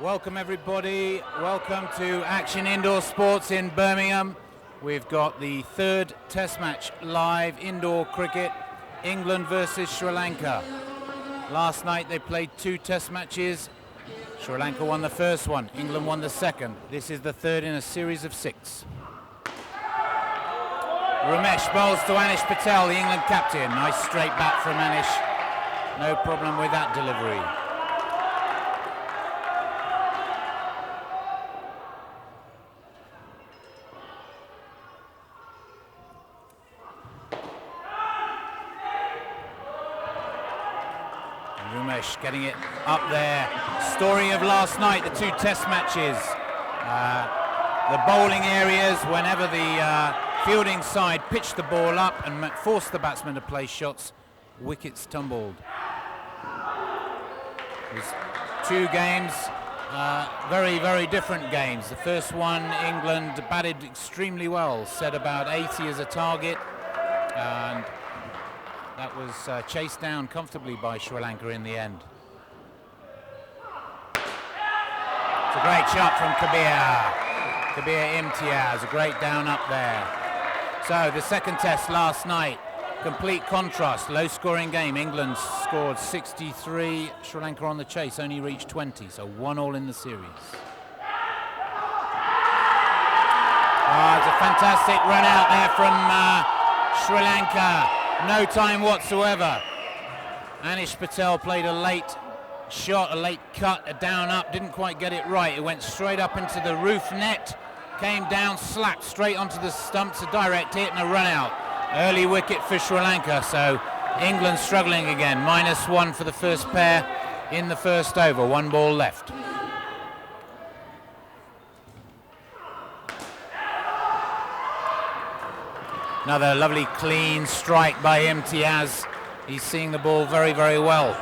Welcome everybody, welcome to Action Indoor Sports in Birmingham. We've got the third test match live, indoor cricket, England versus Sri Lanka. Last night they played 2 test matches. Sri Lanka won the first one, England won the second. This is the third in a series of 6. Ramesh bowls to Anish Patel, the England captain. Nice straight bat from Anish. No problem with that delivery. Ramesh getting it up there. Story of last night, the 2 test matches. The bowling areas, whenever the fielding side pitched the ball up and forced the batsmen to play shots, wickets tumbled. There's 2 games, very, very different games. The first one, England batted extremely well, set about 80 as a target, and that was chased down comfortably by Sri Lanka in the end. It's a great shot from Kabir Imtiaz, a great down up there. So the second test last night, complete contrast, low scoring game. England scored 63, Sri Lanka on the chase only reached 20, so 1-1 in the series. It's a fantastic run out there from Sri Lanka. No time whatsoever. Anish Patel played a late shot, a late cut, a down up, didn't quite get it right. It went straight up into the roof net, came down, slapped straight onto the stumps, a direct hit and a run out. Early wicket for Sri Lanka, so England struggling again. -1 for the first pair in the first over, 1 ball left. Another lovely clean strike by Imtiaz. He's seeing the ball very, very well.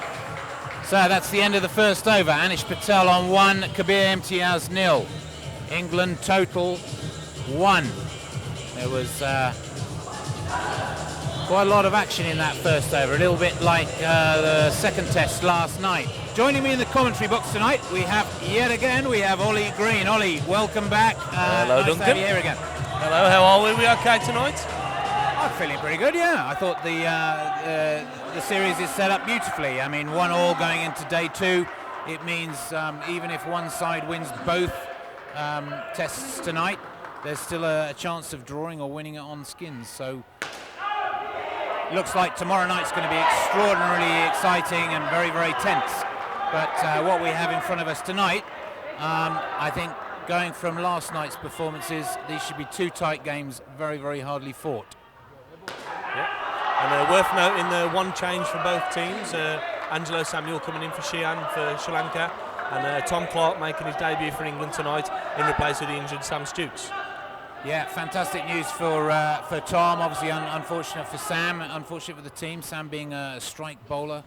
So that's the end of the first over. Anish Patel on 1, Kabir Imtiaz 0. England total 1. There was quite a lot of action in that first over, a little bit like the second test last night. Joining me in the commentary box tonight, we have Ollie Green. Ollie, welcome back. Hello, nice Duncan. to have you here again. Hello, how are we? We okay tonight? I'm feeling pretty good, yeah. I thought the series is set up beautifully. I mean, 1-1 going into day 2. It means even if one side wins both tests tonight, there's still a chance of drawing or winning it on skins. So looks like tomorrow night's going to be extraordinarily exciting and very, very tense. But what we have in front of us tonight, I think going from last night's performances, these should be 2 tight games, very, very hardly fought. And worth noting the 1 change for both teams. Angelo Samuel coming in for Sheehan for Sri Lanka, and Tom Clark making his debut for England tonight in replace of the injured Sam Stokes. Yeah, fantastic news for Tom. Obviously unfortunate for Sam, unfortunate for the team. Sam being a strike bowler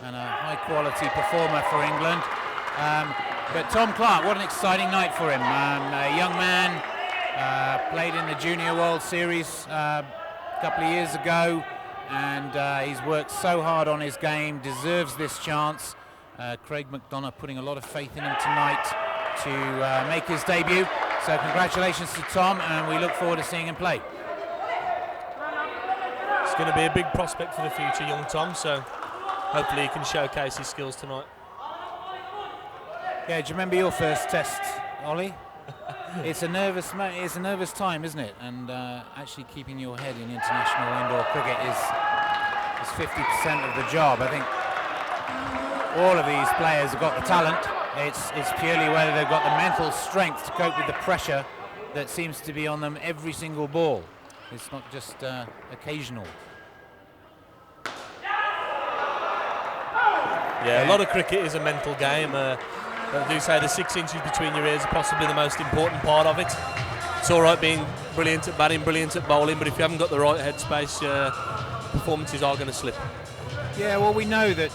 and a high-quality performer for England. But Tom Clark, what an exciting night for him. A young man, played in the Junior World Series a couple of years ago, and he's worked so hard on his game, deserves this chance. Craig McDonough putting a lot of faith in him tonight to make his debut. So congratulations to Tom, and we look forward to seeing him play. It's going to be a big prospect for the future, young Tom, so hopefully he can showcase his skills tonight. Yeah, do you remember your first test, Ollie? It's a nervous time, isn't it? And actually keeping your head in international indoor cricket is 50% of the job. I think all of these players have got the talent. It's purely whether they've got the mental strength to cope with the pressure that seems to be on them every single ball. It's not just occasional. Yeah, a lot of cricket is a mental game. I do say the 6 inches between your ears are possibly the most important part of it. It's all right being brilliant at batting, brilliant at bowling, but if you haven't got the right headspace, performances are going to slip. Yeah, well, we know that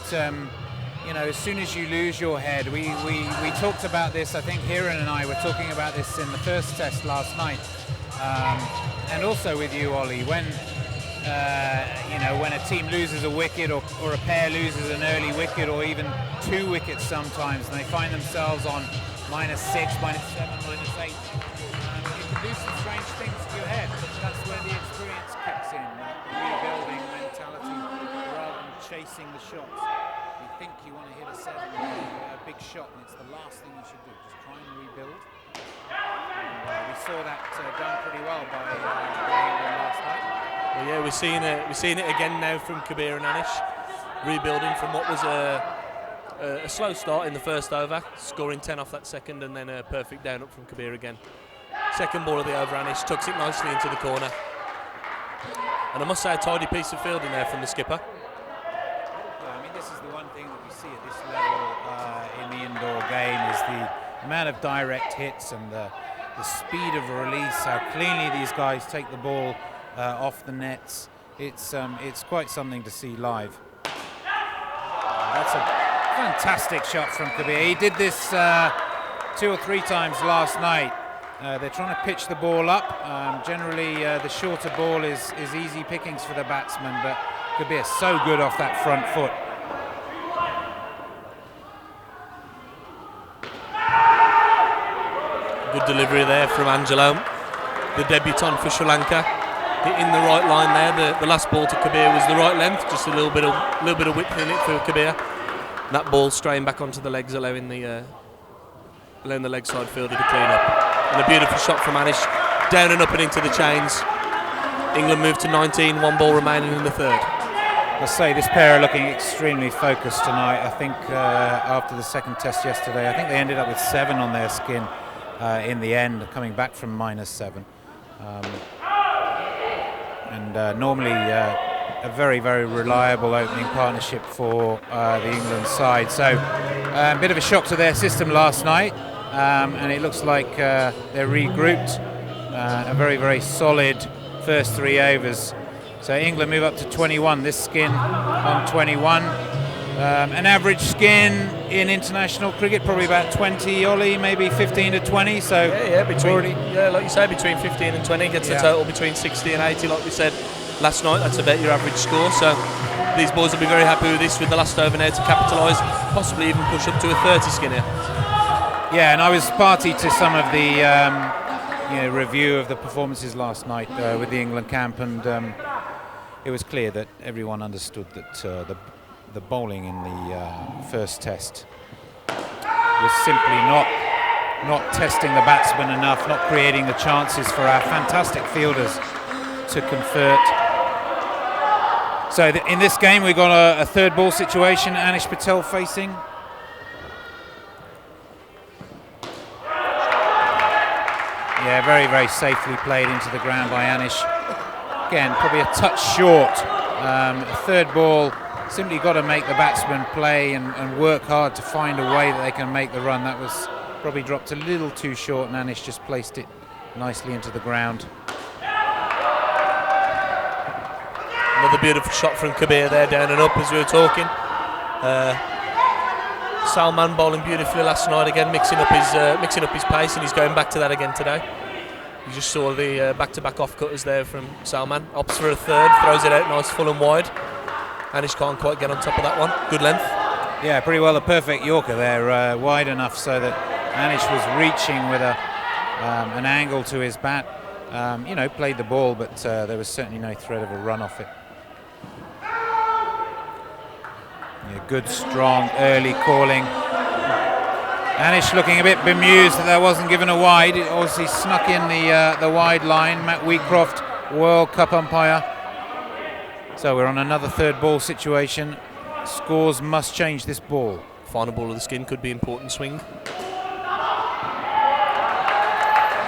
as soon as you lose your head, we talked about this. I think Hiran and I were talking about this in the first test last night, and also with you, Ollie. When when a team loses a wicket or a pair loses an early wicket or even 2 wickets sometimes, and they find themselves on -6, -7, -8. You can do some strange things to your head. That's where the experience kicks in, rebuilding mentality rather than chasing the shots. You think you want to hit a 7, a big shot, and it's the last thing you should do. Just try and rebuild. And, we saw that done pretty well by England last night. Well, yeah, we're seeing it again now from Kabir and Anish, rebuilding from what was a slow start in the first over, scoring 10 off that second, and then a perfect down up from Kabir again. Second ball of the over, Anish tucks it nicely into the corner, and I must say a tidy piece of fielding there from the skipper. Yeah, I mean, this is the one thing that we see at this level in the indoor game is the amount of direct hits and the speed of release, how cleanly these guys take the ball off the nets. It's quite something to see live. That's a fantastic shot from Kabir. He did this 2 or 3 times last night. They're trying to pitch the ball up. Generally, the shorter ball is easy pickings for the batsman, but Kabir so good off that front foot. Good delivery there from Angelo, the debutant for Sri Lanka. Hitting the right line there. The last ball to Kabir was the right length, just a little bit of width in it for Kabir. That ball straying back onto the legs, allowing the leg side fielder to clean up. And a beautiful shot from Anish, down and up and into the chains. England moved to 19, 1 ball remaining in the third. I say this pair are looking extremely focused tonight. I think after the second test yesterday, I think they ended up with 7 on their skin in the end, coming back from -7. Normally a very, very reliable opening partnership for the England side. So a bit of a shock to their system last night, and it looks like they're regrouped. A very, very solid first 3 overs. So England move up to 21. This skin on 21. An average skin in international cricket, probably about 20, Ollie, maybe 15 to 20. So like you say, between 15 and 20 gets the total between 60 and 80, like we said last night. That's about your average score. So these boys will be very happy with this, with the last over now to capitalise, possibly even push up to a 30 skin here. Yeah, and I was party to some of the review of the performances last night with the England camp, and it was clear that everyone understood that the bowling in the first test was simply not testing the batsmen enough, not creating the chances for our fantastic fielders to convert. So in this game we've got a third ball situation, Anish Patel facing. Yeah, very, very safely played into the ground by Anish. Again, probably a touch short. A third ball, simply got to make the batsman play and work hard to find a way that they can make the run. That was probably dropped a little too short, and Anish just placed it nicely into the ground. Another beautiful shot from Kabir there, down and up as we were talking. Salman bowling beautifully last night again, mixing up his pace, and he's going back to that again today. You just saw the back-to-back off-cutters there from Salman. Opts for a third, throws it out nice, full and wide. Anish can't quite get on top of that one. Good length. Yeah, pretty well a perfect Yorker there, wide enough so that Anish was reaching with an angle to his bat. Played the ball, but there was certainly no threat of a run off it. Yeah, good, strong, early calling. Anish looking a bit bemused that wasn't given a wide. It obviously snuck in the wide line. Matt Wheatcroft, World Cup umpire. So we're on another third ball situation. Scores must change this ball. Final ball of the skin could be important swing.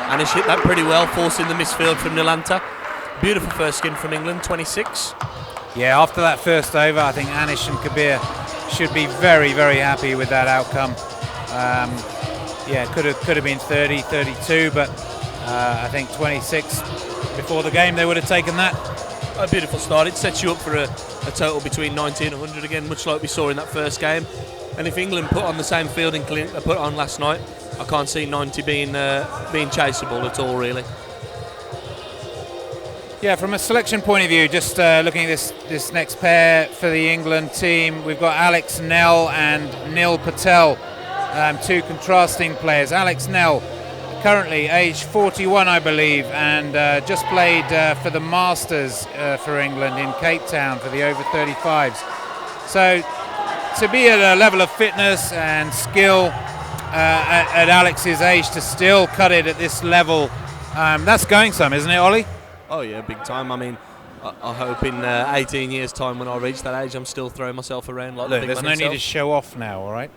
Anish hit that pretty well, forcing the misfield from Nilanta. Beautiful first skin from England, 26. Yeah, after that first over, I think Anish and Kabir should be very, very happy with that outcome. Could have been 30, 32, but I think 26 before the game they would have taken that. A beautiful start. It sets you up for a total between 90 and 100 again, much like we saw in that first game. And if England put on the same fielding they put on last night, I can't see 90 being chaseable at all, really. Yeah, from a selection point of view, just looking at this next pair for the England team, we've got Alex Nell and Nil Patel. two contrasting players. Alex Nell, currently age 41, I believe, and just played for the Masters for England in Cape Town for the over 35s. So to be at a level of fitness and skill at Alex's age, to still cut it at this level, that's going some, isn't it, Ollie? Oh yeah, big time. I mean, I hope in 18 years' time, when I reach that age, I'm still throwing myself around like the big man there's no himself. need to show off now, all right?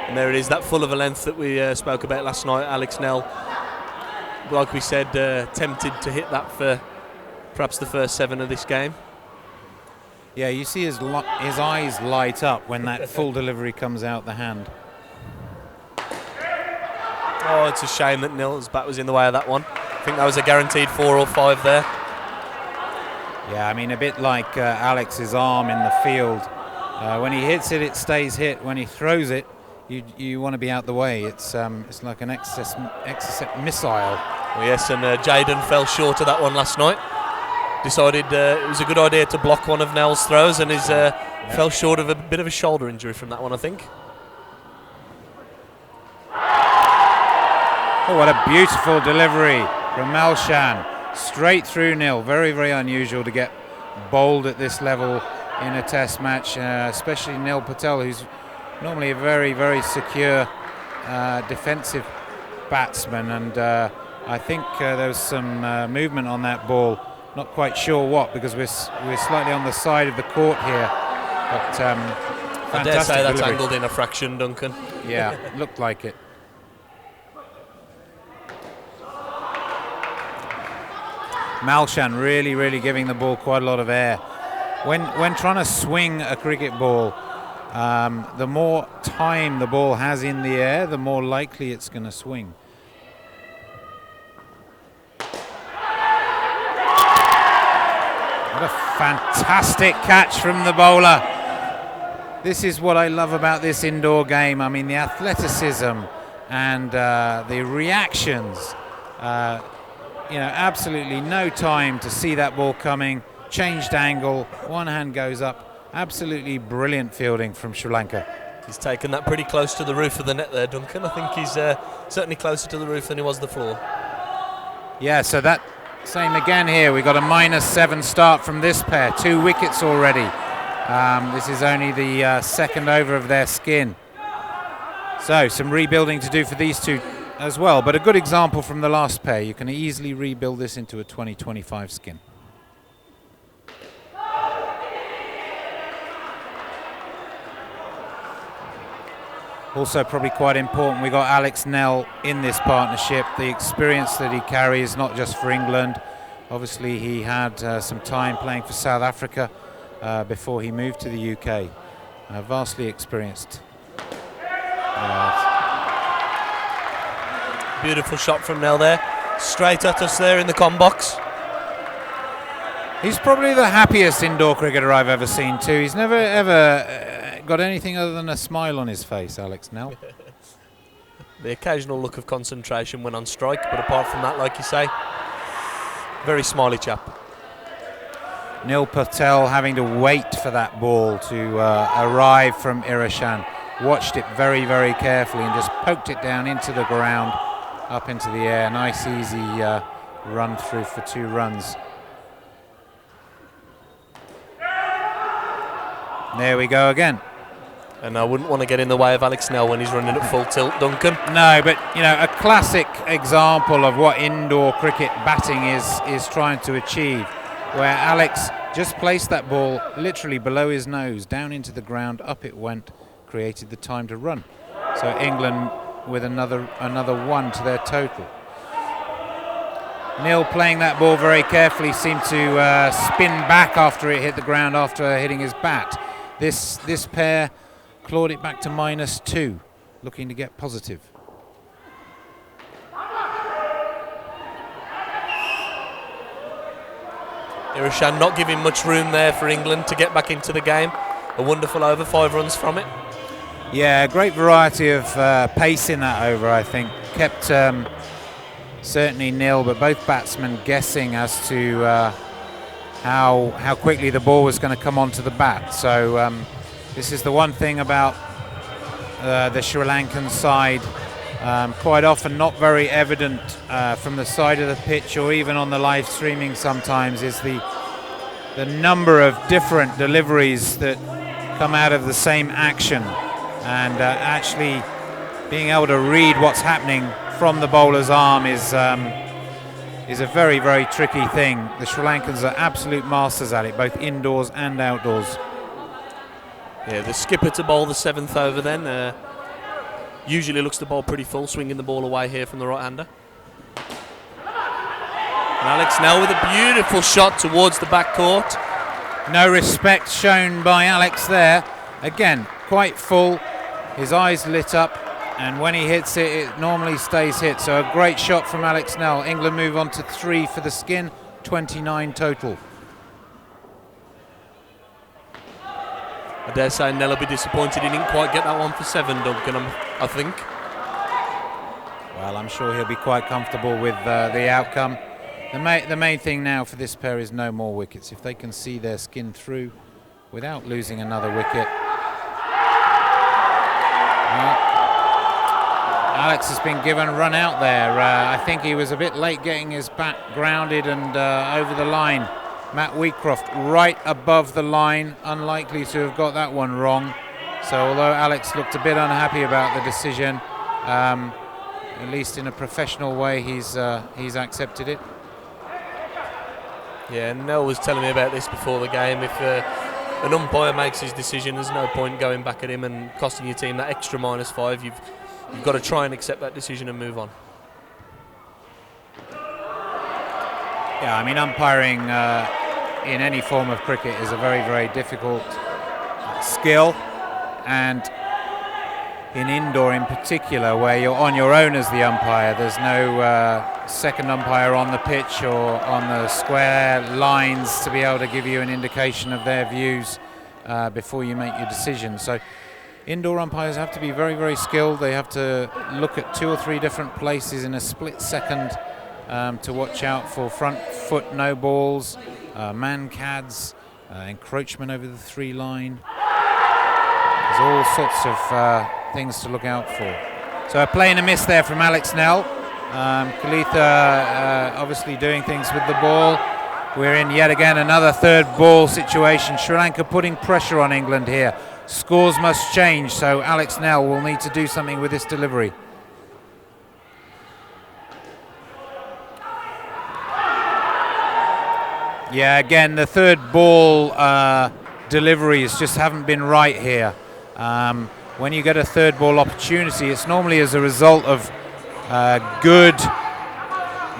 And there it is, that full of a length that we spoke about last night. Alex Nell, like we said, tempted to hit that for perhaps the first 7 of this game. Yeah, you see his eyes light up when that full delivery comes out the hand. Oh, it's a shame that Nell's bat was in the way of that one. I think that was a guaranteed 4 or 5 there. Yeah, I mean, a bit like Alex's arm in the field. When he hits it, it stays hit. When he throws it, you want to be out the way. It's like an excess missile. Well, yes, and Jaden fell short of that one last night. Decided it was a good idea to block one of Nell's throws, and fell short of a bit of a shoulder injury from that one, I think. Oh, what a beautiful delivery from Malshan. Straight through Nil. Very, very unusual to get bowled at this level in a test match, especially Nil Patel, who's normally a very, very secure defensive batsman. And I think there was some movement on that ball. Not quite sure what, because we're slightly on the side of the court here. But I dare say that's angled in a fraction, Duncan. Yeah, looked like it. Malshan really, really giving the ball quite a lot of air. When trying to swing a cricket ball, the more time the ball has in the air, the more likely it's going to swing. What a fantastic catch from the bowler. This is what I love about this indoor game. I mean, the athleticism and the reactions. Absolutely no time to see that ball coming. Changed angle, one hand goes up. Absolutely brilliant fielding from Sri Lanka. He's taken that pretty close to the roof of the net there, Duncan. I think he's certainly closer to the roof than he was the floor. Yeah, so that same again here. We got a -7 start from this pair. 2 wickets already. This is only the second over of their skin. So some rebuilding to do for these two as well, but a good example from the last pair. You can easily rebuild this into a 20-25 skin. Also probably quite important, we got Alex Nell in this partnership. The experience that he carries, not just for England. Obviously he had some time playing for South Africa before he moved to the UK. Vastly experienced. Beautiful shot from Nell there. Straight at us there in the com box. He's probably the happiest indoor cricketer I've ever seen too. He's never ever got anything other than a smile on his face, Alex Nell. The occasional look of concentration when on strike, but apart from that, like you say, very smiley chap. Nil Patel having to wait for that ball to arrive from Irishan. Watched it very, very carefully and just poked it down into the ground, up into the air. Nice, easy run through for 2 runs. There we go again. And I wouldn't want to get in the way of Alex Nell when he's running at full tilt, Duncan. No, but a classic example of what indoor cricket batting is trying to achieve, where Alex just placed that ball literally below his nose, down into the ground, up it went, created the time to run. So England with another 1 to their total. Nil playing that ball very carefully, seemed to spin back after it hit the ground after hitting his bat. This pair clawed it back to -2, looking to get positive. Irishan not giving much room there for England to get back into the game. A wonderful over, 5 runs from it. Yeah, a great variety of pace in that over, I think. Kept certainly Nil, but both batsmen guessing as to how quickly the ball was going to come onto the bat. So this is the one thing about the Sri Lankan side. Quite often not very evident from the side of the pitch or even on the live streaming sometimes, is the number of different deliveries that come out of the same action, and actually being able to read what's happening from the bowler's arm is a very, very tricky thing. The Sri Lankans are absolute masters at it, both indoors and outdoors. Yeah, the skipper to bowl the 7th over then. Usually looks to bowl pretty full, swinging the ball away here from the right-hander. And Alex Snell with a beautiful shot towards the back court. No respect shown by Alex there. Again, quite full, his eyes lit up, and when he hits it, it normally stays hit. So a great shot from Alex Snell. England move on to 3 for the skin, 29 total. I dare say Nell will be disappointed he didn't quite get that one for 7, Duncan, I think. Well, I'm sure he'll be quite comfortable with the outcome. The main thing now for this pair is no more wickets. If they can see their skin through without losing another wicket. Alex has been given a run out there. I think he was a bit late getting his bat grounded and over the line. Matt Wheatcroft right above the line, unlikely to have got that one wrong. So although Alex looked a bit unhappy about the decision, at least in a professional way he's accepted it. Yeah, Nell was telling me about this before the game. If an umpire makes his decision, there's no point going back at him and costing your team that extra -5. You've got to try and accept that decision and move on. Yeah, I mean, umpiring in any form of cricket is a very, very difficult skill, and in indoor in particular, where you're on your own as the umpire, there's no second umpire on the pitch or on the square lines to be able to give you an indication of their views before you make your decision. So indoor umpires have to be very, very skilled. They have to look at 2 or 3 different places in a split second to watch out for front foot no balls, man-cads, encroachment over the 3 line. There's all sorts of things to look out for. So a play and a miss there from Alex Nell. Kalitha obviously doing things with the ball. We're in yet again another 3rd ball situation. Sri Lanka putting pressure on England here. Scores must change, so Alex Nell will need to do something with this delivery. Yeah, again, the 3rd ball deliveries just haven't been right here. When you get a 3rd ball opportunity, it's normally as a result of good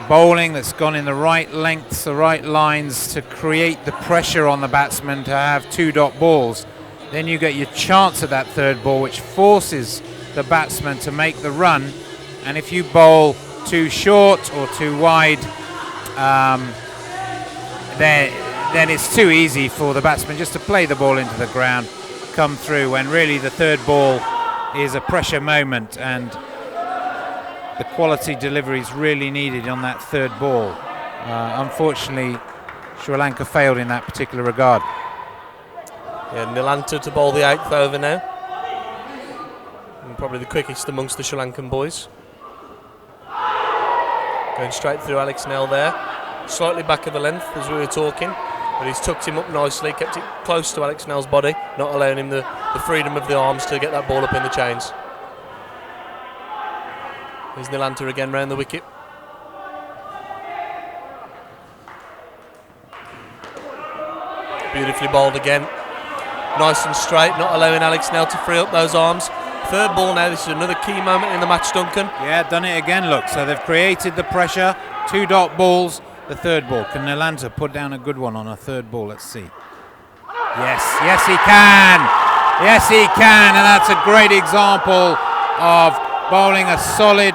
bowling that's gone in the right lengths, the right lines to create the pressure on the batsman to have 2-dot balls. Then you get your chance at that 3rd ball, which forces the batsman to make the run. And if you bowl too short or too wide, then it's too easy for the batsman just to play the ball into the ground, come through, when really the 3rd ball is a pressure moment and the quality delivery is really needed on that 3rd ball. Unfortunately, Sri Lanka failed in that particular regard. Yeah, Nilanta to bowl the 8th over now. And probably the quickest amongst the Sri Lankan boys. Going straight through Alex Nell there. Slightly back of the length as we were talking, but he's tucked him up nicely, kept it close to Alex Nell's body, not allowing him the freedom of the arms to get that ball up in the chains. Here's Nilanta again round the wicket. Beautifully bowled again. Nice and straight, not allowing Alex Nell to free up those arms. 3rd ball now, this is another key moment in the match, Duncan. Yeah, done it again, look. So they've created the pressure, 2-dot balls, the 3rd ball. Can Nilanta put down a good one on a 3rd ball? Let's see. Yes he can. Yes he can, and that's a great example of bowling a solid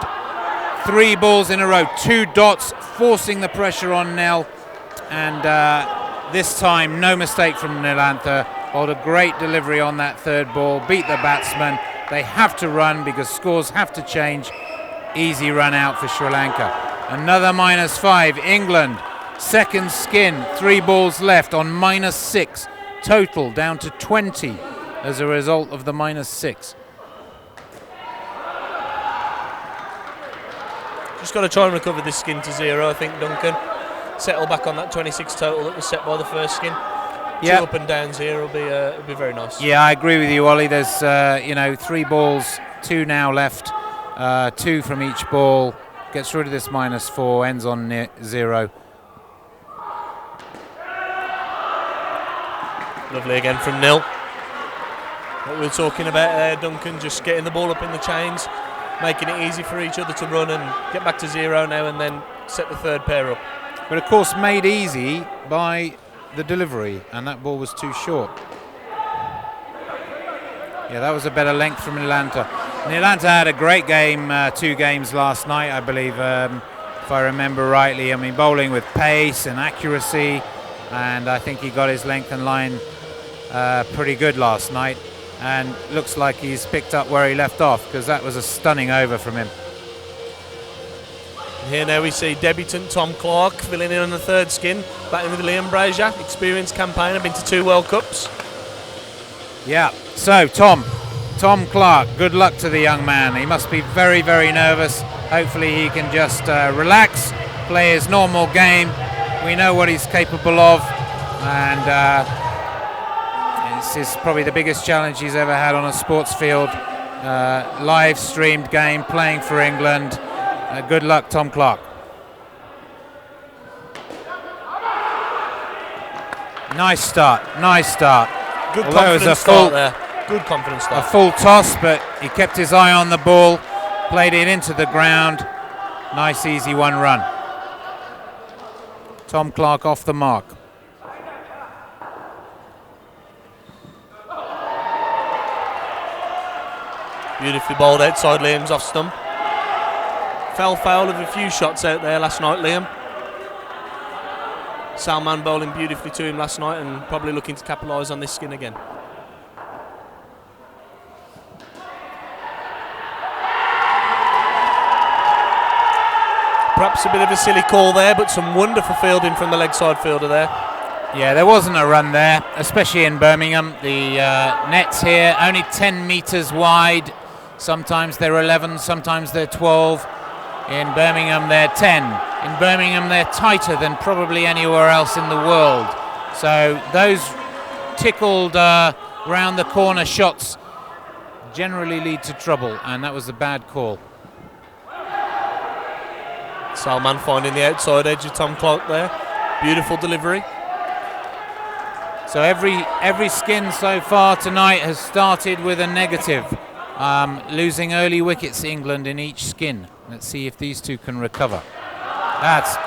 3 balls in a row. 2 dots, forcing the pressure on Nell, and this time no mistake from Nilantha. Bowled a great delivery on that 3rd ball, beat the batsman. They have to run because scores have to change. Easy run out for Sri Lanka. Another -5. England Second skin, 3 balls left on -6. Total down to 20 as a result of the -6. Just got to try and recover this skin to 0, I think, Duncan. Settle back on that 26 total that was set by the first skin. Yep. 2 up and downs here will be very nice. Yeah, I agree with you, Ollie. There's 3 balls, 2 now left, 2 from each ball. Gets rid of this -4, ends on 0. Lovely again from Nil. What we were talking about there, Duncan, just getting the ball up in the chains, making it easy for each other to run and get back to 0 now and then set the third pair up. But of course made easy by the delivery, and that ball was too short. Yeah, that was a better length from Lanka. Lanka had a great game, 2 games last night, I believe, if I remember rightly. I mean, bowling with pace and accuracy, and I think he got his length and line pretty good last night, and looks like he's picked up where he left off, because that was a stunning over from him. Here now we see debutant Tom Clark filling in on the third skin, batting with Liam Brazier, experienced campaigner, been to 2 World Cups. Yeah, so Tom Clark, good luck to the young man. He must be very, very nervous. Hopefully he can just relax, play his normal game. We know what he's capable of, and this is probably the biggest challenge he's ever had on a sports field. Live streamed game, playing for England. Good luck, Tom Clark. Nice start. Good Although it was confidence start there. Good confidence start. A full toss, but he kept his eye on the ball, played it into the ground. Nice, easy 1 run. Tom Clark off the mark. Beautifully bowled outside Liam's off stump. Fell foul of a few shots out there last night, Liam. Salman bowling beautifully to him last night and probably looking to capitalise on this skin again. Perhaps a bit of a silly call there, but some wonderful fielding from the leg side fielder there. Yeah, there wasn't a run there, especially in Birmingham. The nets here only 10 metres wide. Sometimes they're 11, sometimes they're 12. In Birmingham they're 10. In Birmingham they're tighter than probably anywhere else in the world. So those tickled round the corner shots generally lead to trouble, and that was a bad call. Salman finding the outside edge of Tom Clark there. Beautiful delivery. So every skin so far tonight has started with a negative. Losing early wickets, England, in each skin. Let's see if these two can recover. That's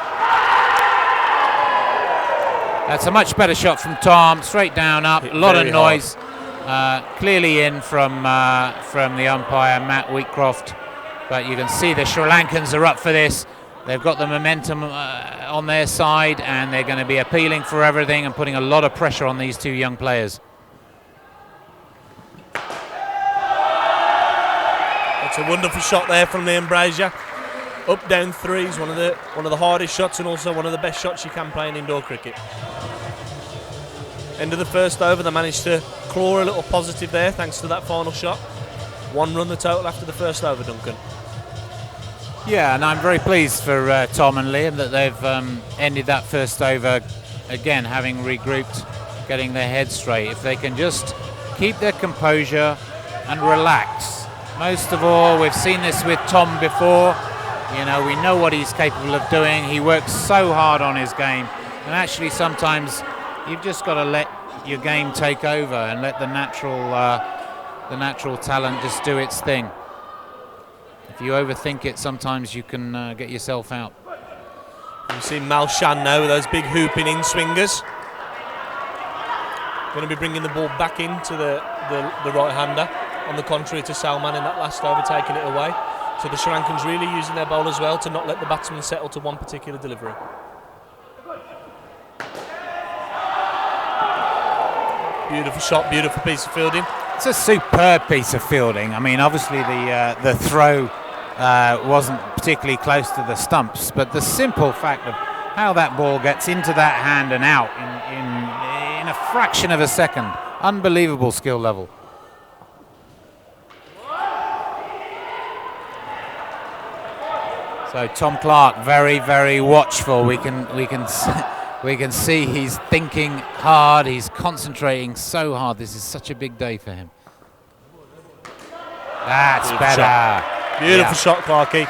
a much better shot from Tom. Straight down up, a lot of noise. Clearly in from the umpire, Matt Wheatcroft. But you can see the Sri Lankans are up for this. They've got the momentum on their side, and they're going to be appealing for everything and putting a lot of pressure on these 2 young players. It's a wonderful shot there from Liam Brazier. Up down 3s, one of the hardest shots and also one of the best shots you can play in indoor cricket. End of the first over, they managed to claw a little positive there thanks to that final shot. 1 run the total after the first over, Duncan. Yeah, and I'm very pleased for Tom and Liam that they've ended that first over again, having regrouped, getting their heads straight. If they can just keep their composure and relax. Most of all, we've seen this with Tom before. You know, we know what he's capable of doing. He works so hard on his game, and actually sometimes you've just got to let your game take over and let the natural talent just do its thing. If you overthink it, sometimes you can get yourself out. You see Mal Shan now with those big hooping in swingers. Going to be bringing the ball back into the right-hander, on the contrary to Salman in that last over, taking it away. So the Sri Lankans really using their bowlers well to not let the batsman settle to one particular delivery. Beautiful shot, beautiful piece of fielding. It's a superb piece of fielding. I mean, obviously the throw wasn't particularly close to the stumps, but the simple fact of how that ball gets into that hand and out in a fraction of a second. Unbelievable skill level. So Tom Clark very, very watchful. We can see he's thinking hard. He's concentrating so hard. This is such a big day for him. That's better. Shot. Beautiful shot, Clarkie.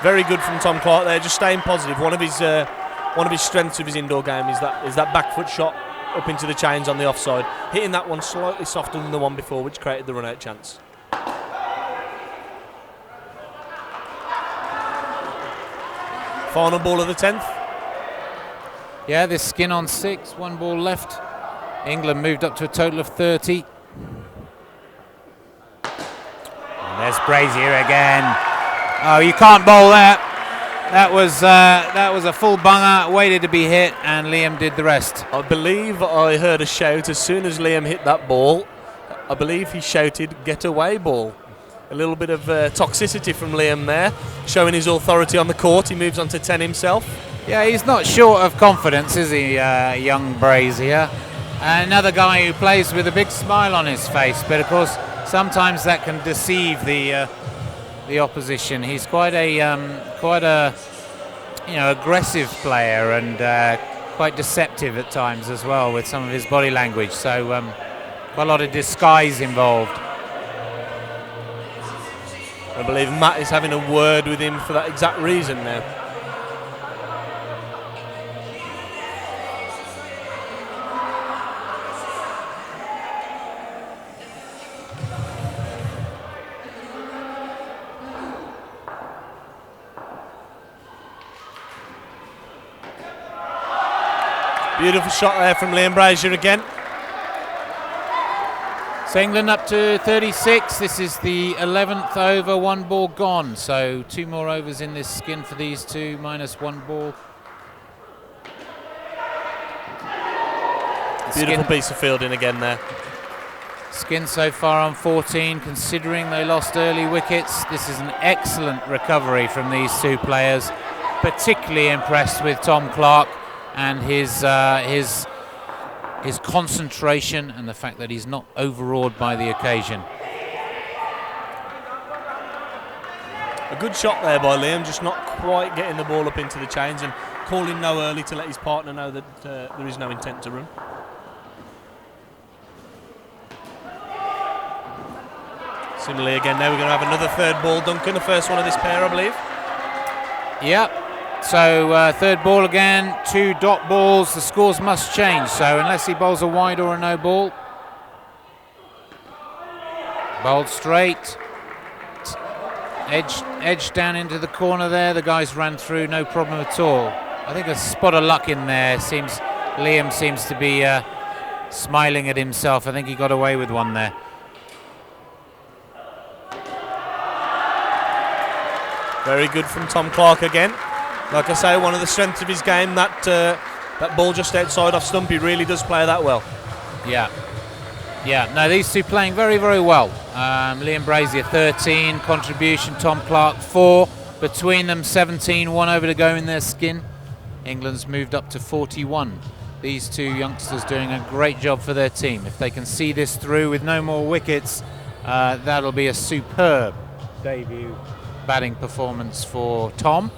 Very good from Tom Clark there. Just staying positive. One of his strengths of his indoor game is that back foot shot up into the chains on the offside. Hitting that one slightly softer than the one before, which created the run-out chance. Final ball of the 10th. Yeah, this skin on 6, 1 ball left. England moved up to a total of 30. And there's Brazier again. Oh, you can't bowl that. That was a full bunger, waited to be hit, and Liam did the rest. I believe I heard a shout as soon as Liam hit that ball. I believe he shouted, "Get away, ball." A little bit of toxicity from Liam there, showing his authority on the court. He moves on to 10 himself. Yeah, he's not short of confidence, is he, young Brazier? Another guy who plays with a big smile on his face, but of course sometimes that can deceive the opposition. He's quite a aggressive player and quite deceptive at times as well with some of his body language. So quite a lot of disguise involved. I believe Matt is having a word with him for that exact reason now. Beautiful shot there from Liam Brazier again. So England up to 36. This is the 11th over, 1 ball gone. So 2 more overs in this skin for these two, minus 1 ball. Beautiful piece of fielding again there. Skin so far on 14, considering they lost early wickets. This is an excellent recovery from these two players. Particularly impressed with Tom Clark and his concentration and the fact that he's not overawed by the occasion. A good shot there by Liam, just not quite getting the ball up into the chains and calling no early to let his partner know that there is no intent to run. Similarly again now we're going to have another 3rd ball, Duncan, the first one of this pair I believe. Yep. So 3rd ball again, 2 dot balls. The scores must change. So unless he bowls a wide or a no ball. Bowled straight. Edge down into the corner there. The guys ran through, no problem at all. I think a spot of luck in there. Liam seems to be smiling at himself. I think he got away with one there. Very good from Tom Clark again. Like I say, one of the strengths of his game, that ball just outside off stump, he really does play that well. Yeah. No, these two playing very, very well. Liam Brazier 13 contribution, Tom Clark 4. Between them 17, 1 over to go in their skin. England's moved up to 41. These two youngsters doing a great job for their team. If they can see this through with no more wickets, that'll be a superb debut batting performance for Tom.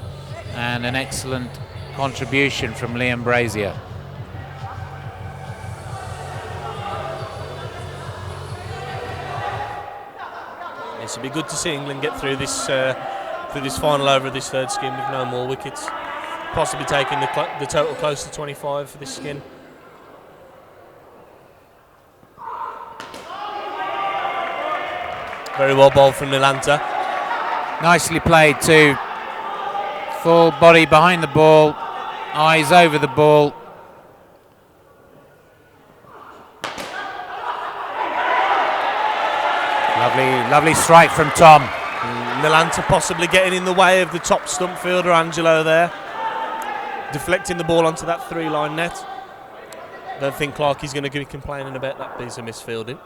And an excellent contribution from Liam Brazier. It'll be good to see England get through this final over of this 3rd skin with no more wickets. Possibly taking the total close to 25 for this skin. Very well bowled from Lanka. Nicely played too. Full body behind the ball, eyes over the ball. Lovely strike from Tom. Lanka possibly getting in the way of the top stump fielder Angelo there, deflecting the ball onto that 3-line net. Don't think Clarkie's going to be complaining about that piece of misfielding.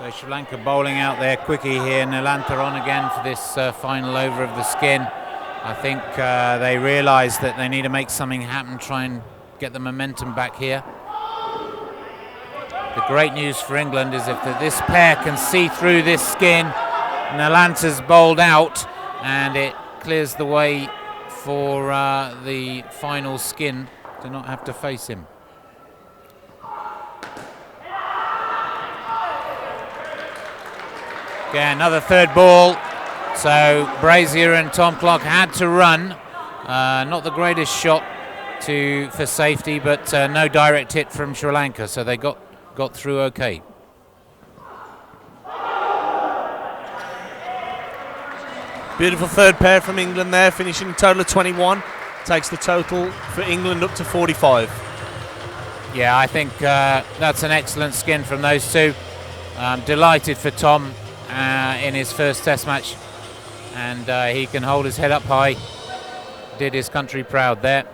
So Sri Lanka bowling out there quickie here. Nalanta on again for this final over of the skin. I think they realise that they need to make something happen, try and get the momentum back here. The great news for England is if this pair can see through this skin, Nalanta's bowled out and it clears the way for the final skin to not have to face him. Okay, another third ball. So Brazier and Tom Clark had to run. Not the greatest shot for safety, but no direct hit from Sri Lanka, so they got through okay. Beautiful third pair from England there, finishing a total of 21. Takes the total for England up to 45. Yeah, I think that's an excellent skin from those two. Delighted for Tom in his first Test match, and he can hold his head up high. Did his country proud there.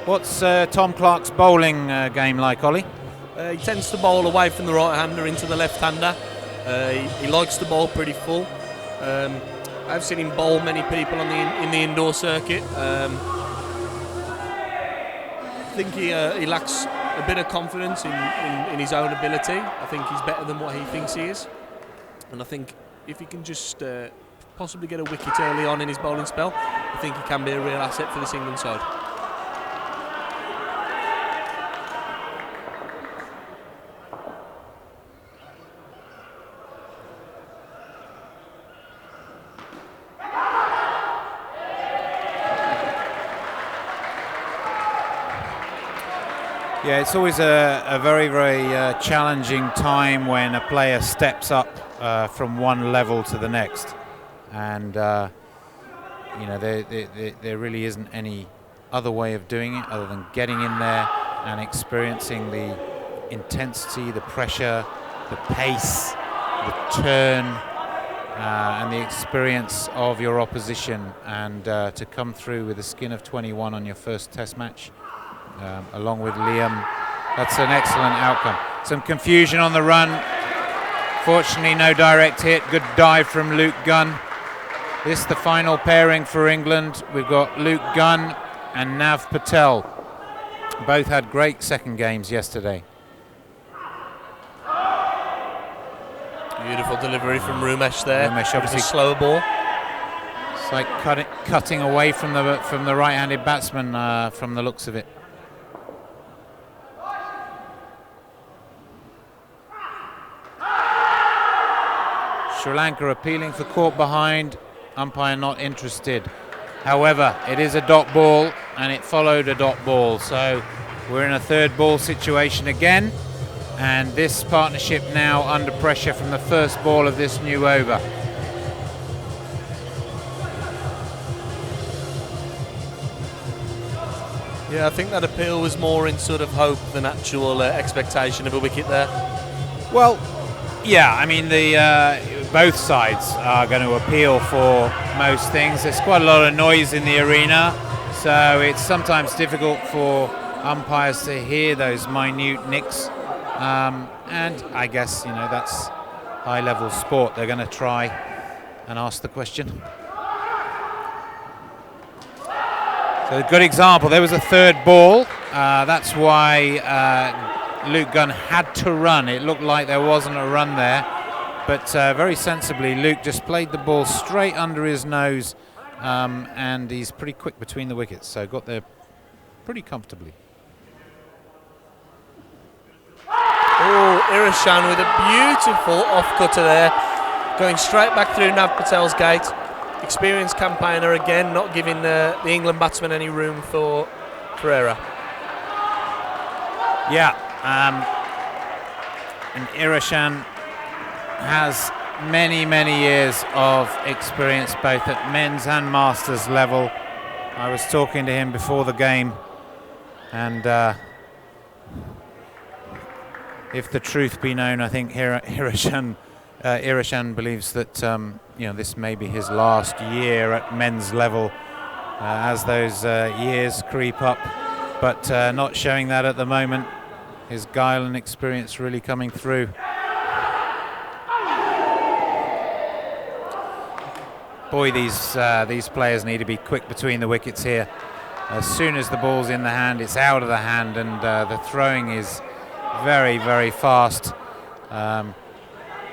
What's Tom Clark's bowling game like, Ollie? He tends to bowl away from the right-hander into the left-hander. He likes to bowl pretty full. I've seen him bowl many people in the indoor circuit. I think he lacks a bit of confidence in his own ability. I think he's better than what he thinks he is. And I think if he can just possibly get a wicket early on in his bowling spell, I think he can be a real asset for this England side. Yeah, it's always a very, very challenging time when a player steps up from one level to the next, and you know there really isn't any other way of doing it other than getting in there and experiencing the intensity, the pressure, the pace, the turn, and the experience of your opposition, and to come through with a skin of 21 on your first Test match. Along with Liam, that's an excellent outcome. Some confusion on the run. Fortunately, no direct hit. Good dive from Luke Gunn. This is the final pairing for England. We've got Luke Gunn and Nav Patel. Both had great second games yesterday. Beautiful delivery from Rumesh there. Rumesh obviously a slow ball. It's like cutting away from the right-handed batsman from the looks of it. Sri Lanka appealing for caught behind, umpire not interested. However, it is a dot ball and it followed a dot ball, so we're in a third ball situation again, and this partnership now under pressure from the first ball of this new over. Yeah, I think that appeal was more in sort of hope than actual expectation of a wicket there. Well, yeah, I mean both sides are going to appeal for most things. There's quite a lot of noise in the arena, so it's sometimes difficult for umpires to hear those minute nicks. And I guess, you know, that's high-level sport. They're going to try and ask the question. So a good example. There was a third ball. That's why Luke Gunn had to run. It looked like there wasn't a run there. But very sensibly, Luke just played the ball straight under his nose, and he's pretty quick between the wickets, so got there pretty comfortably. Oh, Irishan with a beautiful off-cutter there, going straight back through Nav Patel's gate. Experienced campaigner again, not giving the England batsman any room for error. Yeah, and Irishan has many, many years of experience both at men's and masters level. I was talking to him before the game, and if the truth be known, I think Irishan Irishan believes that this may be his last year at men's level as those years creep up, but not showing that at the moment. His guile and experience really coming through. Boy, these players need to be quick between the wickets here. As soon as the ball's in the hand, it's out of the hand, and the throwing is very, very fast.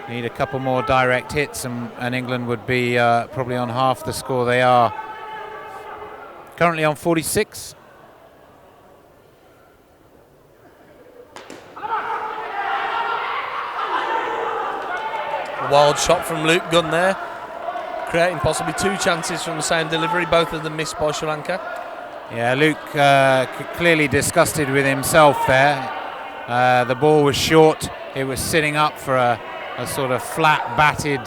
Need a couple more direct hits, and England would be probably on half the score they are. Currently on 46. A wild shot from Luke Gunn there, creating possibly two chances from the same delivery, both of them missed by Sri Lanka. Yeah, Luke clearly disgusted with himself there. The ball was short. It was sitting up for a sort of flat batted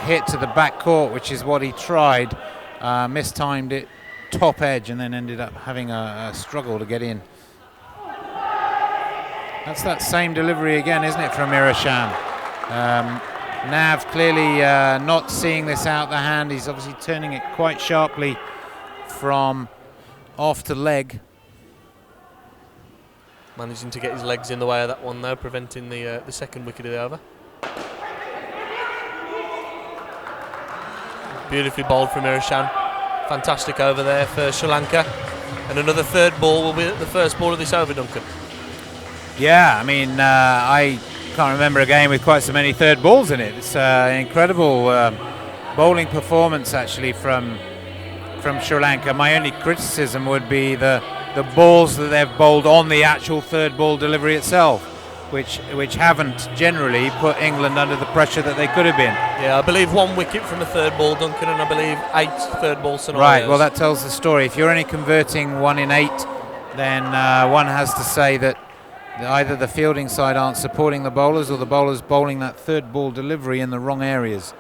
hit to the back court, which is what he tried. Mistimed it top edge and then ended up having a struggle to get in. That's that same delivery again, isn't it, from Irishan? Nav clearly not seeing this out the hand. He's obviously turning it quite sharply from off to leg. Managing to get his legs in the way of that one though, preventing the second wicket of the over. Beautifully bowled from Irishan. Fantastic over there for Sri Lanka. And another third ball will be the first ball of this over, Duncan. Yeah, I mean, I can't remember a game with quite so many third balls in it. It's an incredible bowling performance actually from Sri Lanka. My only criticism would be the balls that they've bowled on the actual third ball delivery itself, which haven't generally put England under the pressure that they could have been. Yeah, I believe 1 wicket from the third ball, Duncan, and I believe 8 third ball scenarios. Right, well that tells the story. If you're only converting 1 in 8, then one has to say that either the fielding side aren't supporting the bowlers or the bowlers bowling that third ball delivery in the wrong areas.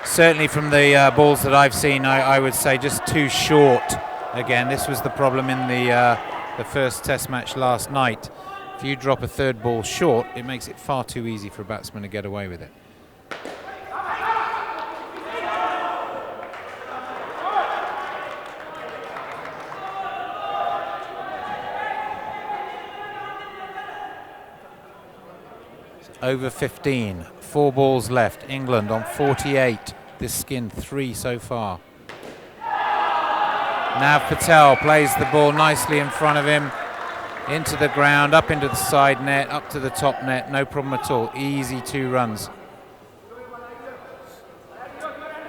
Certainly from the balls that I've seen, I would say just too short. Again, this was the problem in the first test match last night. If you drop a third ball short, it makes it far too easy for a batsman to get away with it. Over 15, 4 balls left. England on 48. This skinned 3 so far. Nav Patel plays the ball nicely in front of him, into the ground, up into the side net, up to the top net. No problem at all. Easy 2 runs.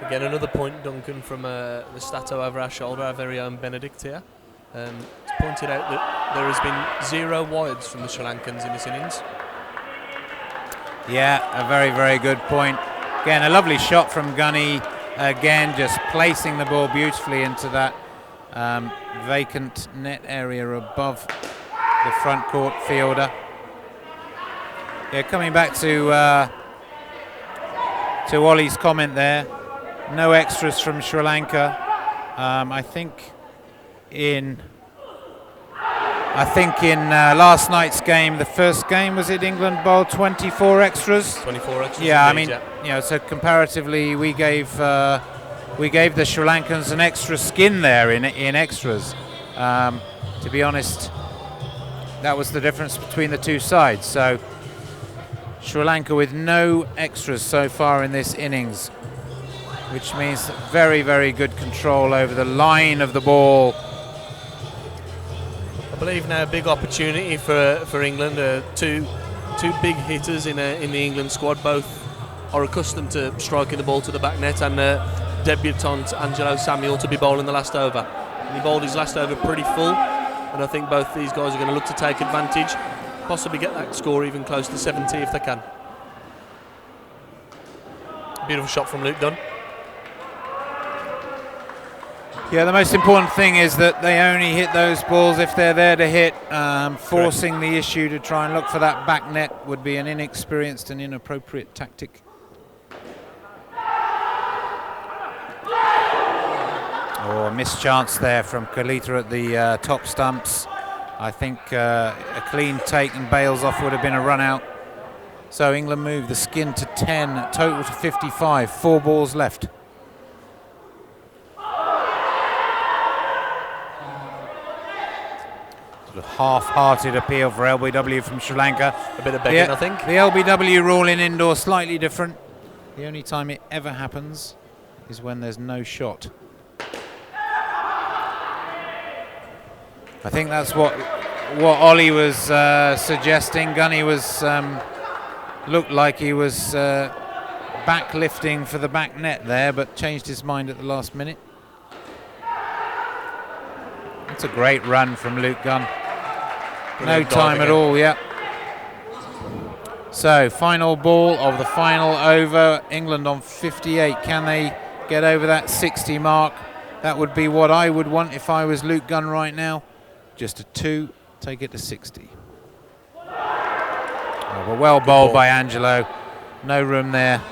Again, another point, Duncan, from the stato over our shoulder, our very own Benedict here. It's pointed out that there has been 0 wides from the Sri Lankans in this innings. Yeah, a very, very good point. Again, a lovely shot from Gunny. Again, just placing the ball beautifully into that vacant net area above the front court fielder. Yeah, coming back to Ollie's comment there, no extras from Sri Lanka. I think in last night's game, the first game, was it England bowled 24 extras? 24 extras. Yeah, indeed, I mean, so comparatively, we gave the Sri Lankans an extra skin there in extras. To be honest, that was the difference between the two sides. So Sri Lanka with no extras so far in this innings, which means very, very good control over the line of the ball. I believe now a big opportunity for England. Two big hitters in the England squad. Both are accustomed to striking the ball to the back net, and debutant Angelo Samuel to be bowling the last over. And he bowled his last over pretty full, and I think both these guys are going to look to take advantage, possibly get that score even close to 70 if they can. Beautiful shot from Luke Dunn. Yeah, the most important thing is that they only hit those balls if they're there to hit. Forcing the issue to try and look for that back net would be an inexperienced and inappropriate tactic. Oh, a missed chance there from Kalita at the top stumps. I think a clean take and Bales off would have been a run out. So England move the skin to 10, total to 55, 4 balls left. Sort of half-hearted appeal for LBW from Sri Lanka. A bit of begging, I think. The LBW rule in indoor slightly different. The only time it ever happens is when there's no shot. I think that's what Ollie was suggesting. Gunny was looked like he was back-lifting for the back net there, but changed his mind at the last minute. That's a great run from Luke Gunn. No time at all, yeah. So, final ball of the final over. England on 58. Can they get over that 60 mark? That would be what I would want if I was Luke Gunn right now. Just a 2, take it to 60. Oh, but well bowled by Angelo. No room there.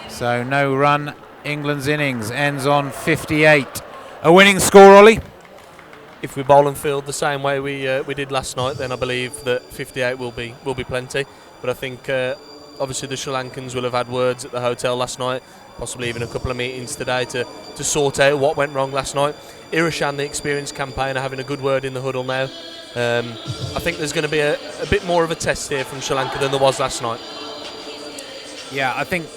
So no run. England's innings ends on 58. A winning score, Ollie? If we bowl and field the same way we did last night, then I believe that 58 will be plenty. But I think obviously the Sri Lankans will have had words at the hotel last night, possibly even a couple of meetings today to sort out what went wrong last night. Irishan, the experienced campaigner, having a good word in the huddle now. I think there's going to be a bit more of a test here from Sri Lanka than there was last night. Yeah, I think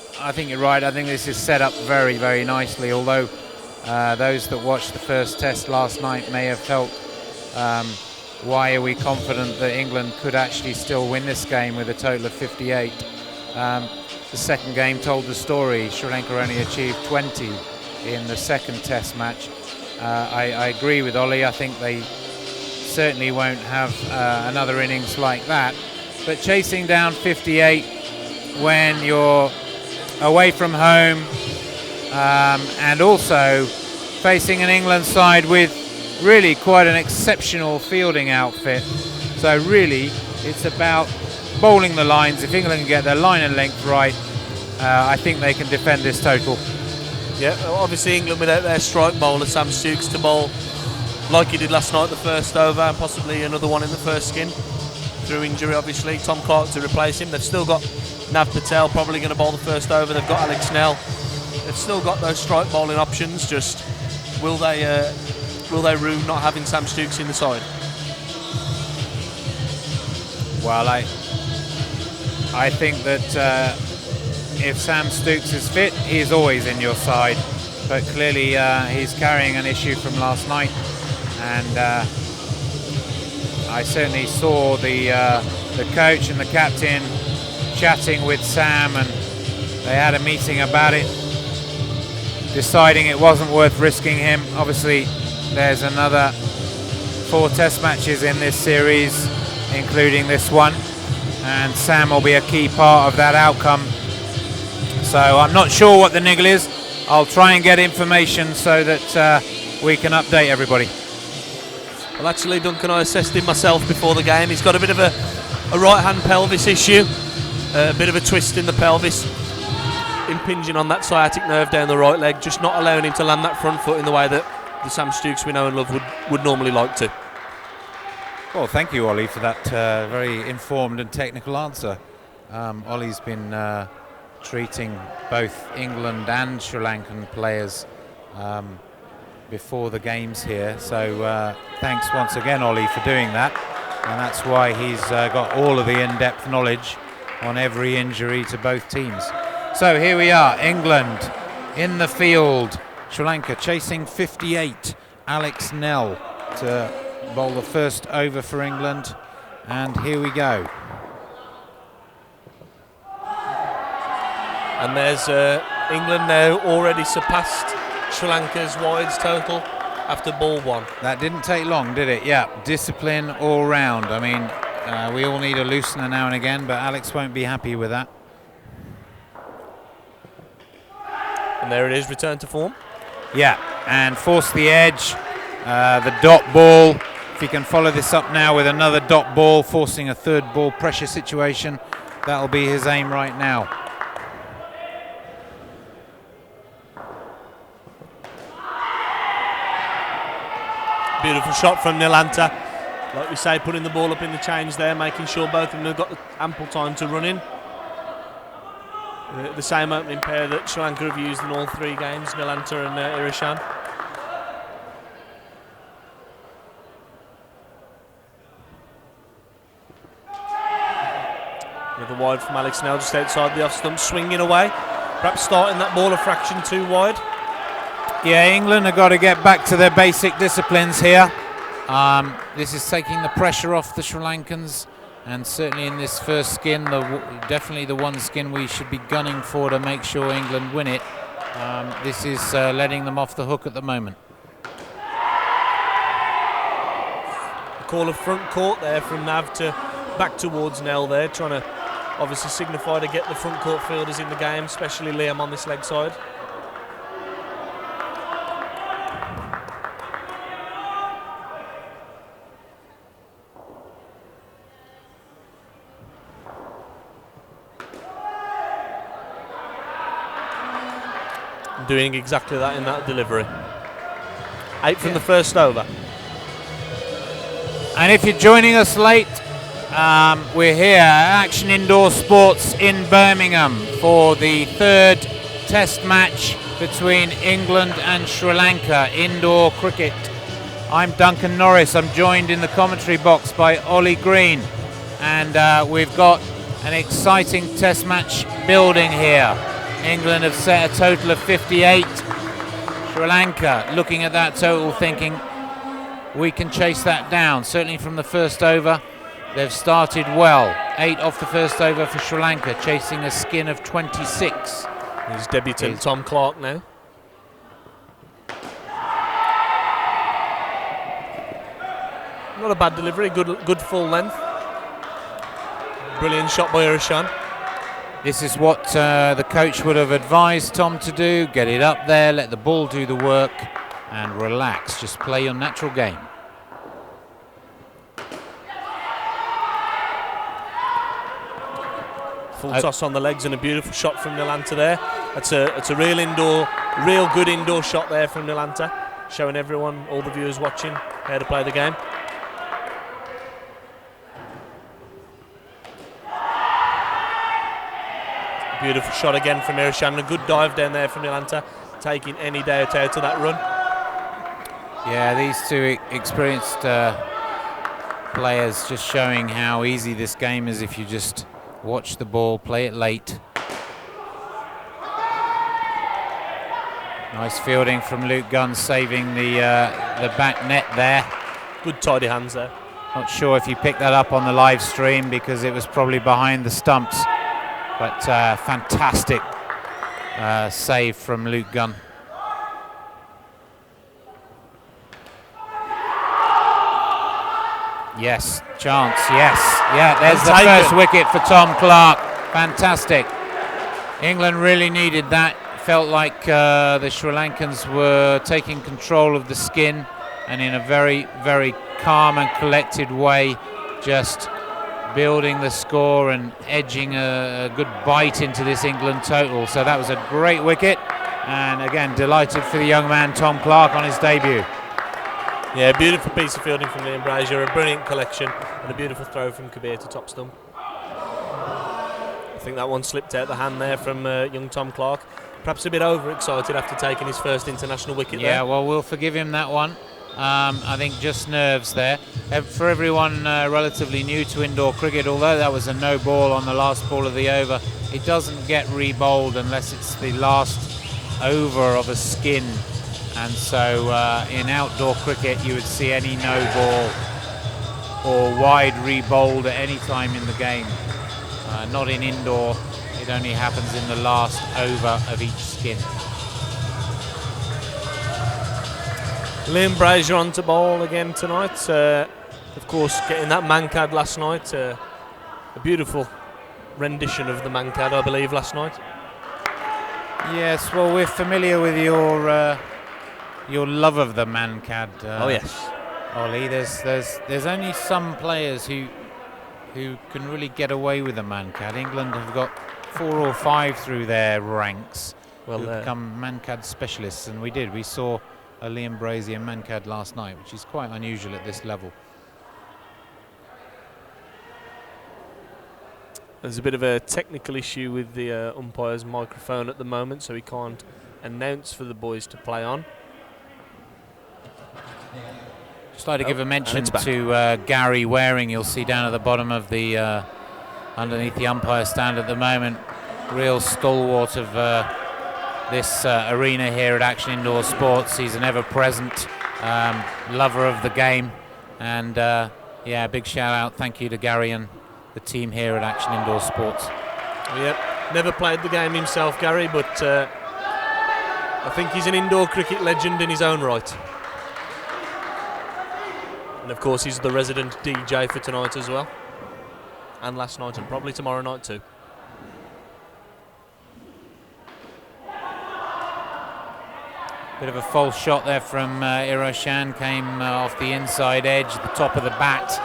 you're right. I think this is set up very, very nicely, although those that watched the first test last night may have felt, why are we confident that England could actually still win this game with a total of 58? The second game told the story. Sri Lanka only achieved 20 in the second test match. I agree with Ollie. I think they certainly won't have another innings like that. But chasing down 58 when you're away from home and also facing an England side with really quite an exceptional fielding outfit. So really it's about bowling the lines. If England can get their line and length right, I think they can defend this total. Yeah, obviously England without their strike bowler Sam Stokes to bowl like he did last night the first over, and possibly another one in the first skin through injury obviously. Tom Clark to replace him. They've still got Nav Patel probably going to bowl the first over. They've got Alex Snell. They've still got those strike bowling options. Just will they rue not having Sam Stokes in the side? Well, I think that if Sam Stokes is fit, he is always in your side. But clearly he's carrying an issue from last night, and I certainly saw the coach and the captain chatting with Sam, and they had a meeting about it, deciding it wasn't worth risking him. Obviously, there's another 4 test matches in this series, including this one, and Sam will be a key part of that outcome. So I'm not sure what the niggle is. I'll try and get information so that we can update everybody. Well, actually, Duncan, I assessed him myself before the game. He's got a bit of a right-hand pelvis issue, a bit of a twist in the pelvis, impinging on that sciatic nerve down the right leg, just not allowing him to land that front foot in the way that the Sam Stokes we know and love would normally like to. Well, thank you, Ollie, for that very informed and technical answer. Ollie's been treating both England and Sri Lankan players before the games here, so thanks once again, Ollie, for doing that, and that's why he's got all of the in-depth knowledge on every injury to both teams. So here we are, England in the field, Sri Lanka chasing 58, Alex Nell to bowl the first over for England, and here we go. And there's England now already surpassed Sri Lanka's wides total after ball 1. That didn't take long, did it? Yeah, discipline all round. I mean, we all need a loosener now and again, but Alex won't be happy with that. And there it is, return to form. Yeah, and force the edge, the dot ball. If he can follow this up now with another dot ball, forcing a third ball pressure situation, that'll be his aim right now. Beautiful shot from Nilanta. Like we say, putting the ball up in the change there, making sure both of them have got the ample time to run in. The same opening pair that Sri Lanka have used in all 3 games, Nilanta and Irishan. Another wide from Alex Snell just outside the off stump, swinging away. Perhaps starting that ball a fraction too wide. Yeah, England have got to get back to their basic disciplines here. This is taking the pressure off the Sri Lankans, and certainly in this first skin, definitely the one skin we should be gunning for to make sure England win it. This is letting them off the hook at the moment. A call of front court there from Nav to back towards Nell there, trying to obviously signify to get the front court fielders in the game, especially Liam on this leg side. Doing exactly that in that delivery. 8 from the first over. And if you're joining us late, we're here at Action Indoor Sports in Birmingham for the 3rd Test match between England and Sri Lanka, indoor cricket. I'm Duncan Norris. I'm joined in the commentary box by Ollie Green, and we've got an exciting Test match building here. England have set a total of 58. Sri Lanka looking at that total thinking we can chase that down. Certainly from the first over, they've started well. 8 off the first over for Sri Lanka, chasing a skin of 26. He's debutant Tom Clark now. Not a bad delivery, good full length. Brilliant shot by Irishan. This is what the coach would have advised Tom to do. Get it up there, let the ball do the work, and relax. Just play your natural game. Full toss on the legs and a beautiful shot from Nilanta there. It's a real good indoor shot there from Nilanta, showing everyone, all the viewers watching, how to play the game. Beautiful shot again from Irishan. A good dive down there from Nilanta, taking any doubt out of that run. Yeah, these two experienced players just showing how easy this game is if you just watch the ball, play it late. Nice fielding from Luke Gunn, saving the back net there. Good tidy hands there. Not sure if you picked that up on the live stream because it was probably behind the stumps. But fantastic save from Luke Gunn. Yes, chance, yes. Yeah, there's the first wicket for Tom Clark. Fantastic. England really needed that. Felt like the Sri Lankans were taking control of the skin and in a very, very calm and collected way, just building the score and edging a good bite into this England total. So that was a great wicket, and again delighted for the young man Tom Clark on his debut. Yeah, beautiful piece of fielding from Liam Brazier, a brilliant collection and a beautiful throw from Kabir to top stump. I think that one slipped out the hand there from young Tom Clark. Perhaps a bit overexcited after taking his first international wicket there. Yeah, well, we'll forgive him that one. I think just nerves there. For everyone relatively new to indoor cricket, although that was a no ball on the last ball of the over, it doesn't get re-bowled unless it's the last over of a skin. And so in outdoor cricket, you would see any no ball or wide re-bowled at any time in the game. Not in indoor, it only happens in the last over of each skin. Liam Brazier on to bowl again tonight. Of course, getting that mankad last night. A beautiful rendition of the mankad, I believe, last night. Yes, well, we're familiar with your love of the mankad. Oh yes, Ollie. There's only some players who can really get away with the mankad. England have got 4 or 5 through their ranks who have become mankad specialists, and we saw a Liam Brazier mankad last night, which is quite unusual at this level. There's a bit of a technical issue with the umpire's microphone at the moment, so he can't announce for the boys to play on. Just like to give a mention to Gary Waring. You'll see down at the bottom of the underneath the umpire stand at the moment. Real stalwart of this arena here at Action Indoor Sports. He's an ever-present lover of the game, and yeah, big shout out, thank you to Gary and the team here at Action Indoor Sports. Yep, never played the game himself, Gary, but I think he's an indoor cricket legend in his own right. And of course he's the resident DJ for tonight as well, and last night, and probably tomorrow night too. Bit of a false shot there from Iroshan, came off the inside edge, the top of the bat.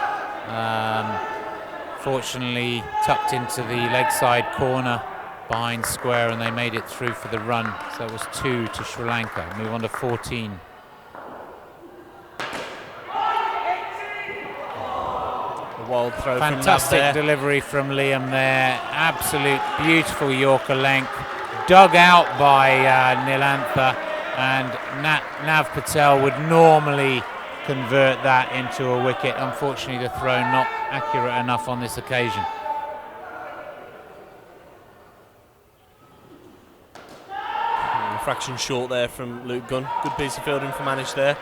Fortunately tucked into the leg side corner behind square, and they made it through for the run. So it was 2 to Sri Lanka. Move on to 14. A wild throw. Fantastic delivery from Liam there. Absolute beautiful Yorker length. Dug out by Nilantha, and Nav Patel would normally convert that into a wicket. Unfortunately, the throw not accurate enough on this occasion. Fraction short there from Luke Gunn. Good piece of fielding from Anish there.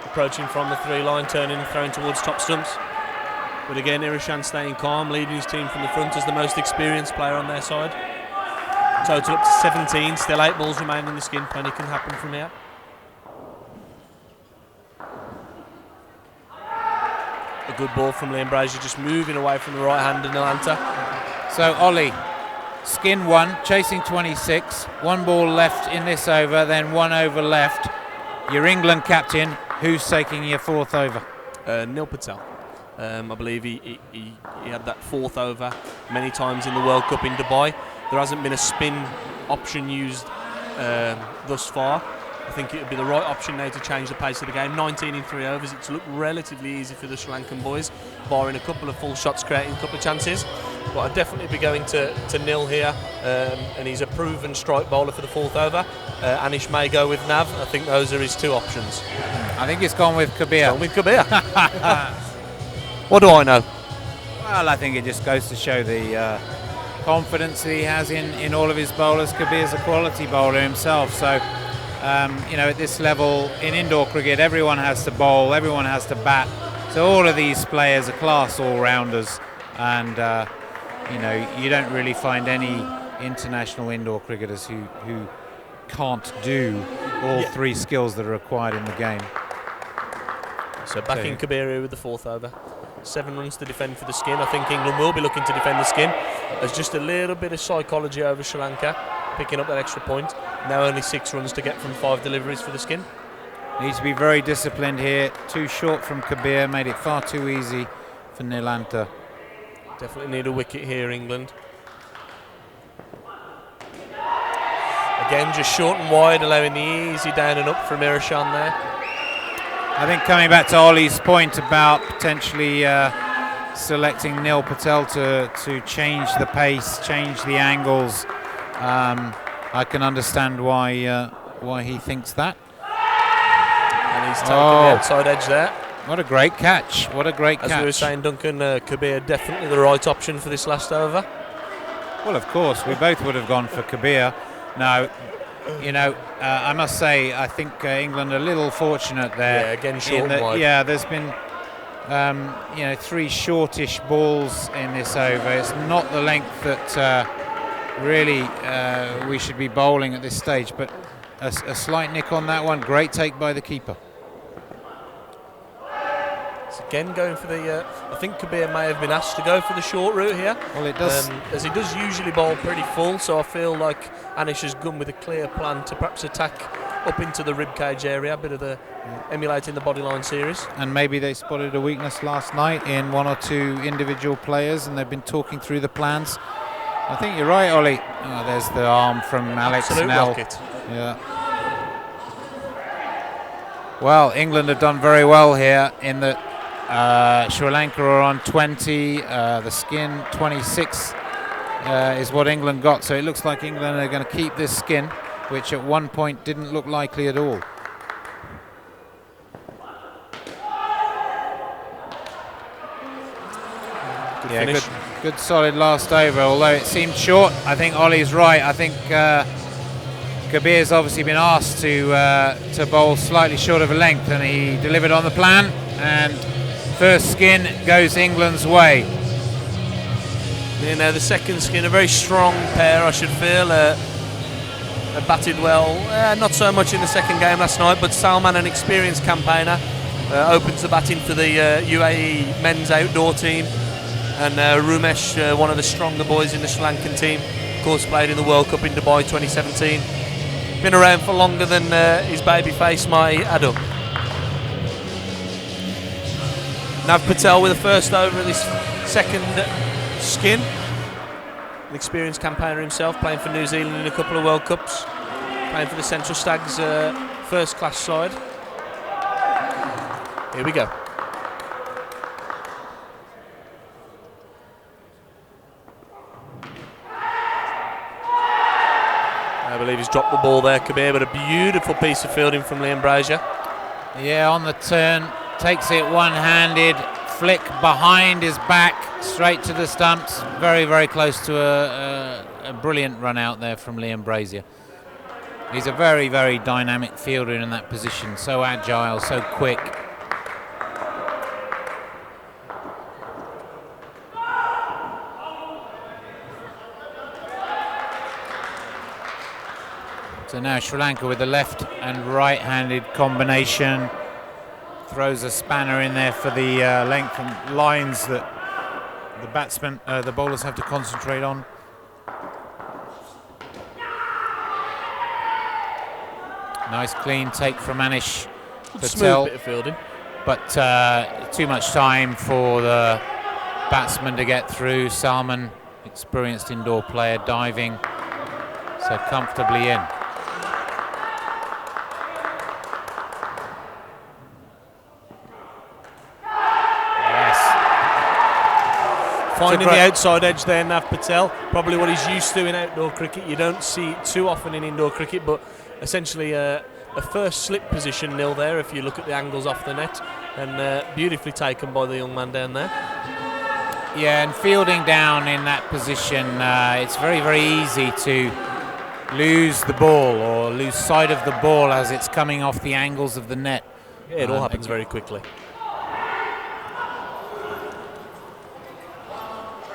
Approaching from the 3-line, turning and throwing towards top stumps. But again, Iroshan staying calm, leading his team from the front as the most experienced player on their side. Total up to 17, still 8 balls remain in the skin. Plenty can happen from here. A good ball from Liam Brazier, just moving away from the right hand of Nilantha. So Ollie, skin 1, chasing 26, 1 ball left in this over, then 1 over left. Your England captain, who's taking your 4th over? Neil Patel. I believe he had that 4th over many times in the World Cup in Dubai. There hasn't been a spin option used thus far. I think it would be the right option now to change the pace of the game. 19 in 3 overs. It's looked relatively easy for the Sri Lankan boys, barring a couple of full shots, creating a couple of chances. But I'd definitely be going to Nil here, and he's a proven strike bowler for the 4th over. Anish may go with Nav. I think those are his 2 options. I think it's gone with Kabir. Gone with Kabir. What do I know? Well, I think it just goes to show the confidence that he has in all of his bowlers. Kabir's a quality bowler himself, so you know, at this level in indoor cricket, everyone has to bowl, everyone has to bat. So all of these players are class all-rounders, and you know, you don't really find any international indoor cricketers who can't do all 3 skills that are required in the game. So backing Kabir here with the 4th over. 7 runs to defend for the skin. I think England will be looking to defend the skin. There's just a little bit of psychology over Sri Lanka, picking up that extra point. Now only 6 runs to get from 5 deliveries for the skin. Needs to be very disciplined here. Too short from Kabir, made it far too easy for Nilantha. Definitely need a wicket here, England. Again, just short and wide, allowing the easy down and up from Iroshan there. I think coming back to Ollie's point about potentially selecting Neil Patel to change the pace, change the angles, I can understand why he thinks that. And he's taken the outside edge there. What a great catch. What a great catch. As we were saying, Duncan, Kabir definitely the right option for this last over. Well, of course, we both would have gone for Kabir. Now, you know, I must say, I think England are a little fortunate there. Yeah, again, short and wide. Yeah, there's been, you know, 3 shortish balls in this over. It's not the length that really we should be bowling at this stage, but a slight nick on that one. Great take by the keeper. So again, going for the... I think Kabir may have been asked to go for the short route here. Well, it does. As he does usually bowl pretty full, so I feel like Anish has gone with a clear plan to perhaps attack up into the ribcage area, a bit of the emulating the bodyline series. And maybe they spotted a weakness last night in 1 or 2 individual players, and they've been talking through the plans. I think you're right, Ollie. Oh, there's the arm from Alex Nell. Rocket. Yeah. Well, England have done very well here in that Sri Lanka are on 20. The skin 26 is what England got. So it looks like England are going to keep this skin, which at one point didn't look likely at all. Good solid last over, although it seemed short. I think Ollie's right. I think Kabir's obviously been asked to bowl slightly short of a length, and he delivered on the plan, and first skin goes England's way. You know, the second skin, a very strong pair, I should feel. They batted well, not so much in the second game last night, but Salman, an experienced campaigner, opens the batting for the UAE men's outdoor team. And Rumesh, one of the stronger boys in the Sri Lankan team, of course played in the World Cup in Dubai 2017. Been around for longer than his baby face, my Adam. Nav Patel with the first over of this second skin. An experienced campaigner himself, playing for New Zealand in a couple of World Cups. Playing for the Central Stags first class side. Here we go. I believe he's dropped the ball there, Kabir, but a beautiful piece of fielding from Liam Brazier. Yeah, on the turn, takes it one-handed, flick behind his back, straight to the stumps. Very, very close to a brilliant run out there from Liam Brazier. He's a very, very dynamic fielder in that position, so agile, so quick. So now Sri Lanka with the left and right-handed combination throws a spanner in there for the length and lines that the bowlers have to concentrate on. Nice clean take from Anish Patel. Smooth bit of fielding. But too much time for the batsman to get through. Salman, experienced indoor player, diving, so comfortably in. Finding the outside edge there, Nav Patel. Probably what he's used to in outdoor cricket. You don't see it too often in indoor cricket, but essentially a first slip position nil there if you look at the angles off the net. And beautifully taken by the young man down there. Yeah, and fielding down in that position, it's very, very easy to lose the ball or lose sight of the ball as it's coming off the angles of the net. Yeah, it all happens very quickly.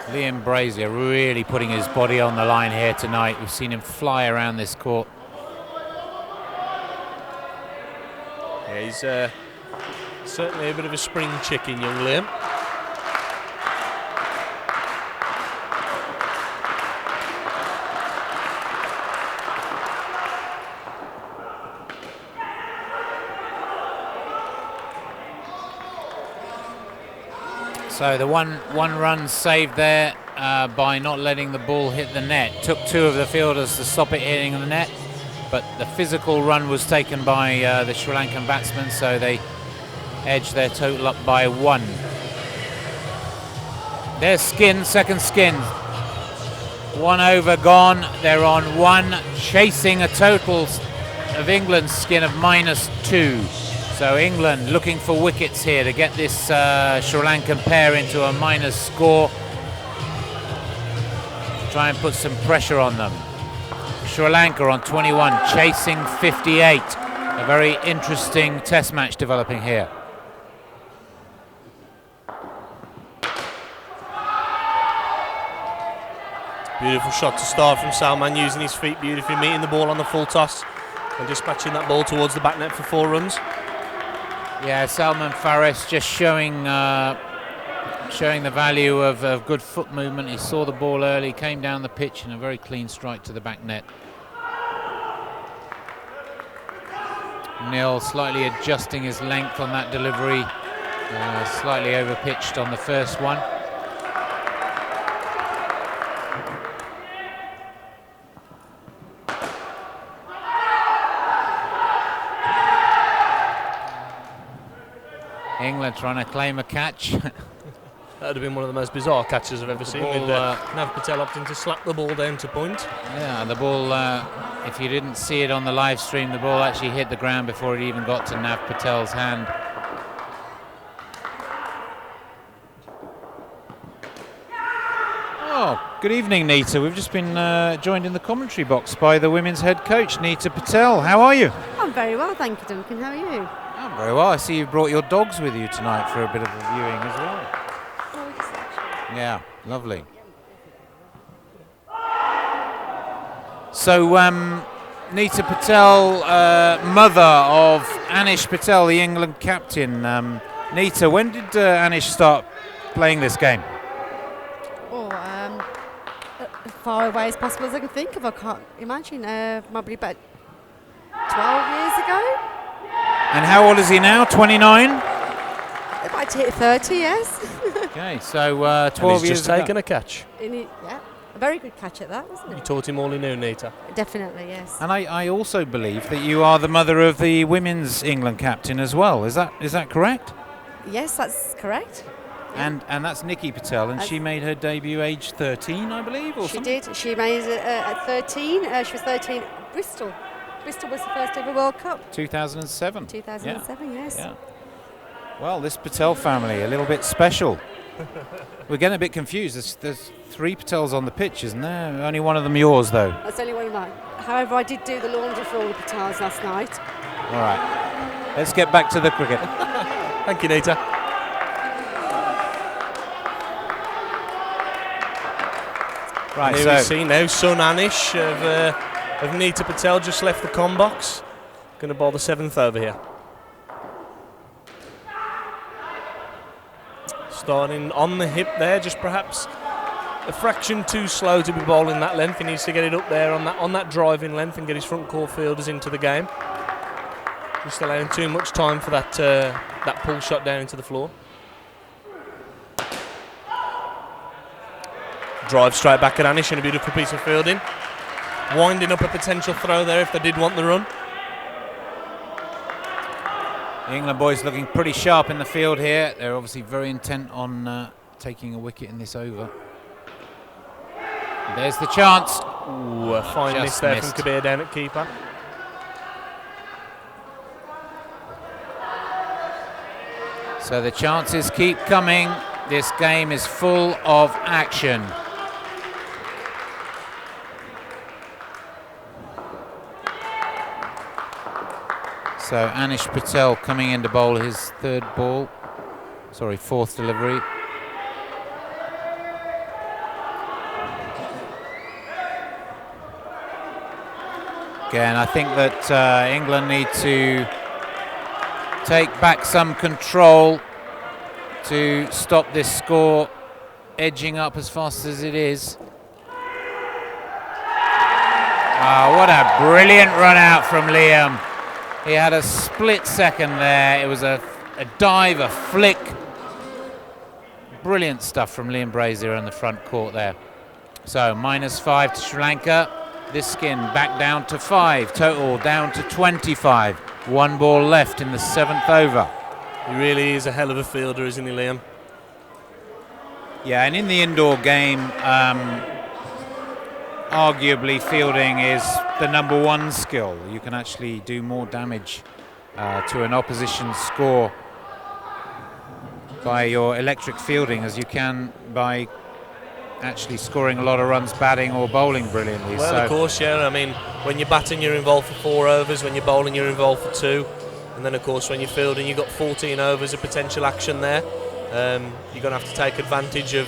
Liam Brazier really putting his body on the line here tonight. We've seen him fly around this court. Yeah, he's certainly a bit of a spring chicken, young Liam. So the one run saved there by not letting the ball hit the net. Took two of the fielders to stop it hitting the net, but the physical run was taken by the Sri Lankan batsmen, so they edged their total up by one. Their skin, second skin. One over gone. They're on one, chasing a total of England's skin of -2. So England looking for wickets here to get this Sri Lankan pair into a minus score. Try and put some pressure on them. Sri Lanka on 21, chasing 58. A very interesting test match developing here. Beautiful shot to start from Salman, using his feet beautifully, meeting the ball on the full toss and dispatching that ball towards the back net for 4 runs. Yeah, Salman Fares just showing the value of good foot movement. He saw the ball early, came down the pitch, and a very clean strike to the back net. Neil slightly adjusting his length on that delivery, slightly over pitched on the first one. England trying to claim a catch. That would have been one of the most bizarre catches I've ever seen. Ball, with Nav Patel opting to slap the ball down to point. Yeah, the ball, if you didn't see it on the live stream, the ball actually hit the ground before it even got to Nav Patel's hand. Oh, good evening, Nita. We've just been joined in the commentary box by the women's head coach, Nita Patel. How are you? I'm very well, thank you, Duncan. How are you? I'm very well. I see you brought your dogs with you tonight for a bit of a viewing as well. Yeah, lovely. So, Nita Patel, mother of Anish Patel, the England captain. Nita, when did Anish start playing this game? As far away as possible as I can think of. I can't imagine. Probably about 12 years ago. And how old is he now? 29? About to hit 30, yes. Okay, so 12 and he's years just taken a catch. Yeah, a very good catch at that, wasn't You it? taught him all he knew, Nita. Definitely, yes. And I also believe that you are the mother of the women's England captain as well. Is that correct? Yes, that's correct. And that's Nikki Patel, and she made her debut age 13, I believe, or She something? did. She made it at 13. She was 13 at Bristol. Bristol was the first ever World Cup. 2007. 2007, yes. Yeah. Well, this Patel family, a little bit special. We're getting a bit confused. There's 3 Patels on the pitch, isn't there? Only one of them yours, though. That's only one of mine. However, I did do the laundry for all the Patels last night. All right. Let's get back to the cricket. Thank you, Nita. Right, Here so we see now son Anish of Nita Patel just left the com box. Going to bowl the 7th over here. Starting on the hip there, just perhaps a fraction too slow to be bowling that length. He needs to get it up there on that driving length and get his front court fielders into the game. Just allowing too much time for that pull shot down into the floor. Drive straight back at Anish and a beautiful piece of fielding. Winding up a potential throw there if they did want the run. the England boys looking pretty sharp in the field here. They're obviously very intent on taking a wicket in this over. There's the chance. Ooh, a fine miss there from Kabir down at keeper. So the chances keep coming. This game is full of action. So Anish Patel coming in to bowl his fourth delivery. Again, I think that England need to take back some control to stop this score edging up as fast as it is. Oh, what a brilliant run out from Liam. He had a split second there. It was a dive, a flick. Brilliant stuff from Liam Brazier on the front court there. So -5 to Sri Lanka. This skin back down to 5. Total down to 25. One ball left in the 7th over. He really is a hell of a fielder, isn't he, Liam? Yeah, and in the indoor game, arguably fielding is the #1 skill. You can actually do more damage to an opposition's score by your electric fielding as you can by actually scoring a lot of runs batting or bowling brilliantly. Well, of course, yeah. I mean, when you're batting, you're involved for 4 overs. When you're bowling, you're involved for 2. And then, of course, when you're fielding, you've got 14 overs of potential action there. You're going to have to take advantage of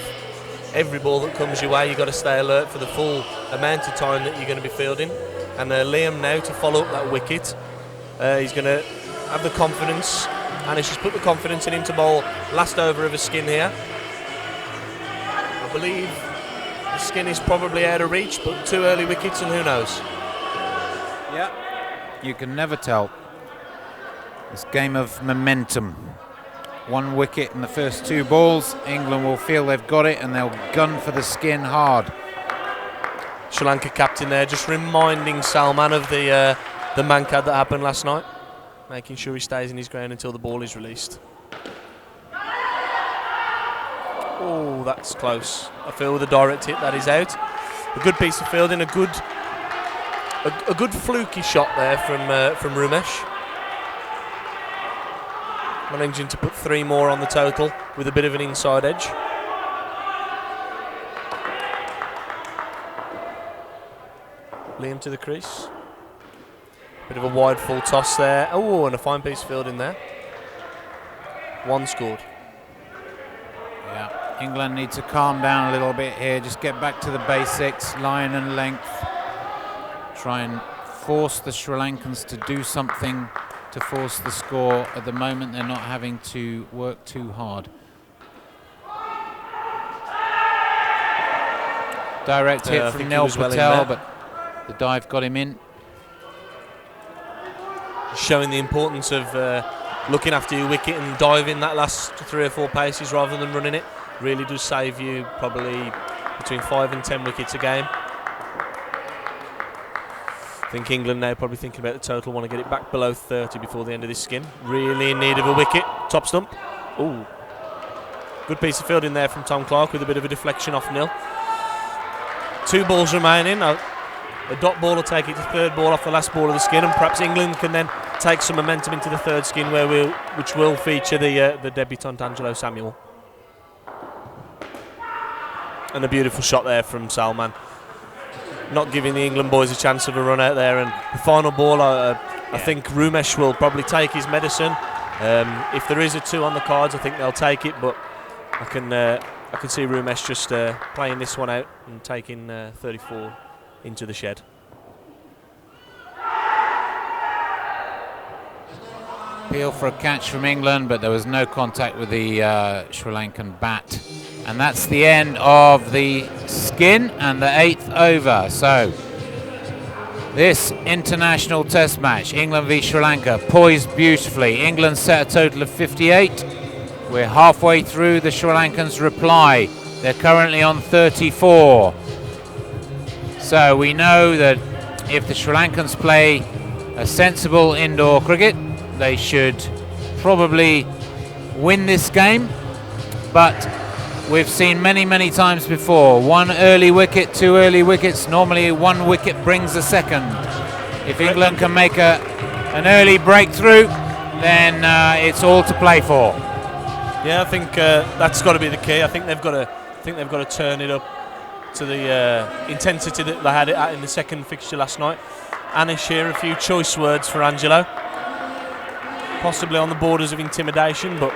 every ball that comes your way. You've got to stay alert for the full amount of time that you're going to be fielding. And Liam now to follow up that wicket. He's going to have the confidence. And he's just put the confidence in him to bowl last over of a skin here. I believe the skin is probably out of reach, but 2 early wickets and who knows. Yeah, you can never tell. This game of momentum. 1 wicket in the first 2 balls. England will feel they've got it and they'll gun for the skin hard. Sri Lanka captain there, just reminding Salman of the mankad that happened last night, making sure he stays in his ground until the ball is released. Oh, that's close. I feel with a direct hit that is out. A good piece of fielding, a good fluky shot there from Rumesh. Managing to put 3 more on the total with a bit of an inside edge. Liam to the crease. Bit of a wide full toss there. Oh, and a fine piece of fielding there. 1 scored. Yeah, England need to calm down a little bit here. Just get back to the basics, line and length. Try and force the Sri Lankans to do something to force the score. At the moment, they're not having to work too hard. Direct hit from Neil Patel, but the dive got him in. Showing the importance of looking after your wicket and diving that last 3 or 4 paces rather than running it. Really does save you probably between 5 and 10 wickets a game. I think England now probably thinking about the total, want to get it back below 30 before the end of this skin. Really in need of a wicket. Top stump. Ooh. Good piece of fielding there from Tom Clark with a bit of a deflection off Nil. 2 balls remaining. A dot ball will take it to 3rd ball off the last ball of the skin, and perhaps England can then take some momentum into the 3rd skin, which will feature the debutant Angelo Samuel. And a beautiful shot there from Salman, not giving the England boys a chance of a run out there. And the final ball, I think Rumesh will probably take his medicine. If there is a 2 on the cards, I think they'll take it, but I can see Rumesh just playing this one out and taking 34 into the shed. Appeal for a catch from England, but there was no contact with the Sri Lankan bat. And that's the end of the skin and the 8th over. So this international test match, England v Sri Lanka, poised beautifully. England set a total of 58. We're halfway through. The Sri Lankans reply. They're currently on 34. So we know that if the Sri Lankans play a sensible indoor cricket, they should probably win this game. But we've seen many times before, 1 early wicket, 2 early wickets, normally 1 wicket brings a second. If England can make an early breakthrough, then it's all to play for. Yeah, I think that's got to be the key. I think they've got to turn it up to the intensity that they had it at in the 2nd fixture last night. Anish here, a few choice words for Angelo. Possibly on the borders of intimidation, but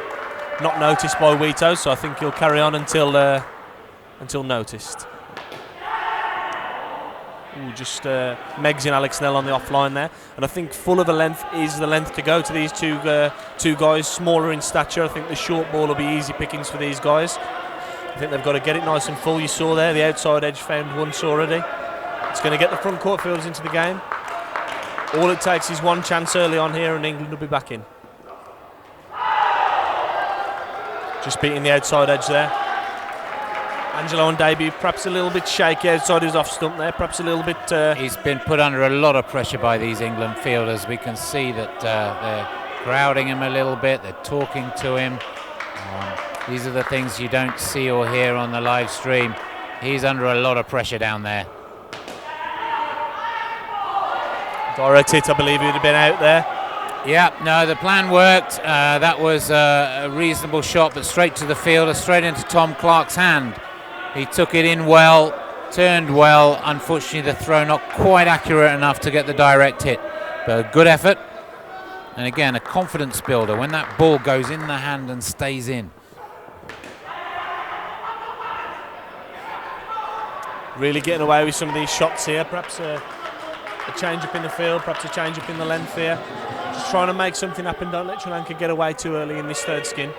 not noticed by Wito, so I think he'll carry on until noticed. Ooh, just Meggs in Alex Snell on the offline there, and I think full of a length is the length to go to these two guys, smaller in stature. I think the short ball will be easy pickings for these guys. I think they've got to get it nice and full. You saw there, the outside edge found once already. It's going to get the front court fielders into the game. All it takes is 1 chance early on here and England will be back in. Just beating the outside edge there. Angelo on debut, perhaps a little bit shaky outside his off stump there, perhaps a little bit... He's been put under a lot of pressure by these England fielders. We can see that they're crowding him a little bit, they're talking to him. These are the things you don't see or hear on the live stream. He's under a lot of pressure down there. Direct hit, I believe he'd have been out there. Yeah, no, the plan worked. That was a reasonable shot, but straight to the fielder, straight into Tom Clark's hand. He took it in well, turned well. Unfortunately, the throw not quite accurate enough to get the direct hit, but a good effort. And again, a confidence builder when that ball goes in the hand and stays in. Really getting away with some of these shots here. Perhaps a change up in the field, perhaps a change up in the length here. Just trying to make something happen. Don't let Sri Lanka get away too early in this 3rd skin.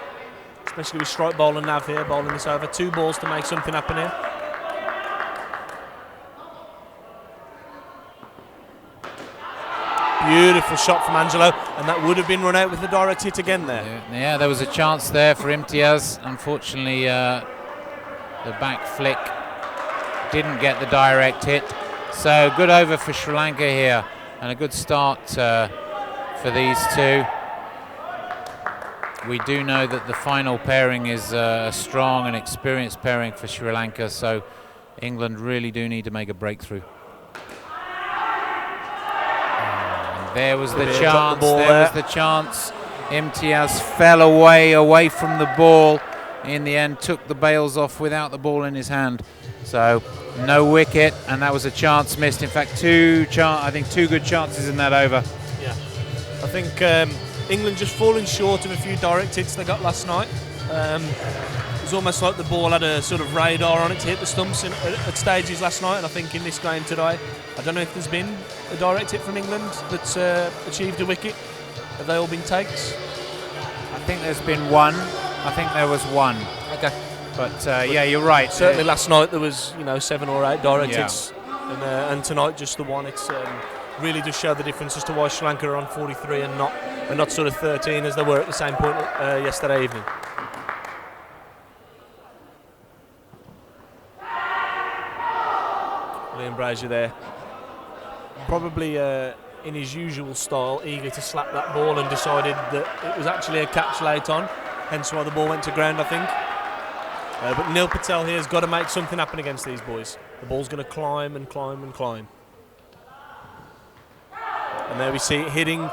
Especially with strike bowler and Nav here, bowling this over. 2 balls to make something happen here. Beautiful shot from Angelo, and that would have been run out with the direct hit again there. Yeah, there was a chance there for Imtiaz. Unfortunately, the back flick didn't get the direct hit. So good over for Sri Lanka here, and a good start for these two. we do know that the final pairing is a strong and experienced pairing for Sri Lanka, so England really do need to make a breakthrough. And there was the chance, there was the chance. Imtiaz fell away from the ball. In the end, took the bails off without the ball in his hand. So no wicket, and that was a chance missed. In fact, two good chances in that over. Yeah, I think England just falling short of a few direct hits they got last night. It was almost like the ball had a sort of radar on it to hit the stumps at stages last night, and I think in this game today, I don't know if there's been a direct hit from England that's achieved a wicket. Have they all been takes? I think there's been one. I think there was one. Okay. But yeah, you're right. Certainly last night there was 7 or 8 direct hits, and tonight just the one. It's really does show the difference as to why Sri Lanka are on 43 and not sort of 13 as they were at the same point yesterday evening. Liam Brazier there, probably in his usual style, eager to slap that ball, and decided that it was actually a catch late on, hence why the ball went to ground, I think. But Neil Patel here has got to make something happen against these boys. The ball's going to climb and climb and climb. And there we see it hitting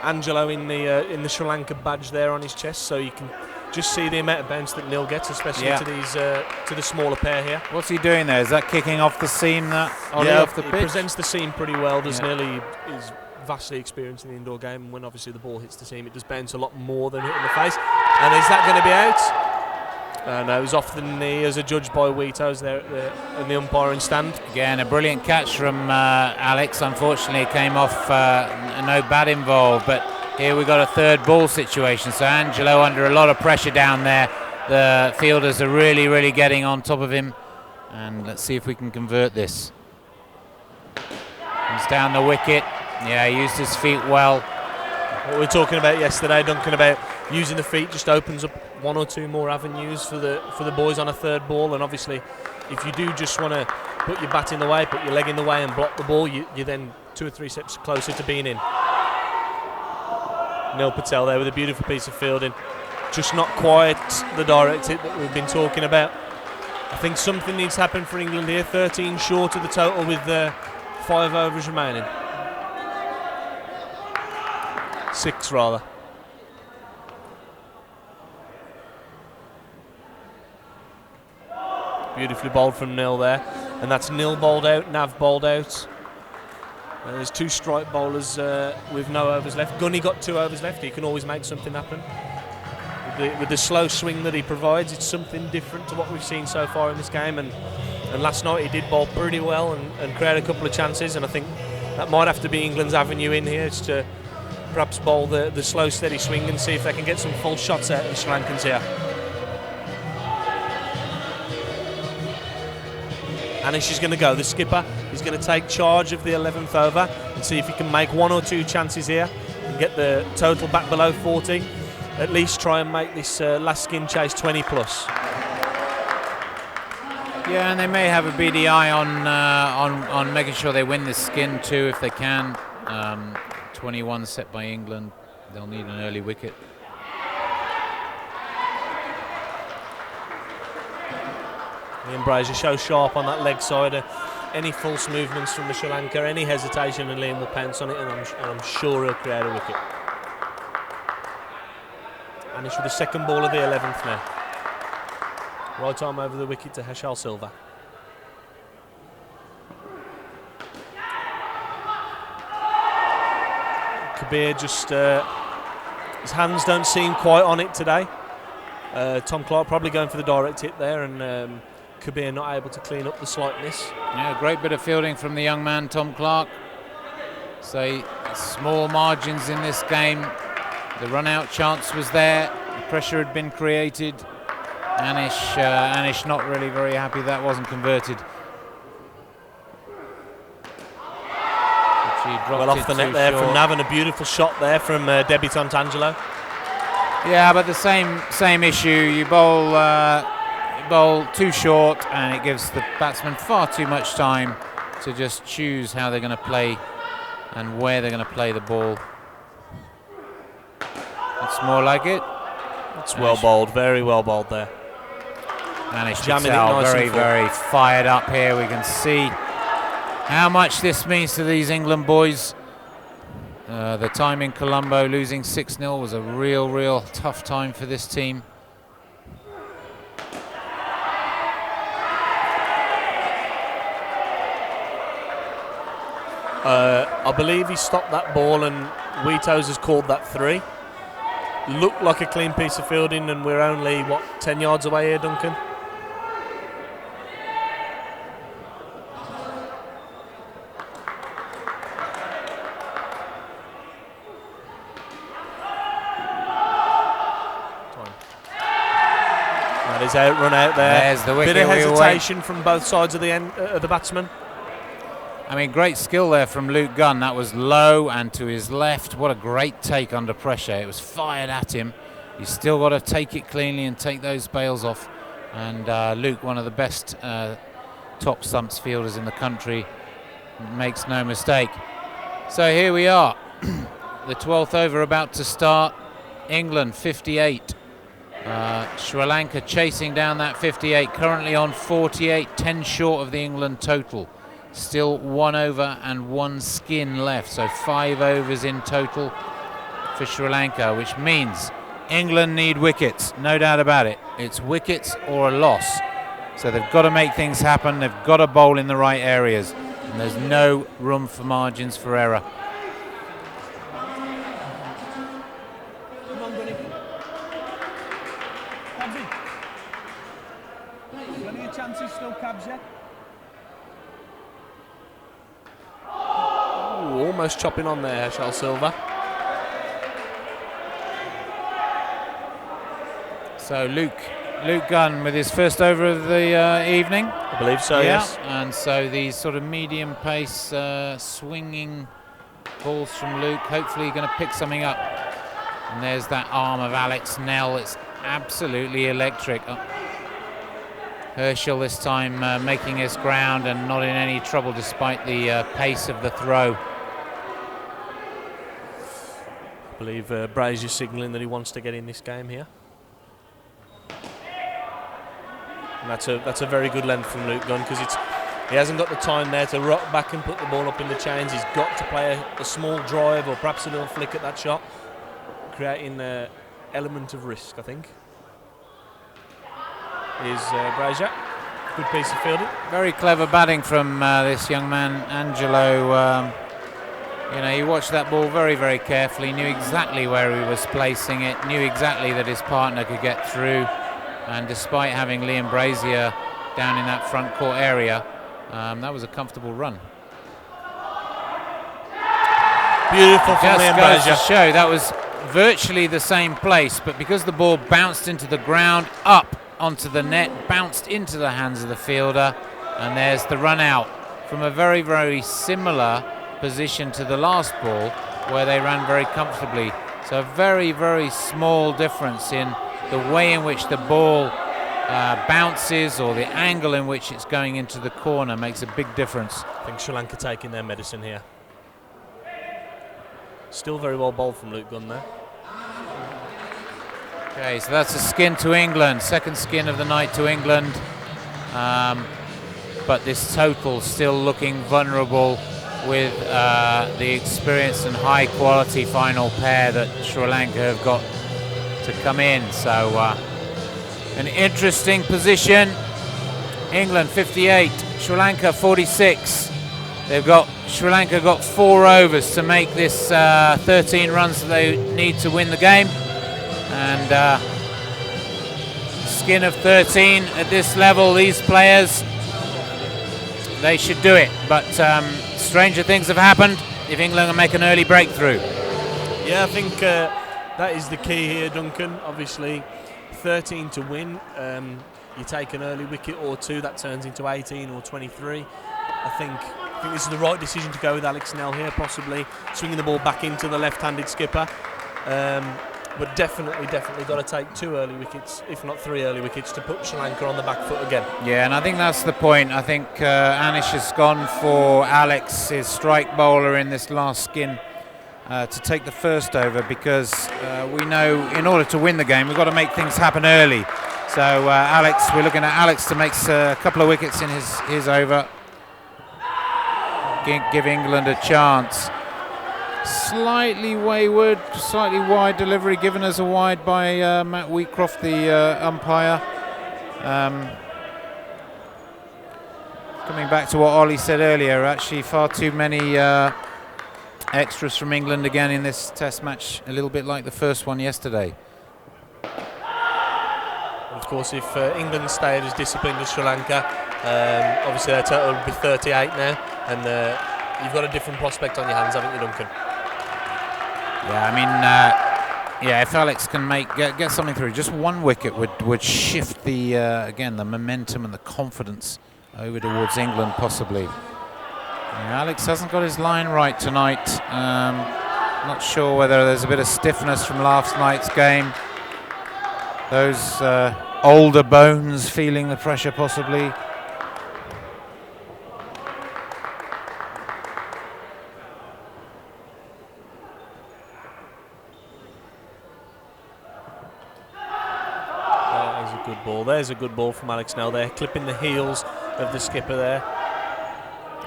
Angelo in the Sri Lanka badge there on his chest, so you can just see the amount of bounce that Neil gets, especially to the smaller pair here. What's he doing there? Is that kicking off the seam that Ollie off the pitch? It presents the seam pretty well. There's nearly is vastly experienced in the indoor game, and when obviously the ball hits the seam, it does bounce a lot more than hitting the face. And is that going to be out? No, it was off the knee as adjudged by Wheatos there in the umpiring stand. Again, a brilliant catch from Alex. Unfortunately, it came off, no bat involved, but here we got a third ball situation. So Angelo under a lot of pressure down there. The fielders are really, really getting on top of him. And let's see if we can convert this. Comes down the wicket. Yeah, he used his feet well. What we were talking about yesterday, Duncan, about using the feet just opens up 1 or 2 more avenues for the boys on a third ball. And obviously, if you do just want to put your bat in the way, put your leg in the way and block the ball, you're then 2 or 3 steps closer to being in. Neil Patel there with a beautiful piece of fielding. Just not quite the direct hit that we've been talking about. I think something needs to happen for England here. 13 short of the total with 5 overs remaining. 6 rather. Beautifully bowled from Nil there, and that's Nil bowled out, Nav bowled out. There's 2 strike bowlers with no overs left. Gunny got 2 overs left. He can always make something happen. With the slow swing that he provides, it's something different to what we've seen so far in this game. And last night he did bowl pretty well and create a couple of chances. And I think that might have to be England's avenue in here, is to perhaps bowl the slow, steady swing and see if they can get some full shots out of the Sri Lankans here. Anish is going to go. The skipper is going to take charge of the 11th over and see if he can make 1 or 2 chances here and get the total back below 40. At least try and make this last skin chase 20 plus. Yeah, and they may have a BDI on making sure they win this skin too if they can. 21 set by England. They'll need an early wicket. Liam Brazier shows sharp on that leg side. Any false movements from the Sri Lanka, any hesitation, and Liam will pounce on it, and I'm sure he'll create a wicket. And it's for the second ball of the 11th now. Right arm over the wicket to Heshal Silva. Kabir just his hands don't seem quite on it today. Tom Clark probably going for the direct hit there, and Kabir not able to clean up the slightness. Yeah, great bit of fielding from the young man, Tom Clark. So small margins in this game. The run-out chance was there. The pressure had been created. Anish not really very happy that wasn't converted. Well off the net there from Nav, and a beautiful shot there from debutant Angelo. Yeah, but the same issue. You bowl too short, and it gives the batsman far too much time to just choose how they're going to play and where they're going to play the ball. It's more like it. It's well bowled, very well bowled there. Anish Jamming it Patel nice very, and full. very fired up here. We can see how much this means to these England boys. The time in Colombo, losing 6-0, was a real tough time for this team. I believe he stopped that ball and Wheatos has called that 3. Looked like a clean piece of fielding, and we're only, 10 yards away here, Duncan? That is out, run out there. There's the wicket. Bit of we hesitation from both sides of the end of the batsman. I mean, great skill there from Luke Gunn. That was low and to his left. What a great take under pressure. It was fired at him. He's still got to take it cleanly and take those bails off. And Luke, one of the best top stumps fielders in the country, makes no mistake. So here we are. The 12th over about to start. England 58. Sri Lanka chasing down that 58. Currently on 48, 10 short of the England total. Still 1 over and 1 skin left, so 5 overs in total for Sri Lanka, which means England need wickets, no doubt about it. It's wickets or a loss. So they've got to make things happen, they've got to bowl in the right areas, and there's no room for margins for error. Plenty of chances still, Cabs, yeah? Almost chopping on there, Shal Silva. So Luke Gunn with his first over of the evening. I believe so, yes. And so these sort of medium pace swinging balls from Luke, hopefully going to pick something up. And there's that arm of Alex Nell. It's absolutely electric. Herschel this time making his ground and not in any trouble despite the pace of the throw. I believe Brazier's signalling that he wants to get in this game here. And that's a very good length from Luke Gunn, because he hasn't got the time there to rock back and put the ball up in the chains. He's got to play a small drive or perhaps a little flick at that shot, creating an element of risk, I think. Is Brazier. Good piece of fielding. Very clever batting from this young man, Angelo. He watched that ball very, very carefully, knew exactly where he was placing it, knew exactly that his partner could get through. And despite having Liam Brazier down in that front court area, that was a comfortable run. Beautiful from Liam Just goes Brazier. to show that was virtually the same place, but because the ball bounced into the ground, up onto the net, bounced into the hands of the fielder, and there's the run out from a very, very similar position to the last ball where they ran very comfortably. So a very, very small difference in the way in which the ball bounces or the angle in which it's going into the corner makes a big difference. I think Sri Lanka taking their medicine here. Still very well bowled from Luke Gunn there. Okay, so that's a skin to England, second skin of the night to England. But this total still looking vulnerable with the experienced and high quality final pair that Sri Lanka have got to come in. So an interesting position. England 58, Sri Lanka 46. Sri Lanka got 4 overs to make this 13 runs that they need to win the game. And skin of 13 at this level, these players, they should do it. But stranger things have happened if England can make an early breakthrough. Yeah, I think that is the key here, Duncan. Obviously, 13 to win. You take an early wicket or 2, that turns into 18 or 23. I think this is the right decision to go with Alex Nell here, possibly swinging the ball back into the left-handed skipper. But definitely got to take 2 early wickets, if not 3 early wickets, to put Sri Lanka on the back foot again. Yeah, and I think that's the point. I think Anish has gone for Alex, his strike bowler in this last skin. to take the first over, because we know in order to win the game we've got to make things happen early. So we're looking at Alex to make a couple of wickets in his over, give England a chance. Slightly wayward, slightly wide delivery given as a wide by Matt Wheatcroft, the umpire. Coming back to what Ollie said earlier, actually far too many extras from England again in this test match, a little bit like the first one yesterday. Of course, if England stayed as disciplined as Sri Lanka, obviously their total would be 38 now, and you've got a different prospect on your hands, haven't you, Duncan? Yeah, I mean, if Alex can get something through, just one wicket would shift the again the momentum and the confidence over towards England possibly. Yeah, Alex hasn't got his line right tonight. Not sure whether there's a bit of stiffness from last night's game. Those older bones feeling the pressure possibly. There's a good ball from Alex now there, clipping the heels of the skipper there.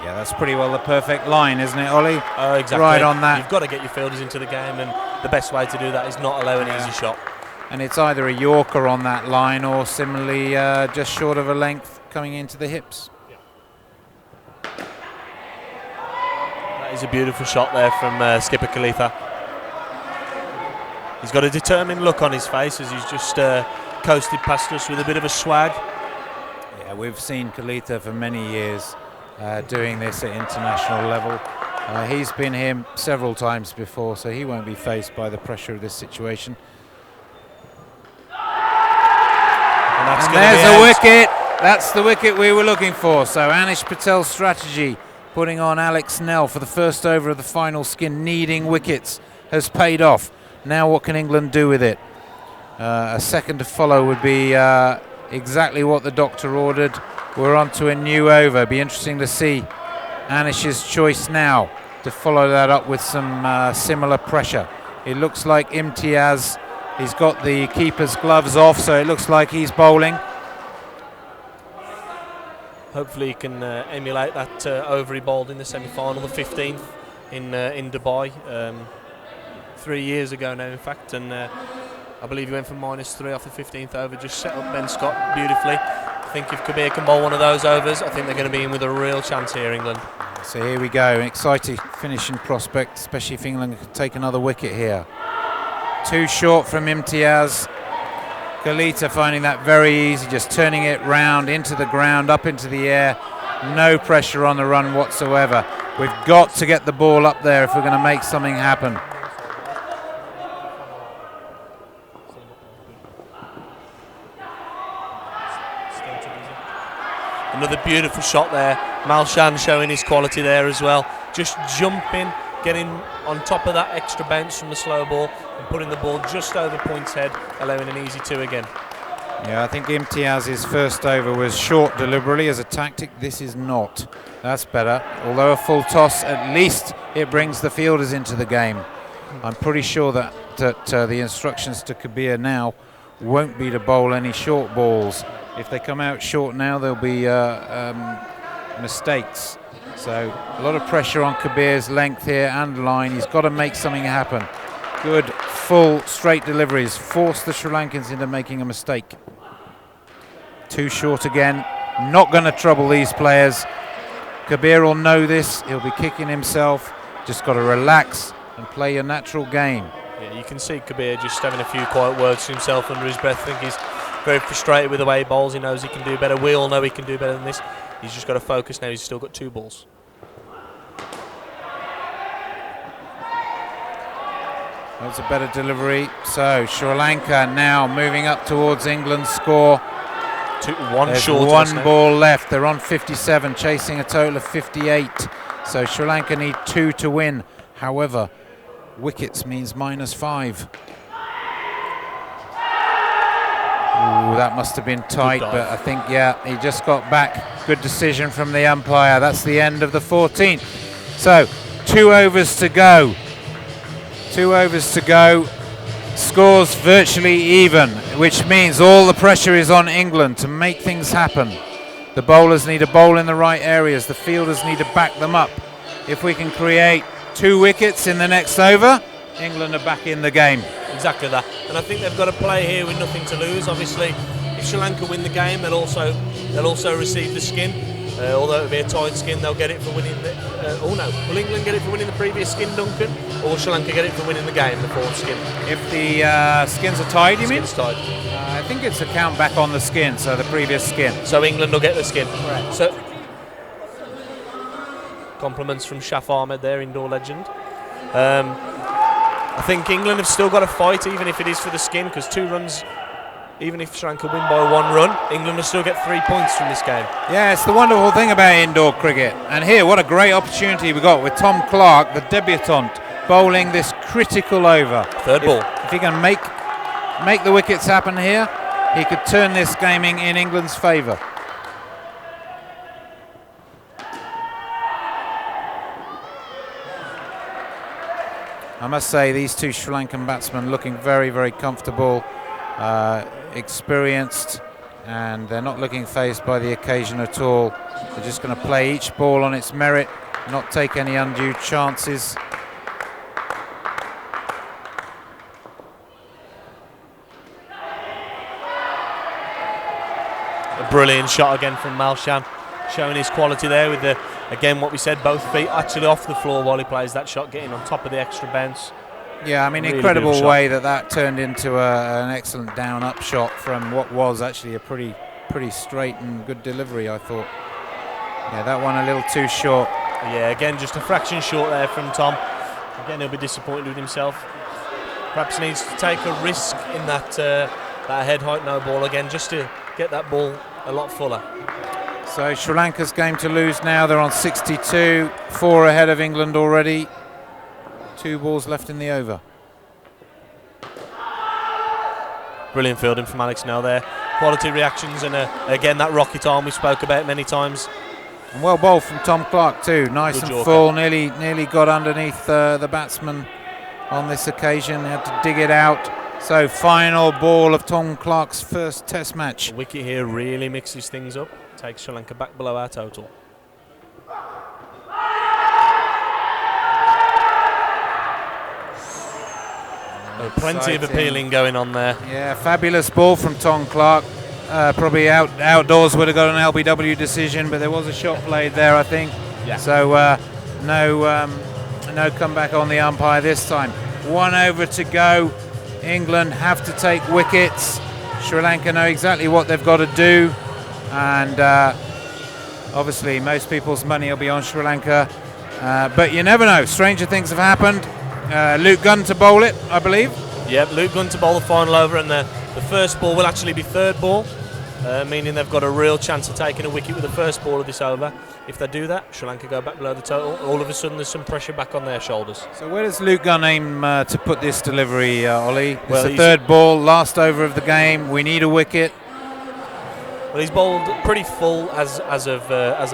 Yeah, that's pretty well the perfect line, isn't it, Ollie? Oh, exactly. Right on that. You've got to get your fielders into the game, and the best way to do that is not allow an easy shot. And it's either a Yorker on that line or similarly just short of a length coming into the hips. That is a beautiful shot there from skipper Kalitha. He's got a determined look on his face as he's just coasted past us with a bit of a swag. Yeah, we've seen Kalitha for many years doing this at international level. He's been here several times before, so he won't be faced by the pressure of this situation. And there's a wicket. That's the wicket we were looking for. So Anish Patel's strategy, putting on Alex Snell for the first over of the final skin, needing wickets, has paid off. Now what can England do with it? A second to follow would be exactly what the doctor ordered. We're on to a new over. Be interesting to see Anish's choice now to follow that up with some similar pressure. It looks like Imtiaz, he's got the keeper's gloves off, so it looks like he's bowling. Hopefully he can emulate that over he bowled in the semi-final, the 15th in Dubai, 3 years ago now in fact, and I believe he went for -3 off the 15th over, just set up Ben Scott beautifully. I think if Kabir can bowl one of those overs, I think they're going to be in with a real chance here, England. So here we go, an exciting finishing prospect, especially if England can take another wicket here. Too short from Imtiaz. Kalitha finding that very easy, just turning it round into the ground, up into the air. No pressure on the run whatsoever. We've got to get the ball up there if we're going to make something happen. Another beautiful shot there. Malshan showing his quality there as well. Just jumping, getting on top of that extra bounce from the slow ball and putting the ball just over point's head, allowing an easy 2 again. Yeah, I think Imtiaz's first over was short deliberately as a tactic. This is not. That's better. Although a full toss, at least it brings the fielders into the game. I'm pretty sure that the instructions to Kabir now won't be to bowl any short balls. If they come out short now, there'll be mistakes. So a lot of pressure on Kabir's length here and line. He's got to make something happen. Good, full, straight deliveries. Force the Sri Lankans into making a mistake. Too short again. Not going to trouble these players. Kabir will know this. He'll be kicking himself. Just got to relax and play your natural game. Yeah, you can see Kabir just having a few quiet words to himself under his breath. I think he's very frustrated with the way he bowls. He knows he can do better. We all know he can do better than this. He's just got to focus now. He's still got 2 balls. That's a better delivery. So Sri Lanka now moving up towards England's score. There's one ball left. They're on 57, chasing a total of 58. So Sri Lanka need 2 to win. However, wickets means -5. Ooh, that must have been tight, but I think, yeah, he just got back. Good decision from the umpire. That's the end of the 14th. So 2 overs to go. 2 overs to go. Scores virtually even, which means all the pressure is on England to make things happen. The bowlers need to bowl in the right areas. The fielders need to back them up. If we can create 2 wickets in the next over, England are back in the game. Exactly that. And I think they've got to play here with nothing to lose. Obviously, if Sri Lanka win the game, they'll also receive the skin. Although it'll be a tight skin, they'll get it for winning the... oh no, will England get it for winning the previous skin, Duncan? Or will Sri Lanka get it for winning the game, the 4th skin? If the skins are tied, you mean? Skins tied. I think it's a count back on the skin, so the previous skin. So England will get the skin. Correct. So, compliments from Shaf Ahmed there, indoor legend. I think England have still got to fight, even if it is for the skin, because 2 runs... Even if Sri Lanka win by 1 run, England will still get 3 points from this game. Yeah, it's the wonderful thing about indoor cricket. And here, what a great opportunity we got with Tom Clark, the debutant, bowling this critical over. Third ball. If he can make the wickets happen here, he could turn this game in England's favour. I must say, these 2 Sri Lankan batsmen looking very, very comfortable. Experienced, and they're not looking phased by the occasion at all. They're just going to play each ball on its merit, not take any undue chances. A brilliant shot again from Malsham, showing his quality there with the, again what we said, both feet actually off the floor while he plays that shot, getting on top of the extra bounce. Yeah, I mean, really incredible way that turned into an excellent down-up shot from what was actually a pretty straight and good delivery, I thought. Yeah, that one a little too short. Yeah, again, just a fraction short there from Tom. Again, he'll be disappointed with himself. Perhaps needs to take a risk in that head height no ball again, just to get that ball a lot fuller. So Sri Lanka's game to lose now. They're on 62, 4 ahead of England already. 2 balls left in the over. Brilliant fielding from Alex Snell there. Quality reactions and again that rocket arm we spoke about many times. And well bowled from Tom Clark too. Nice Good and job, full. Nearly got underneath the batsman on this occasion. He had to dig it out. So final ball of Tom Clark's first Test match. The wicket here really mixes things up. Takes Sri Lanka back below our total. Plenty of appealing going on there. Yeah, fabulous ball from Tom Clark. Probably outdoors would have got an LBW decision, but there was a shot played there, I think. Yeah. So no comeback on the umpire this time. 1 over to go. England have to take wickets. Sri Lanka know exactly what they've got to do, and obviously most people's money will be on Sri Lanka. But you never know. Stranger things have happened. Luke Gunn to bowl it, I believe. Yep, Luke Gunn to bowl the final over, and the first ball will actually be 3rd ball, meaning they've got a real chance of taking a wicket with the first ball of this over. If they do that, Sri Lanka go back below the total. All of a sudden there's some pressure back on their shoulders. So where does Luke Gunn aim to put this delivery, Ollie? Well, it's the 3rd ball, last over of the game. We need a wicket. Well, he's bowled pretty full as of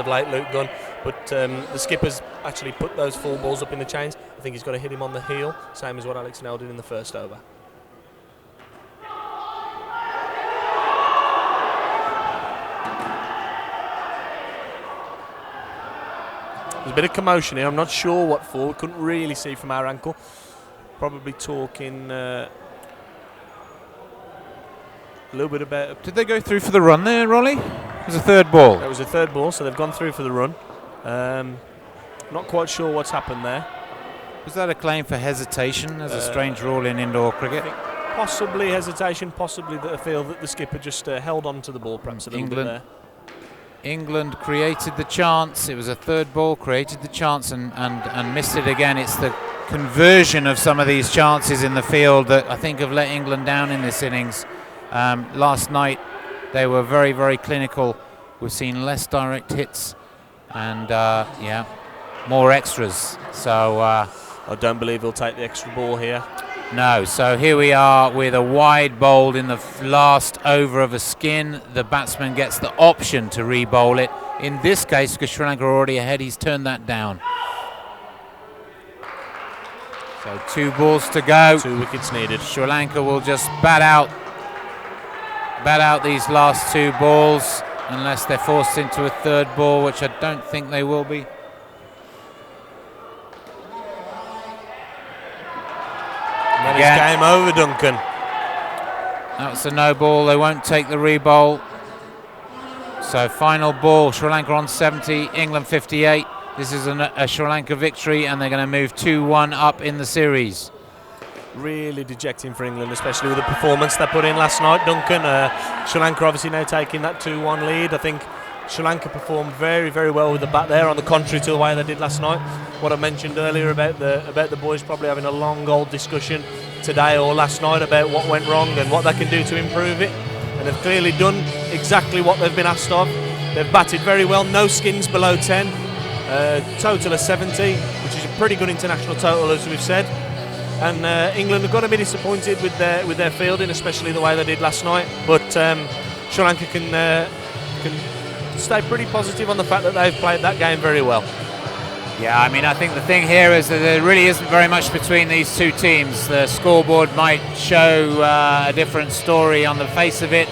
late, Luke Gunn. But the skipper's actually put those full balls up in the chains. I think he's got to hit him on the heel, same as what Alex Snell did in the first over. There's a bit of commotion here. I'm not sure what for. We couldn't really see from our ankle. Probably talking a little bit about... Did they go through for the run there, Rolly? It was a 3rd ball. That was a 3rd ball, so they've gone through for the run. Not quite sure what's happened there. Was that a claim for hesitation? There's a strange rule in indoor cricket. Possibly hesitation, possibly that I feel that the skipper just held on to the ball perhaps a little bit there. England created the chance. It was a 3rd ball, created the chance and missed it again. It's the conversion of some of these chances in the field that I think have let England down in this innings. Last night they were very, very clinical. We've seen less direct hits and more extras. So I don't believe he'll take the extra ball here. No, so here we are with a wide bowled in the last over of a skin. The batsman gets the option to re-bowl it. In this case, because Sri Lanka are already ahead, he's turned that down. So 2 balls to go. 2 wickets needed. Sri Lanka will just bat out these last 2 balls unless they're forced into a 3rd ball, which I don't think they will be. And it's game over, Duncan. That's a no ball. They won't take the re-bowl. So final ball, Sri Lanka on 70, England 58. This is a Sri Lanka victory, and they're going to move 2-1 up in the series. Really dejecting for England, especially with the performance they put in last night, Duncan. Sri Lanka obviously now taking that 2-1 lead. I think Sri Lanka performed very, very well with the bat there, on the contrary to the way they did last night. What I mentioned earlier about the boys probably having a long, old discussion today or last night about what went wrong and what they can do to improve it. And they've clearly done exactly what they've been asked of. They've batted very well, no skins below 10, total of 70, which is a pretty good international total, as we've said. And England have got to be disappointed with their fielding, especially the way they did last night. But Sri Lanka can stay pretty positive on the fact that they've played that game very well. Yeah, I mean, I think the thing here is that there really isn't very much between these 2 teams. The scoreboard might show a different story on the face of it,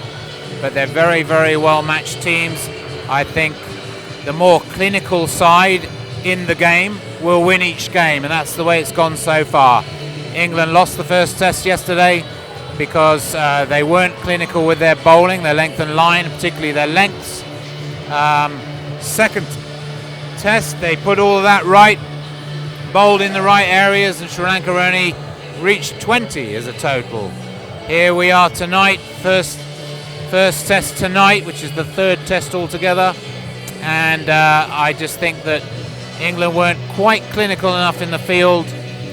but they're very, very well matched teams. I think the more clinical side in the game will win each game, and that's the way it's gone so far. England lost the first test yesterday because they weren't clinical with their bowling, their length and line, particularly their lengths. Second test, they put all of that right, bowled in the right areas, and Sri Lanka only reached 20 as a total. Here we are tonight, first test tonight, which is the 3rd test altogether, and I just think that England weren't quite clinical enough in the field.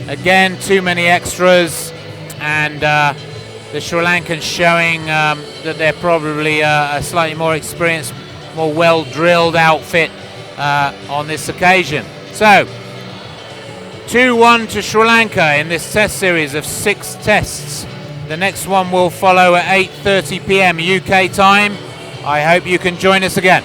Again, too many extras, and the Sri Lankans showing that they're probably a slightly more experienced, more well-drilled outfit on this occasion. So, 2-1 to Sri Lanka in this test series of 6 tests. The next one will follow at 8:30 p.m. UK time. I hope you can join us again.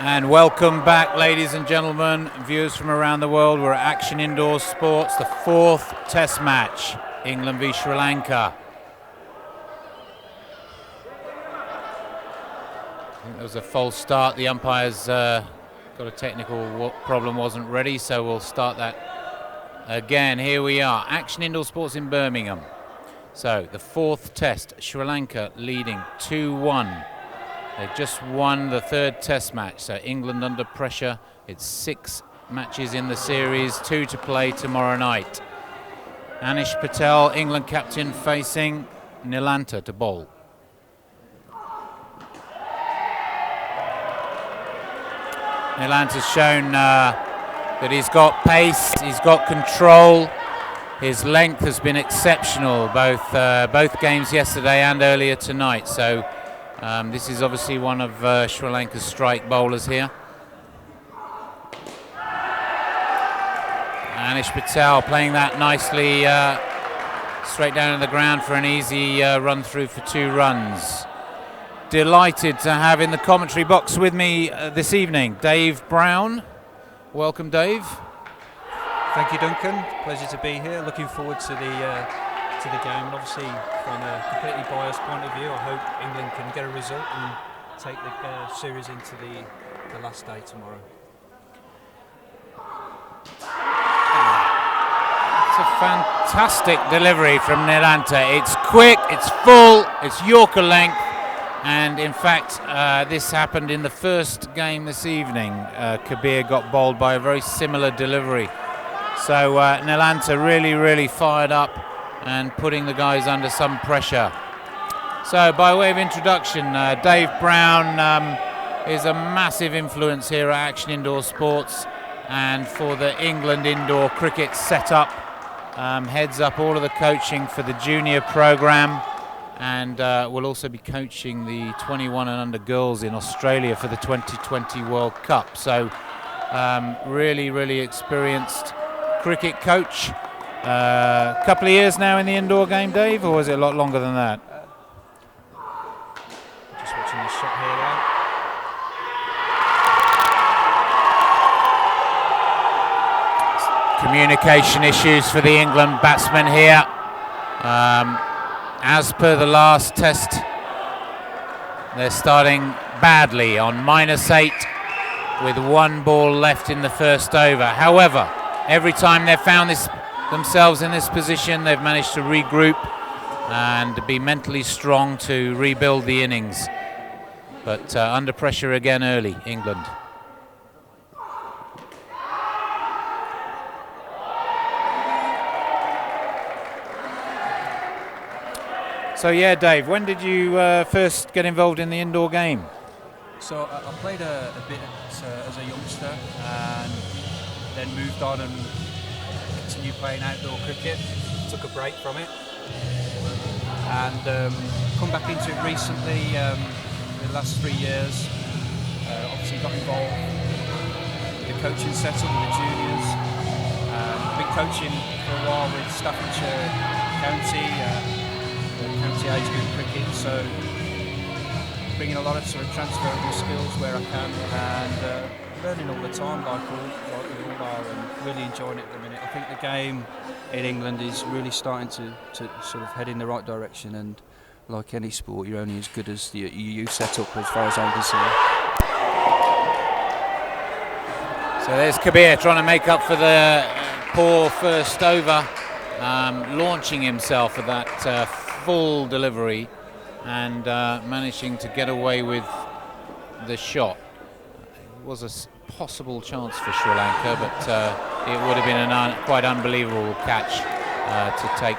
And welcome back, ladies and gentlemen, viewers from around the world. We're at Action Indoor Sports, the 4th Test match, England v Sri Lanka. I think there was a false start. The umpire's got a technical problem, wasn't ready, so we'll start that again. Here we are, Action Indoor Sports in Birmingham. So the 4th Test, Sri Lanka leading 2-1. They just won the 3rd Test match, so England under pressure. It's 6 matches in the series, 2 to play tomorrow night. Anish Patel, England captain, facing Nilanta to bowl. Nilanta's shown that he's got pace, he's got control. His length has been exceptional, both games yesterday and earlier tonight. So this is obviously one of Sri Lanka's strike bowlers here. Anish Patel playing that nicely straight down to the ground for an easy run through for 2 runs. Delighted to have in the commentary box with me this evening Dave Brown. Welcome, Dave. Thank you, Duncan. Pleasure to be here. Looking forward to the game. And obviously, from a completely biased point of view, I hope England can get a result and take the series into the last day tomorrow. It's a fantastic delivery from Nilanta. It's quick, it's full, it's Yorker length, and in fact, this happened in the first game this evening. Kabir got bowled by a very similar delivery. So Nilanta really fired up and putting the guys under some pressure. So by way of introduction, Dave Brown is a massive influence here at Action Indoor Sports, and for the England indoor cricket setup, heads up all of the coaching for the junior program, and will also be coaching the 21 and under girls in Australia for the 2020 World Cup. So really experienced cricket coach. Couple of years now in the indoor game, Dave, or is it a lot longer than that? Just watching this shot here now. Communication issues for the England batsmen here. As per the last test, they're starting badly on -8 with 1 ball left in the first over. However, every time they've found themselves in this position, they've managed to regroup and be mentally strong to rebuild the innings. But under pressure again early, England. So yeah, Dave, when did you first get involved in the indoor game? So I played a bit as a youngster, and then moved on and continued playing outdoor cricket. Took a break from it, and come back into it recently. The last 3 years, obviously got involved with the coaching setup with the juniors. Been coaching for a while with Staffordshire County, county age group cricket. So bringing a lot of sort of transferable skills where I can, and learning all the time, like we all are, and really enjoying it at the minute. I think the game in England is really starting to sort of head in the right direction, and like any sport, you're only as good as you set up, as far as I'm concerned. So there's Kabir trying to make up for the poor first over, launching himself at that full delivery and managing to get away with the shot. It was a possible chance for Sri Lanka, but it would have been a quite unbelievable catch to take.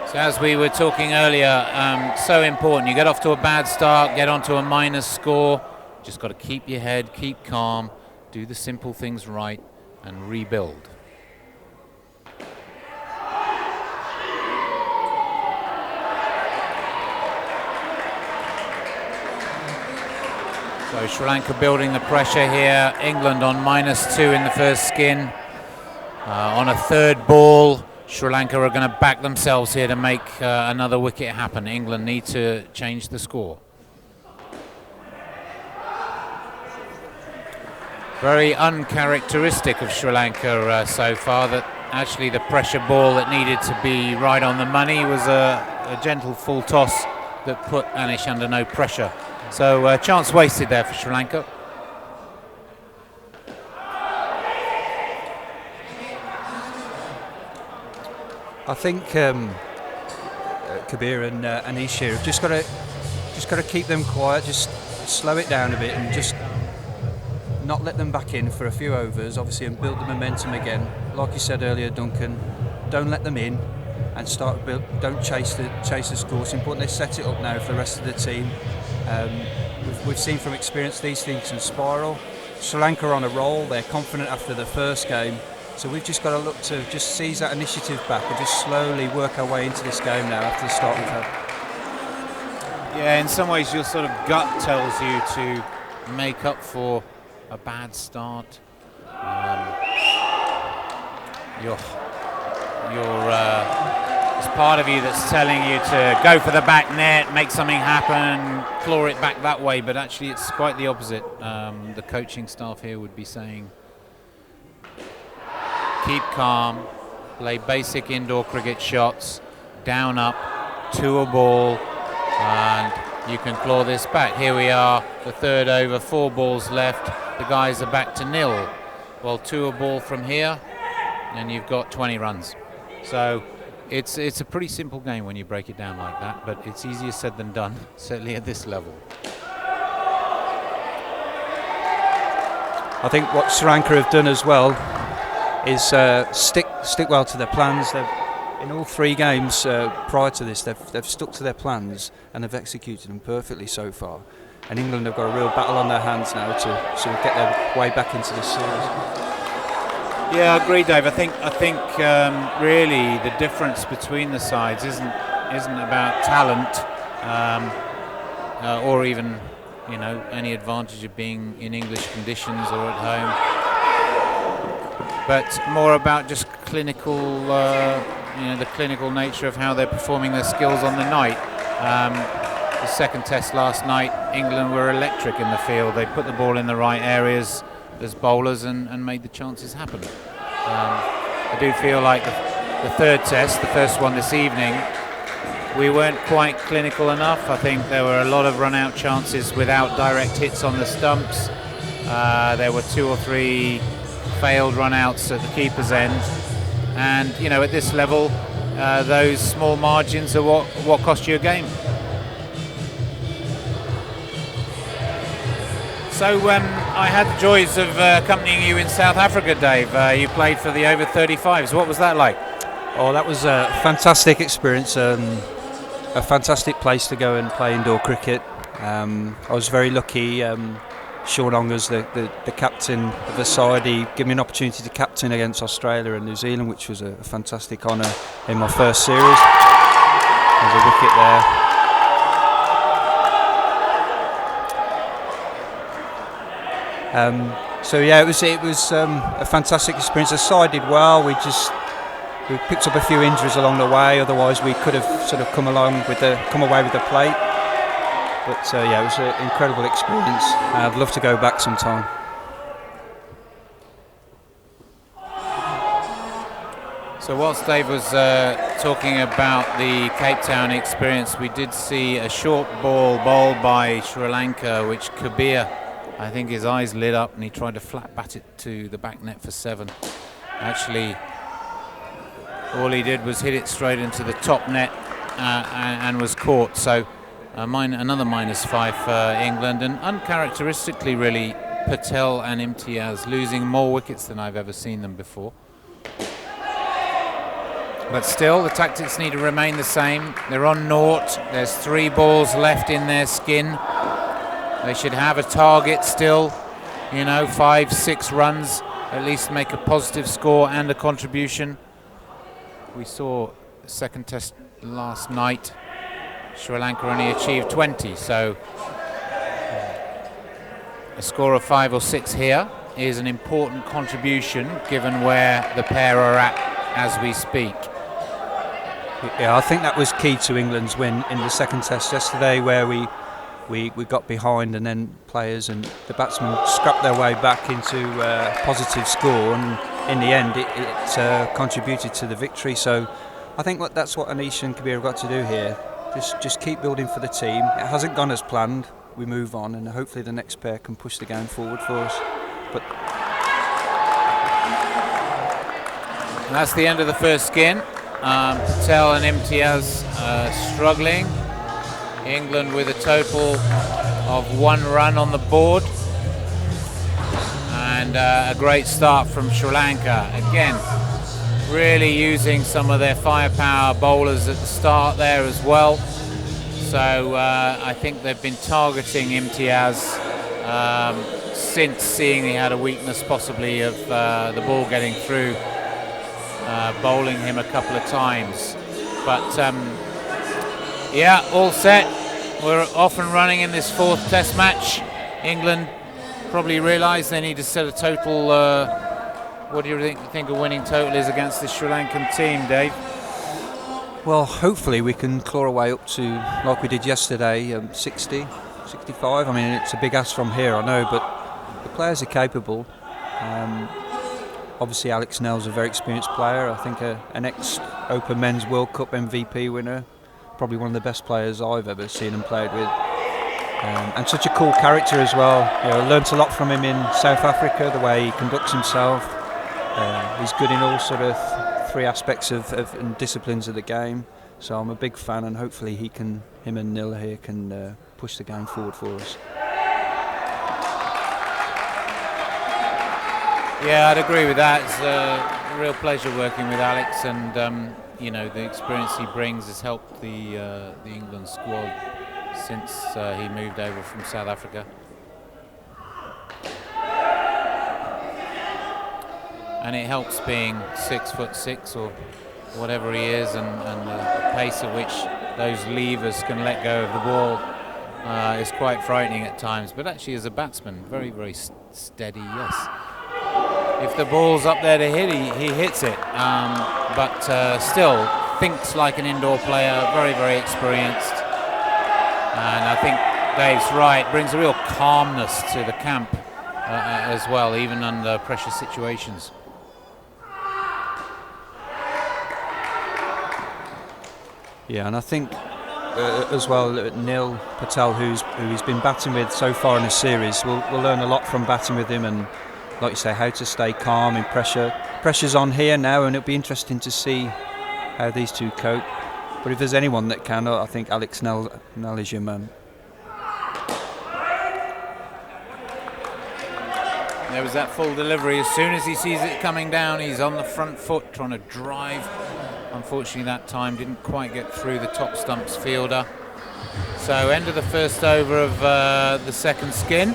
So as we were talking earlier, so important. You get off to a bad start, get onto a minus score. Just got to keep your head, keep calm, do the simple things right, and rebuild. So Sri Lanka building the pressure here. England on -2 in the first skin. On a third ball, Sri Lanka are going to back themselves here to make another wicket happen. England need to change the score. Very uncharacteristic of Sri Lanka so far, that actually the pressure ball that needed to be right on the money was a gentle full toss that put Anish under no pressure. So chance wasted there for Sri Lanka. I think Kabir and Anish here have just got to keep them quiet, just slow it down a bit, and just not let them back in for a few overs, obviously, and build the momentum again. Like you said earlier, Duncan, don't let them in and don't chase the score. It's important they set it up now for the rest of the team. We've seen from experience these things can spiral. Sri Lanka are on a roll. They're confident after the first game. So we've just got to look to just seize that initiative back and just slowly work our way into this game now after the start we've had. Yeah, in some ways your sort of gut tells you to make up for a bad start. There's part of you that's telling you to go for the back net, make something happen, claw it back that way, but actually it's quite the opposite. The coaching staff here would be saying, keep calm, play basic indoor cricket shots, down up, to a ball, and you can claw this back. Here we are, the third over, 4 balls left. The guys are back to 0. Well, 2 a ball from here, and you've got 20 runs. So it's a pretty simple game when you break it down like that, but it's easier said than done, certainly at this level. I think what Sri Lanka have done as well is stick well to their plans. In all 3 games prior to this, they've stuck to their plans and they've executed them perfectly so far. And England have got a real battle on their hands now to sort of get their way back into this series. Yeah, I agree, Dave. I think really the difference between the sides isn't about talent or even any advantage of being in English conditions or at home, but more about just clinical, the clinical nature of how they're performing their skills on the night. The second test last night, England were electric in the field. They put the ball in the right areas as bowlers and made the chances happen. I do feel like the third test, the first one this evening, we weren't quite clinical enough. I think there were a lot of run-out chances without direct hits on the stumps. There were 2 or 3 failed run-outs at the keeper's end. And, at this level, those small margins are what cost you a game. So I had the joys of accompanying you in South Africa, Dave. You played for the over 35s. What was that like? Oh, that was a fantastic experience. A fantastic place to go and play indoor cricket. I was very lucky. Sean Ongers, the captain of the side, he gave me an opportunity to captain against Australia and New Zealand, which was a fantastic honour in my first series. There's a wicket there. So yeah, it was a fantastic experience. The side did well. We picked up a few injuries along the way. Otherwise, we could have sort of come away with the plate. But yeah, it was an incredible experience. I'd love to go back sometime. So whilst Dave was talking about the Cape Town experience, we did see a short ball bowled by Sri Lanka, which Kabir, I think his eyes lit up and he tried to flat bat it to the back net for 7. Actually, all he did was hit it straight into the top net and was caught. So another -5 for England, and uncharacteristically really, Patel and Imtiaz losing more wickets than I've ever seen them before. But still, the tactics need to remain the same. They're on 0. There's 3 balls left in their skin. They should have a target still, 5, 6 runs, at least make a positive score and a contribution. We saw the second test last night. Sri Lanka only achieved 20, so a score of 5 or 6 here. is an important contribution given where the pair are at as we speak. Yeah, I think that was key to England's win in the second test yesterday, where we got behind and then players and the batsmen scrapped their way back into a positive score, and in the end it contributed to the victory. So I think that's what Anish and Kabir have got to do here. Just keep building for the team. It hasn't gone as planned. We move on, and hopefully the next pair can push the game forward for us. But and that's the end of the first skin. Patel and Imtiaz struggling. England with a total of 1 run on the board, and a great start from Sri Lanka. Again, really using some of their firepower bowlers at the start there as well. So I think they've been targeting Imtiaz since seeing he had a weakness possibly of the ball getting through, bowling him a couple of times. But yeah, all set. We're off and running in this 4th test match. England probably realise they need to set a total. What do you think a winning total is against the Sri Lankan team, Dave? well, hopefully we can claw our way up to, like we did yesterday, 60, 65. I mean, it's a big ask from here, I know, but the players are capable. Obviously, Alex Snell's a very experienced player. I think an ex-Open Men's World Cup MVP winner, probably one of the best players I've ever seen and played with. And such a cool character as well. You know, learnt a lot from him in South Africa, the way he conducts himself. He's good in all sort of three aspects of and disciplines of the game. So I'm a big fan, and hopefully him and Nil here can push the game forward for us. Yeah, I'd agree with that. It's a real pleasure working with Alex, and you know, the experience he brings has helped the England squad since he moved over from South Africa. And it helps being 6'6" or whatever he is, and the pace at which those levers can let go of the ball is quite frightening at times. But actually, as a batsman, very, very steady, yes. If the ball's up there to hit, he hits it. But still thinks like an indoor player, very, very experienced. And I think Dave's right, brings a real calmness to the camp as well, even under pressure situations. Yeah, and I think as well, Nil Patel, who's been batting with so far in the series, we'll learn a lot from batting with him, and like you say, how to stay calm in pressure. Pressure's on here now, and it'll be interesting to see how these two cope. But if there's anyone that can, I think Alex Snell is your man. There was that full delivery. As soon as he sees it coming down, he's on the front foot trying to drive. Unfortunately, that time didn't quite get through the top stumps fielder. So end of the first over of the second skin.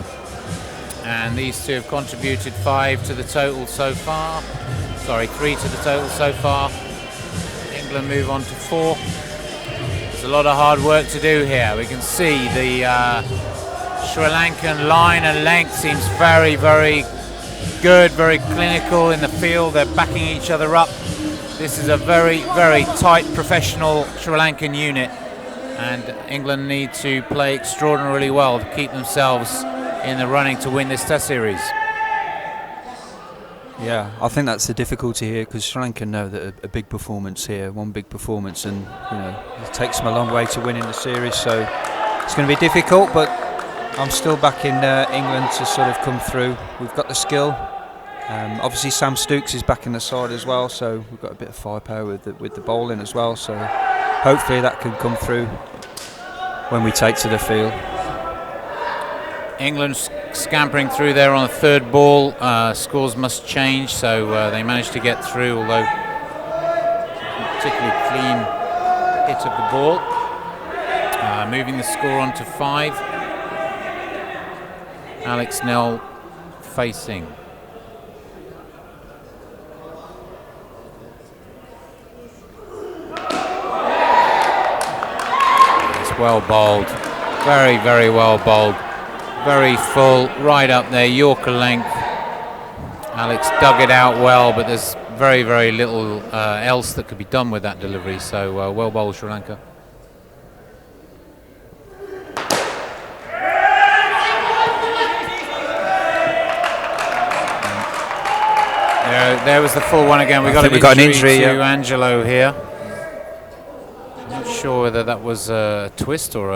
And these two have contributed 5 to the total so far. Sorry, 3 to the total so far. England move on to 4. There's a lot of hard work to do here. We can see the Sri Lankan line and length seems very, very good, very clinical in the field. They're backing each other up. This is a very, very tight professional Sri Lankan unit, and England need to play extraordinarily well to keep themselves in the running to win this Test series. Yeah, I think that's the difficulty here, because Sri Lanka know that a big performance here, one big performance, and you know, it takes them a long way to winning the series. So it's going to be difficult, but I'm still backing England to sort of come through. We've got the skill. Obviously, Sam Stokes is back in the side as well, so we've got a bit of firepower with the bowling as well. So hopefully that can come through when we take to the field. England scampering through there on the third ball. Scores must change, so they managed to get through, although particularly clean hit of the ball. Moving the score on to 5. Alex Snell facing. It's well bowled. Very, very well bowled. Very full, right up there, Yorker length. Alex dug it out well, but there's very, very little else that could be done with that delivery. So well bowled, Sri Lanka. There was the full one again. We got an injury to Angelo here. I'm not sure whether that was a twist or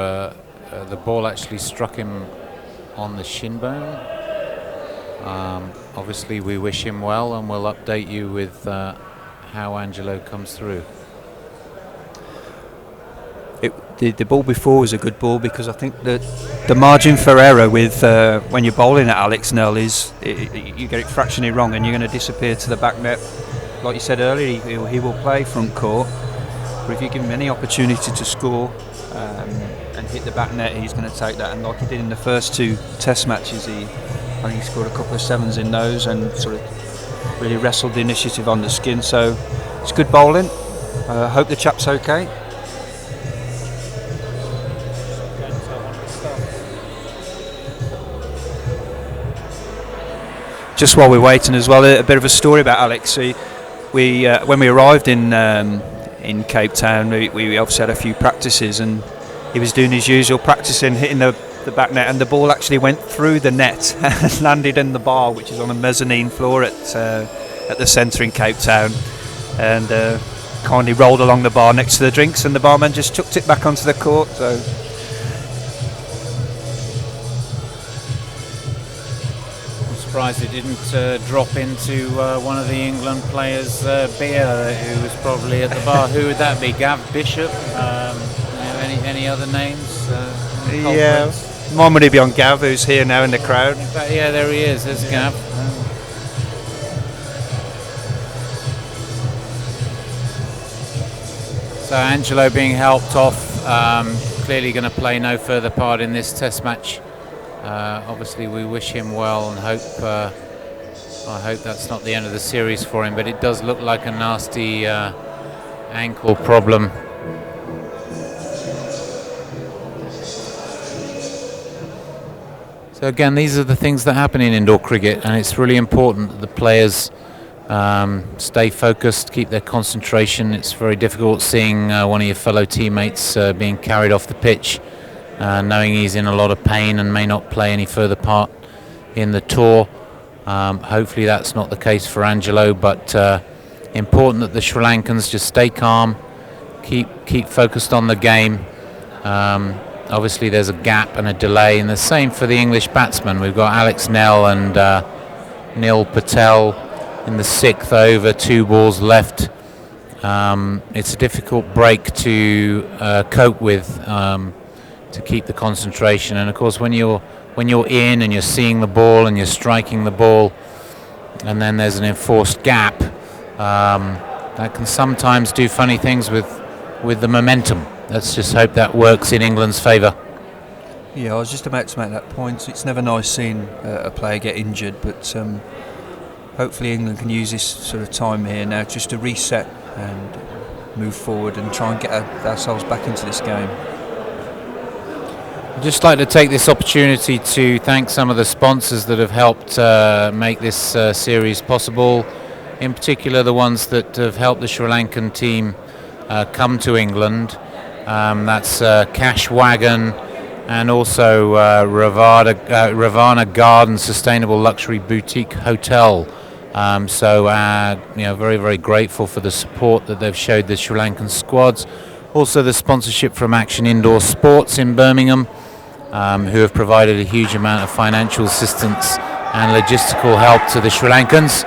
the ball actually struck him on the shin bone. Obviously, we wish him well, and we'll update you with how Angelo comes through. The ball before was a good ball, because I think that the margin for error with when you're bowling at Alex Nell is you get it fractionally wrong and you're going to disappear to the back net. Like you said earlier, he will play front court, but if you give him any opportunity to score and hit the back net, he's going to take that. And like he did in the first 2 Test matches, I think he scored a couple of 7s in those and sort of really wrestled the initiative on the skin. So it's good bowling. Hope the chap's okay. Just while we're waiting as well, a bit of a story about Alex. We when we arrived in Cape Town, we obviously had a few practices, and he was doing his usual practicing, hitting the back net, and the ball actually went through the net and landed in the bar, which is on a mezzanine floor at the centre in Cape Town, and kindly rolled along the bar next to the drinks, and the barman just chucked it back onto the court. So. Surprised it didn't drop into one of the England players' beer, who was probably at the bar. Who would that be? Gav Bishop? Any other names? Yeah, mine would be on Gav, who's here now in the crowd. In fact, yeah, there he is. There's Gav. So Angelo being helped off, clearly going to play no further part in this Test match. Obviously, we wish him well and hope. I hope that's not the end of the series for him, but it does look like a nasty ankle problem. So again, these are the things that happen in indoor cricket, and it's really important that the players stay focused, keep their concentration. It's very difficult seeing one of your fellow teammates being carried off the pitch, knowing he's in a lot of pain and may not play any further part in the tour. Hopefully that's not the case for Angelo, but important that the Sri Lankans just stay calm, keep focused on the game. Obviously there's a gap and a delay, and the same for the English batsmen. We've got Alex Nell and Nil Patel in the 6th over, 2 balls left. It's a difficult break to cope with, to keep the concentration. And of course when you're in and you're seeing the ball and you're striking the ball, and then there's an enforced gap, that can sometimes do funny things with the momentum. Let's just hope that works in England's favour. Yeah, I was just about to make that point. It's never nice seeing a player get injured, but hopefully England can use this sort of time here now just to reset and move forward and try and get ourselves back into this game. I'd just like to take this opportunity to thank some of the sponsors that have helped make this series possible, in particular the ones that have helped the Sri Lankan team come to England. That's Cash Wagon and also Ravana Garden Sustainable Luxury Boutique Hotel. Very, very grateful for the support that they've showed the Sri Lankan squads. Also the sponsorship from Action Indoor Sports in Birmingham, who have provided a huge amount of financial assistance and logistical help to the Sri Lankans.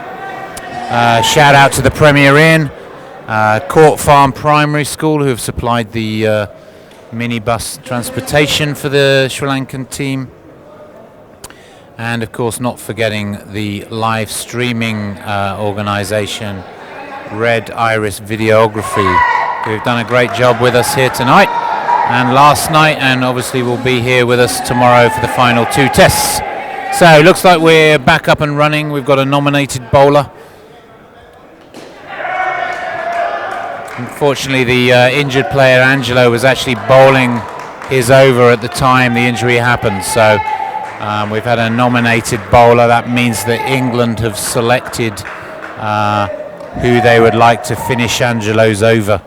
Shout out to the Premier Inn, Court Farm Primary School, who have supplied the minibus transportation for the Sri Lankan team. And of course not forgetting the live streaming organisation Red Iris Videography, who have done a great job with us here tonight and last night, and obviously will be here with us tomorrow for the final 2 tests. So it looks like we're back up and running. We've got a nominated bowler. Unfortunately, the injured player Angelo was actually bowling his over at the time the injury happened, so We've had a nominated bowler. That means that England have selected who they would like to finish Angelo's over,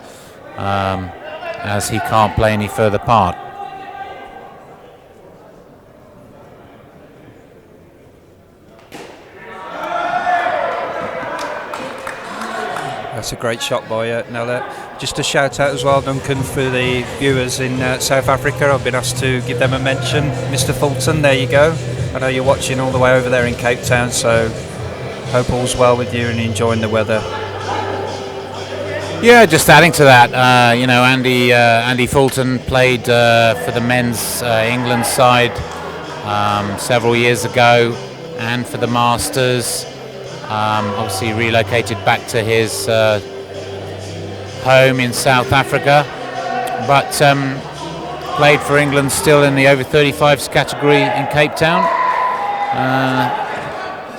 as he can't play any further part. That's a great shot by Nella. Just a shout out as well, Duncan, for the viewers in South Africa. I've been asked to give them a mention. Mr. Fulton, there you go. I know you're watching all the way over there in Cape Town, so hope all's well with you and enjoying the weather. Yeah, just adding to that, Andy Fulton played for the men's England side several years ago, and for the Masters. Obviously relocated back to his home in South Africa, but played for England still in the over 35s category in Cape Town.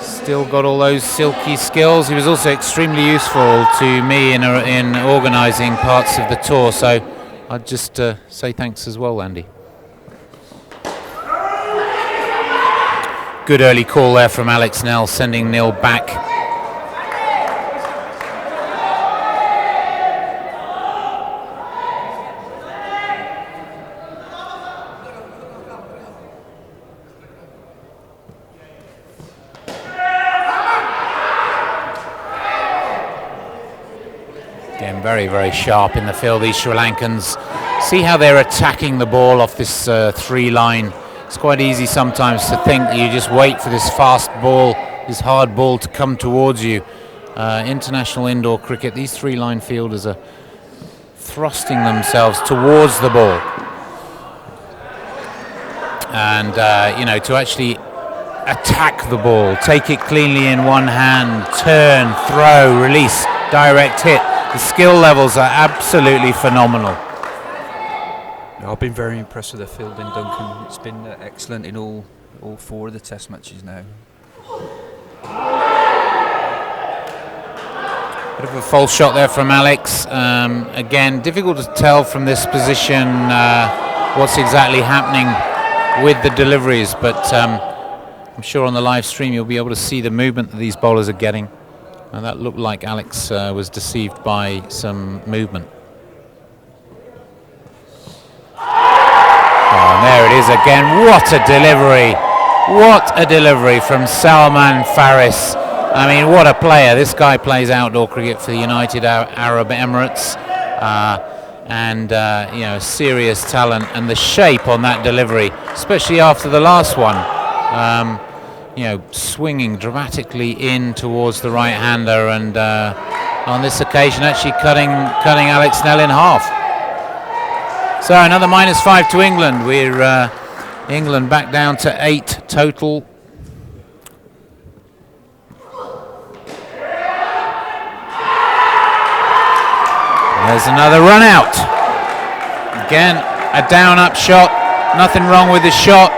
Still got all those silky skills. He was also extremely useful to me in organising parts of the tour, so I'd just say thanks as well, Andy. Good early call there from Alex Nell, sending Neil back. Again, very, very sharp in the field, these Sri Lankans. See how they're attacking the ball off this three line. It's quite easy sometimes to think that you just wait for this fast ball, this hard ball to come towards you. International indoor cricket, these three-line fielders are thrusting themselves towards the ball. And, to actually attack the ball, take it cleanly in one hand, turn, throw, release, direct hit. The skill levels are absolutely phenomenal. I've been very impressed with the fielding, Duncan. It's been excellent in all four of the test matches now. Bit of a false shot there from Alex. Again, difficult to tell from this position what's exactly happening with the deliveries, but I'm sure on the live stream you'll be able to see the movement that these bowlers are getting. And that looked like Alex was deceived by some movement. Oh, and there it is again. What a delivery. What a delivery from Salman Faris. I mean, what a player. This guy plays outdoor cricket for the United Arab Emirates. Serious talent. And the shape on that delivery, especially after the last one, swinging dramatically in towards the right-hander, and on this occasion actually cutting Alex Nell in half. So another -5 to England. We're England back down to 8 total. There's another run out. Again, a down-up shot. Nothing wrong with the shot.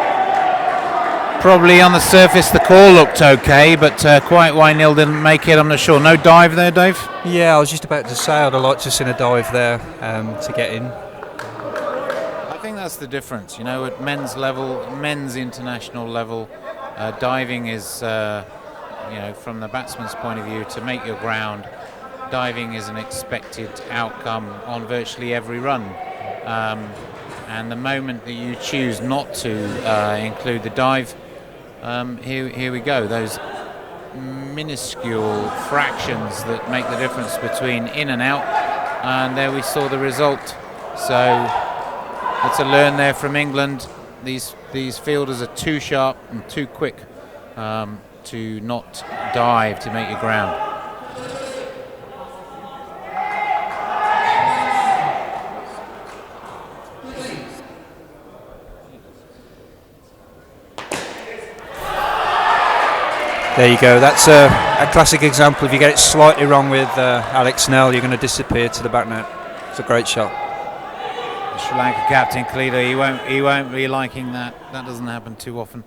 Probably on the surface the call looked okay, but quite why Neil didn't make it, I'm not sure. No dive there, Dave? Yeah, I was just about to say I'd have liked to see a dive there to get in. I think that's the difference. At men's level, men's international level, diving is, from the batsman's point of view, to make your ground. Diving is an expected outcome on virtually every run. And the moment that you choose not to include the dive, here we go. Those minuscule fractions that make the difference between in and out, and there we saw the result. So that's a learn there from England. These fielders are too sharp and too quick to not dive to make your ground. There you go. That's a classic example. If you get it slightly wrong with Alex Nell, you're going to disappear to the back net. It's a great shot. The Sri Lanka captain Kalida, he won't be liking that. That doesn't happen too often.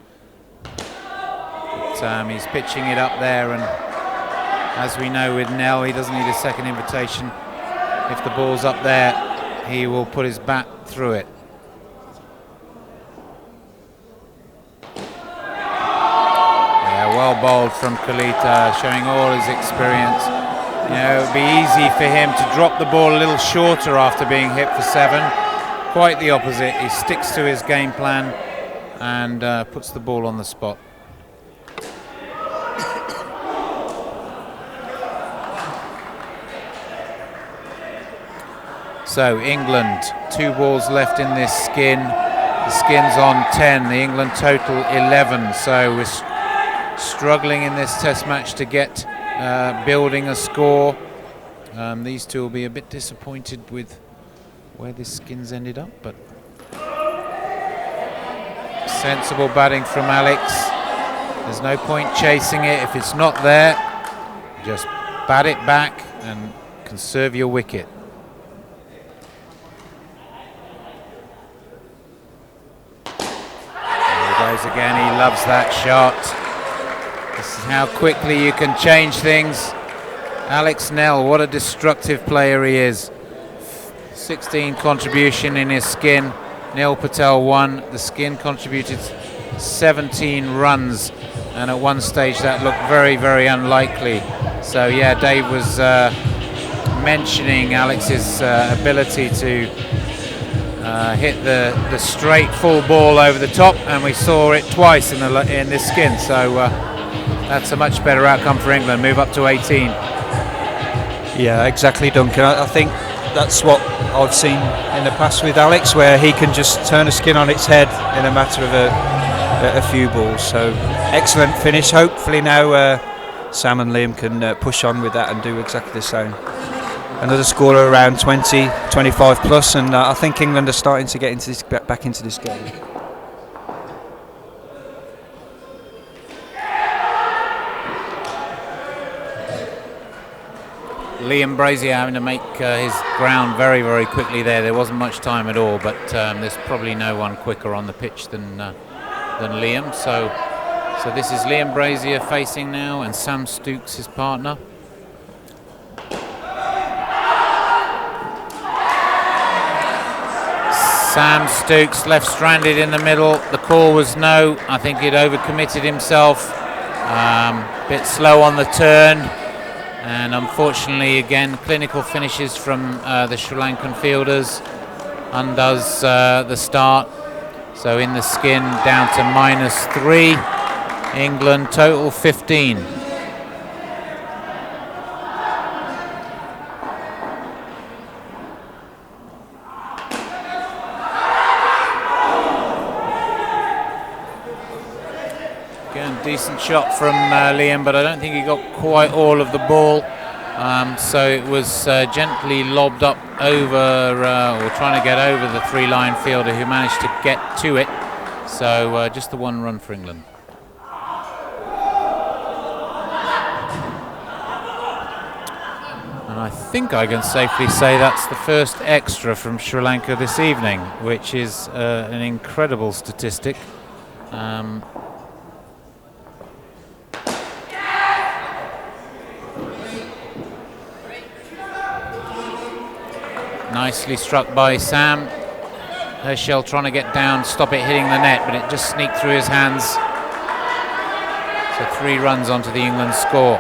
But, he's pitching it up there, and as we know with Nell, he doesn't need a second invitation. If the ball's up there, he will put his bat through it. bowled from Kalita, showing all his experience. You know, it would be easy for him to drop the ball a little shorter after being hit for 7. Quite the opposite. He sticks to his game plan and puts the ball on the spot. So England, 2 balls left in this skin. The skin's on 10, the England total 11. So we're struggling in this test match to get building a score. These two will be a bit disappointed with where this skin's ended up, but sensible batting from Alex. There's no point chasing it. If it's not there, just bat it back and conserve your wicket. Again, he loves that shot. This is how quickly you can change things. Alex Nell, what a destructive player he is. 16 contribution in his skin. Neil Patel 1. The skin contributed 17 runs, and at one stage that looked very, very unlikely. So yeah, Dave was mentioning Alex's ability to hit the straight full ball over the top, and we saw it twice in this skin. So that's a much better outcome for England. Move up to 18. Yeah, exactly, Duncan. I think that's what I've seen in the past with Alex, where he can just turn a skin on its head in a matter of a few balls. So excellent finish. Hopefully now Sam and Liam can push on with that and do exactly the same. Another scorer around 20, 25 plus, and I think England are starting to get into back into this game. Liam Brazier having to make his ground very, very quickly there. There wasn't much time at all, but there's probably no one quicker on the pitch than Liam. So this is Liam Brazier facing now, and Sam Stooks, his partner. Sam Stooks left stranded in the middle. The call was no. I think he'd overcommitted himself. Bit slow on the turn. And unfortunately, again, clinical finishes from the Sri Lankan fielders undoes the start. So in the skin, down to -3. England total 15. Decent shot from Liam, but I don't think he got quite all of the ball. So it was gently lobbed up over, or trying to get over the 3-line fielder, who managed to get to it. So just the 1 run for England. And I think I can safely say that's the first extra from Sri Lanka this evening, which is an incredible statistic. Nicely struck by Sam. Herschel trying to get down, stop it hitting the net, but it just sneaked through his hands. So 3 runs onto the England score.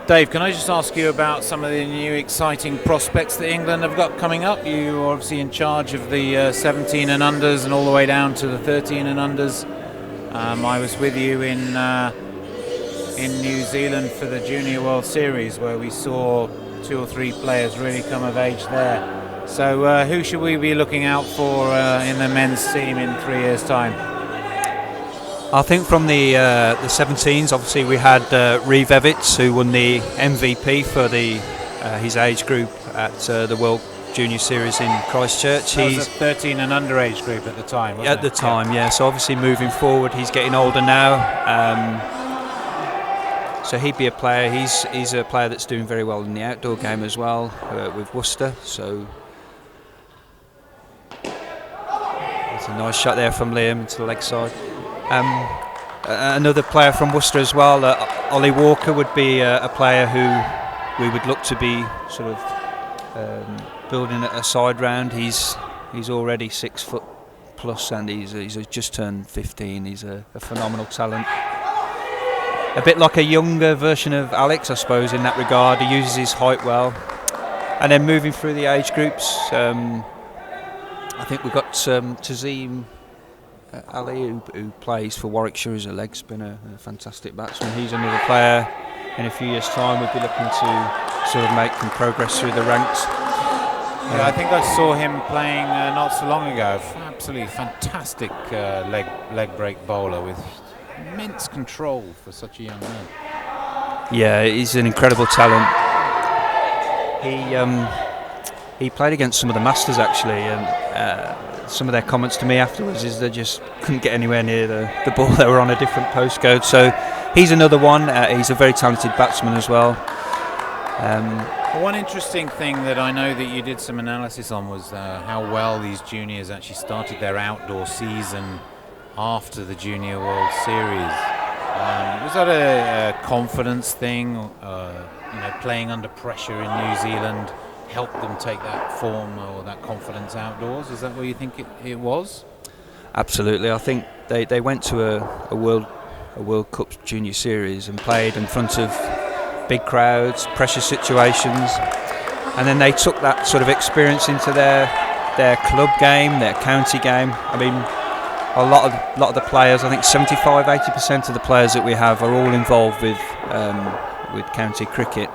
Dave, can I just ask you about some of the new exciting prospects that England have got coming up? You are obviously in charge of the 17 and unders and all the way down to the 13 and unders. I was with you in New Zealand for the Junior World Series, where we saw 2 or 3 players really come of age there. So who should we be looking out for in the men's team in 3 years' time? I think from the 17s, obviously we had Reeve Evitts, who won the MVP for his age group at the World Junior Series in Christchurch. He's a 13 and under age group at the time, wasn't it? At the time, yeah. So obviously moving forward, he's getting older now. So he'd be a player. He's a player that's doing very well in the outdoor game as well with Worcester. So it's a nice shot there from Liam to the leg side. Another player from Worcester as well. Ollie Walker would be a player who we would look to be sort of building a side round. He's already 6 foot plus, and he's just turned 15. He's a phenomenal talent. A bit like a younger version of Alex, I suppose, in that regard. He uses his height well. And then moving through the age groups, I think we've got Tazim Ali, who plays for Warwickshire as a leg spinner, a fantastic batsman. He's another player. In a few years' time, we'll be looking to sort of make some progress through the ranks. Yeah, I think I saw him playing not so long ago. Absolutely fantastic leg break bowler with immense control for such a young man. Yeah, he's an incredible talent. He played against some of the Masters actually, and some of their comments to me afterwards is they just couldn't get anywhere near the ball. They were on a different postcode. So he's another one. He's a very talented batsman as well. One interesting thing that I know that you did some analysis on was how well these juniors actually started their outdoor season after the Junior World Series. Was that a confidence thing? Playing under pressure in New Zealand helped them take that form or that confidence outdoors? Is that what you think it was? Absolutely. I think they went to a World Cup Junior Series and played in front of big crowds, pressure situations, and then they took that sort of experience into their club game, their county game. I mean, a lot of the players, I think 75-80% of the players that we have are all involved with county cricket,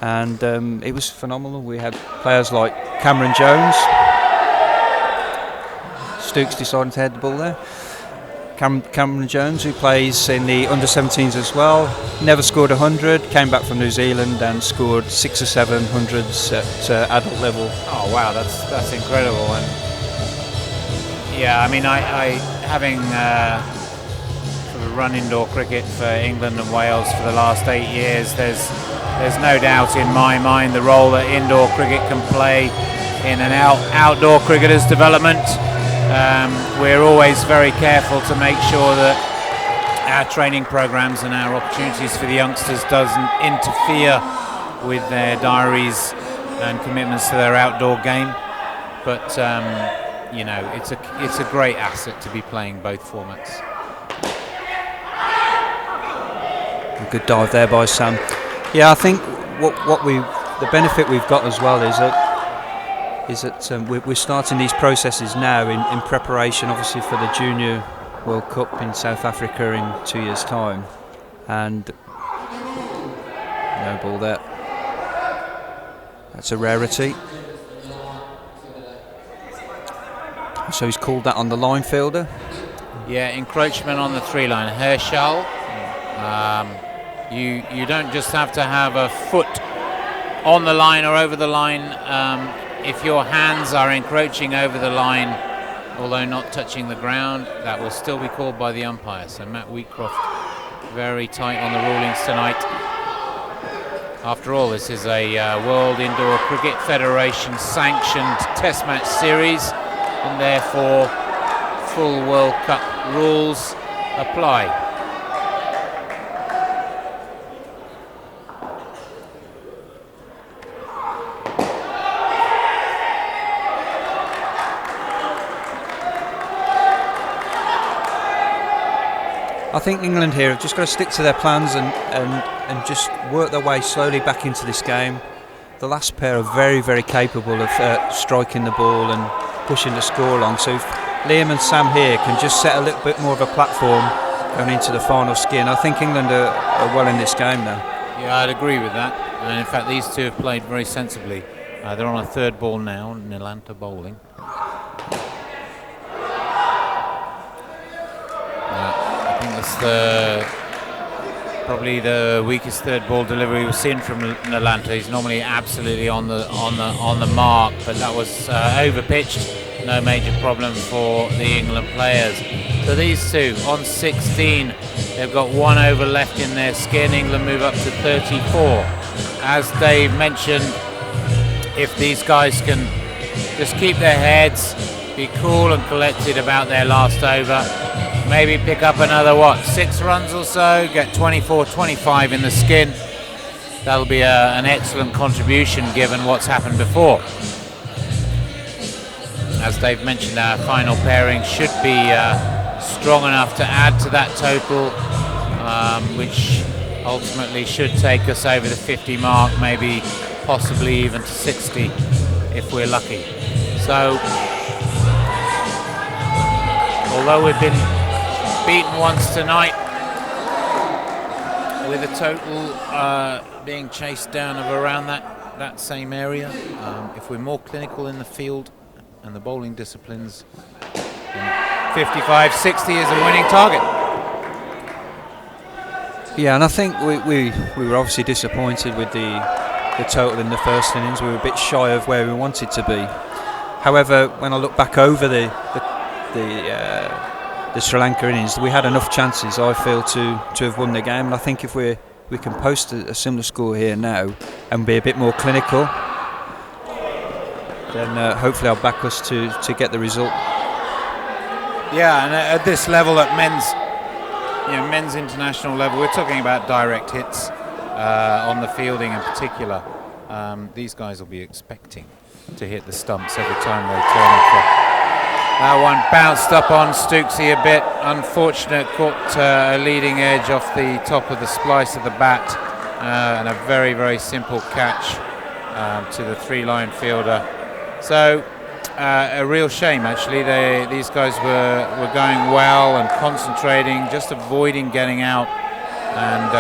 and it was phenomenal. We had players like Cameron Jones. Stokes decided to head the ball there. Cameron Jones, who plays in the under-17s as well, never scored 100, came back from New Zealand and scored 6 or 7 hundreds at adult level. Oh wow, that's incredible. And yeah, I mean, I having sort of run indoor cricket for England and Wales for the last 8 years, there's no doubt in my mind the role that indoor cricket can play in an outdoor cricketer's development. We're always very careful to make sure that our training programs and our opportunities for the youngsters doesn't interfere with their diaries and commitments to their outdoor game. But it's a great asset to be playing both formats. A good dive there by Sam. Yeah, I think the benefit we've got as well is that we're starting these processes now in preparation, obviously, for the Junior World Cup in South Africa in 2 years' time. And no ball there. That's a rarity. So he's called that on the line fielder. Yeah, encroachment on the 3-line. Herschel. You don't just have to have a foot on the line or over the line. If your hands are encroaching over the line, although not touching the ground, that will still be called by the umpire. So Matt Wheatcroft very tight on the rulings tonight. After all, this is a World Indoor Cricket Federation sanctioned Test match series, and therefore full World Cup rules apply. I think England here have just got to stick to their plans and just work their way slowly back into this game. The last pair are very, very capable of striking the ball and pushing the score on. So if Liam and Sam here can just set a little bit more of a platform going into the final skin, I think England are well in this game now. Yeah, I'd agree with that. And in fact, these two have played very sensibly. They're on a third ball now, Lanka bowling. It's probably the weakest third ball delivery we've seen from Lanka. He's normally absolutely on the mark, but that was overpitched. No major problem for the England players. So these two on 16, they've got 1 over left in their skin. England move up to 34. As Dave mentioned, if these guys can just keep their heads, be cool and collected about their last over, maybe pick up another, 6 runs or so, get 24, 25 in the skin. That'll be an excellent contribution given what's happened before. As Dave mentioned, our final pairing should be strong enough to add to that total, which ultimately should take us over the 50 mark, maybe possibly even to 60 if we're lucky. So, although we've been beaten once tonight, with a total being chased down of around that same area, if we're more clinical in the field and the bowling disciplines, 55, 60 is a winning target. Yeah, and I think we were obviously disappointed with the total in the first innings. We were a bit shy of where we wanted to be. However, when I look back over the Sri Lanka innings, we had enough chances, I feel, to have won the game. And I think if we can post a similar score here now and be a bit more clinical, then hopefully I'll back us to get the result. Yeah, and at this level, at men's international level, we're talking about direct hits on the fielding in particular. These guys will be expecting to hit the stumps every time they turn up. That one bounced up on Stokesy a bit. Unfortunate, caught a leading edge off the top of the splice of the bat, and a very, very simple catch to the 3-line fielder. So a real shame, actually. These guys were going well and concentrating, just avoiding getting out, and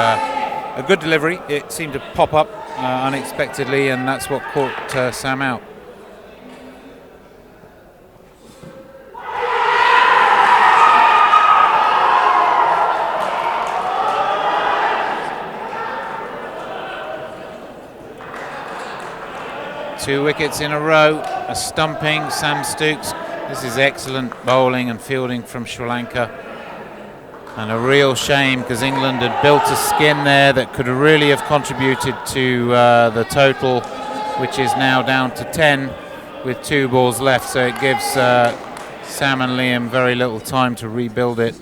a good delivery. It seemed to pop up unexpectedly, and that's what caught Sam out. Two wickets in a row, a stumping, Sam Stokes. This is excellent bowling and fielding from Sri Lanka. And a real shame, because England had built a skin there that could really have contributed to the total, which is now down to 10 with 2 balls left. So it gives Sam and Liam very little time to rebuild it.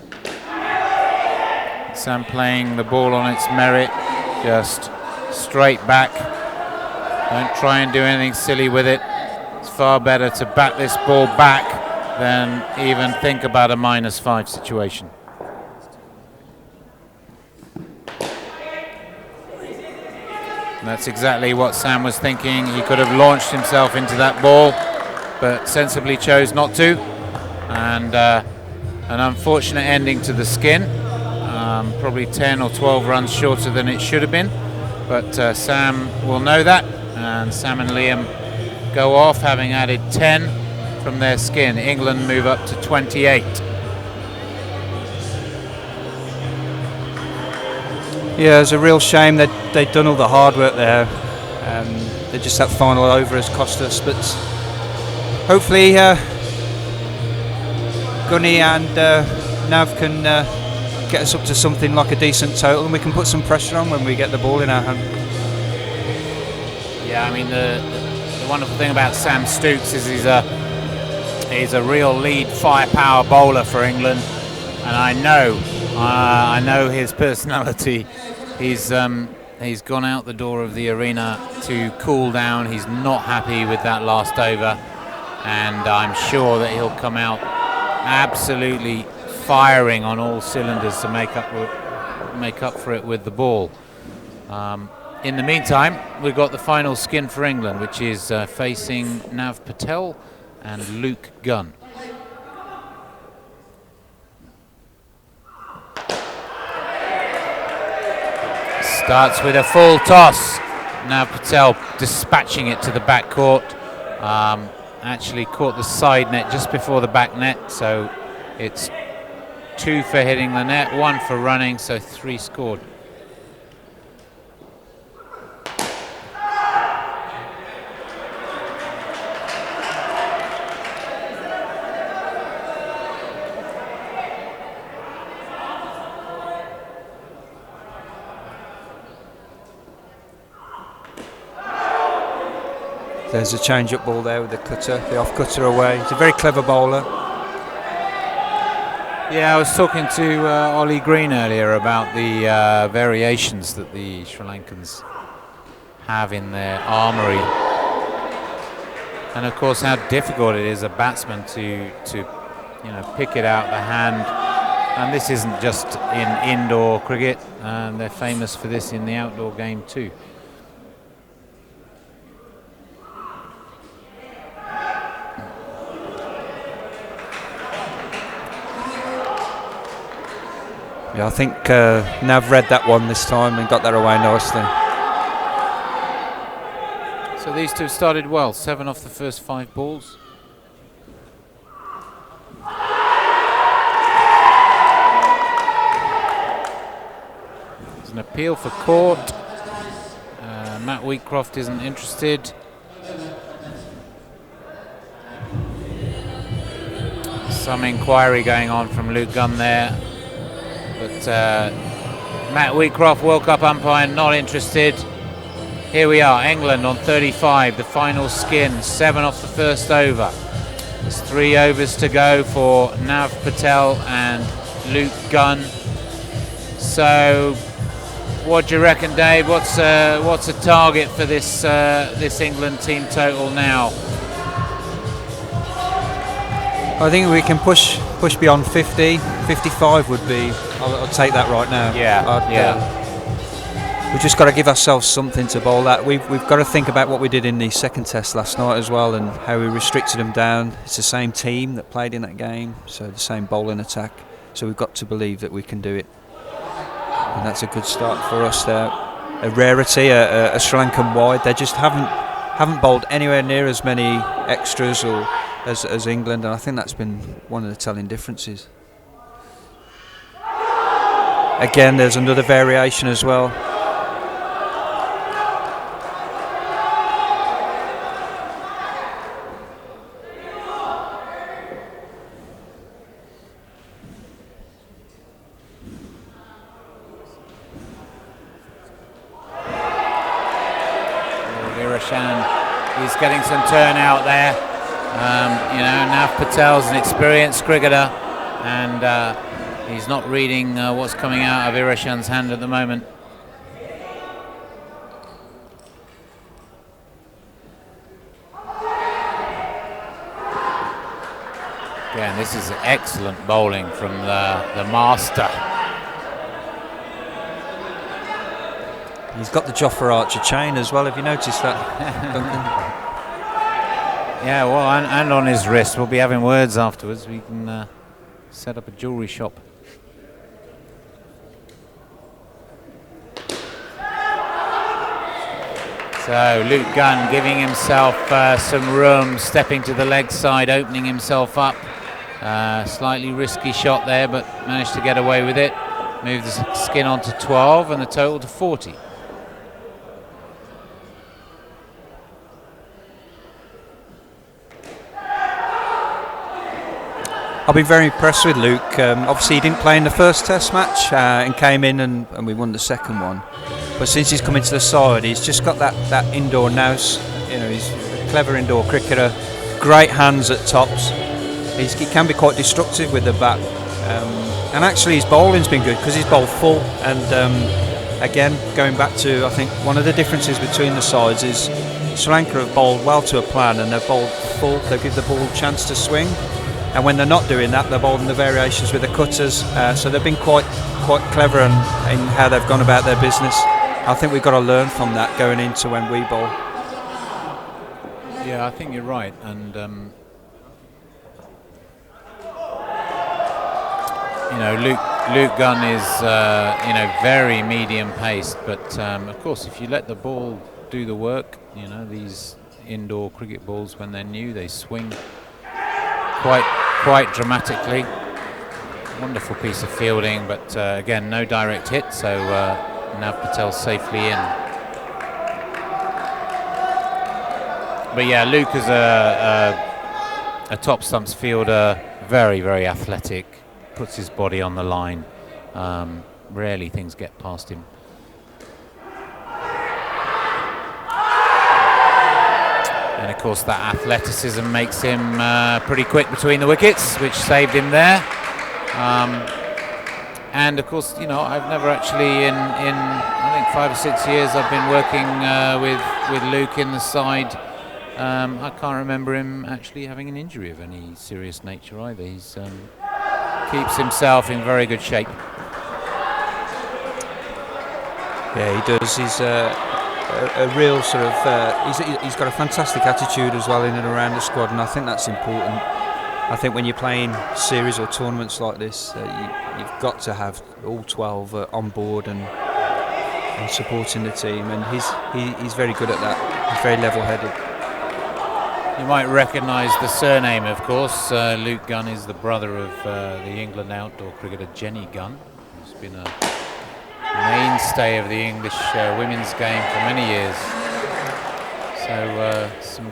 Sam playing the ball on its merit, just straight back. Don't try and do anything silly with it. It's far better to bat this ball back than even think about a -5 situation. And that's exactly what Sam was thinking. He could have launched himself into that ball, but sensibly chose not to. And an unfortunate ending to the skin. Probably 10 or 12 runs shorter than it should have been. But Sam will know that. And Sam and Liam go off, having added 10 from their skin. England move up to 28. Yeah, it's a real shame that they'd done all the hard work there. Just that final over has cost us. But hopefully Gunny and Nav can get us up to something like a decent total, and we can put some pressure on when we get the ball in our hand. Yeah, I mean the wonderful thing about Sam Stokes is he's a real lead firepower bowler for England, and I know his personality. He's gone out the door of the arena to cool down. He's not happy with that last over, and I'm sure that he'll come out absolutely firing on all cylinders to make up for it with the ball. In the meantime, we've got the final skin for England, which is facing Nav Patel and Luke Gunn. Starts with a full toss. Nav Patel dispatching it to the back court. Actually caught the side net just before the back net, so it's 2 for hitting the net, 1 for running, so 3 scored. There's a change-up ball there with the cutter, the off-cutter away. He's a very clever bowler. Yeah, I was talking to Ollie Green earlier about the variations that the Sri Lankans have in their armoury, and of course how difficult it is a batsman to pick it out the hand. And this isn't just in indoor cricket, they're famous for this in the outdoor game too. Yeah, I think Nav read that one this time and got that away nicely. So these two started well, 7 off the first 5 balls. There's an appeal for court. Matt Wheatcroft isn't interested. Some inquiry going on from Luke Gunn there. But Matt Wheatcroft, World Cup umpire, not interested. Here we are, England on 35, the final skin, 7 off the first over. There's 3 overs to go for Nav Patel and Luke Gunn. So, what do you reckon, Dave? What's a target for this England team total now? I think we can push beyond 50. 55 would be. I'll take that right now. Yeah. We've just got to give ourselves something to bowl at. We've got to think about what we did in the second test last night as well, and how we restricted them down. It's the same team that played in that game, so the same bowling attack. So we've got to believe that we can do it, and that's a good start for us there. A rarity, a Sri Lankan wide. They just haven't bowled anywhere near as many extras or as England, and I think that's been one of the telling differences. Again, there's another variation as well. He's getting some turnout there. Nav Patel's an experienced cricketer, and he's not reading what's coming out of Irashan's hand at the moment. Again, this is excellent bowling from the master. He's got the Jofra Archer chain as well. Have you noticed that, Duncan? Yeah, well, and on his wrist. We'll be having words afterwards. We can set up a jewellery shop. So Luke Gunn giving himself some room, stepping to the leg side, opening himself up. Slightly risky shot there, but managed to get away with it. Move the skin on to 12 and the total to 40. I've been very impressed with Luke. Obviously, he didn't play in the first Test match and came in and we won the second one. But since he's come into the side, he's just got that indoor nous. He's a clever indoor cricketer, great hands at tops. He can be quite destructive with the bat. And actually, his bowling's been good because he's bowled full. And again, going back to, I think, one of the differences between the sides is Sri Lanka have bowled well to a plan and they've bowled full. They give the ball a chance to swing. And when they're not doing that, they're bowling the variations with the cutters. So they've been quite clever in how they've gone about their business. I think we've got to learn from that going into when we bowl. Yeah, I think you're right. And Luke Gunn is very medium paced, but of course, if you let the ball do the work, these indoor cricket balls, when they're new, they swing quite dramatically. Wonderful piece of fielding, but again, no direct hit, so Nav Patel safely in. But yeah, Luke is a top stumps fielder, very, very athletic, puts his body on the line. Rarely things get past him. And of course that athleticism makes him pretty quick between the wickets, which saved him there. And of course, you know, I've never actually in I think 5 or 6 years I've been working with Luke in the side. I can't remember him actually having an injury of any serious nature either. He's keeps himself in very good shape. Yeah, he does. He's a real sort of. He's got a fantastic attitude as well in and around the squad, and I think that's important. I think when you're playing series or tournaments like this, you've got to have all 12 on board and supporting the team, and he's very good at that. He's very level-headed. You might recognise the surname, of course. Luke Gunn is the brother of the England outdoor cricketer Jenny Gunn, who's been a mainstay of the English women's game for many years. So some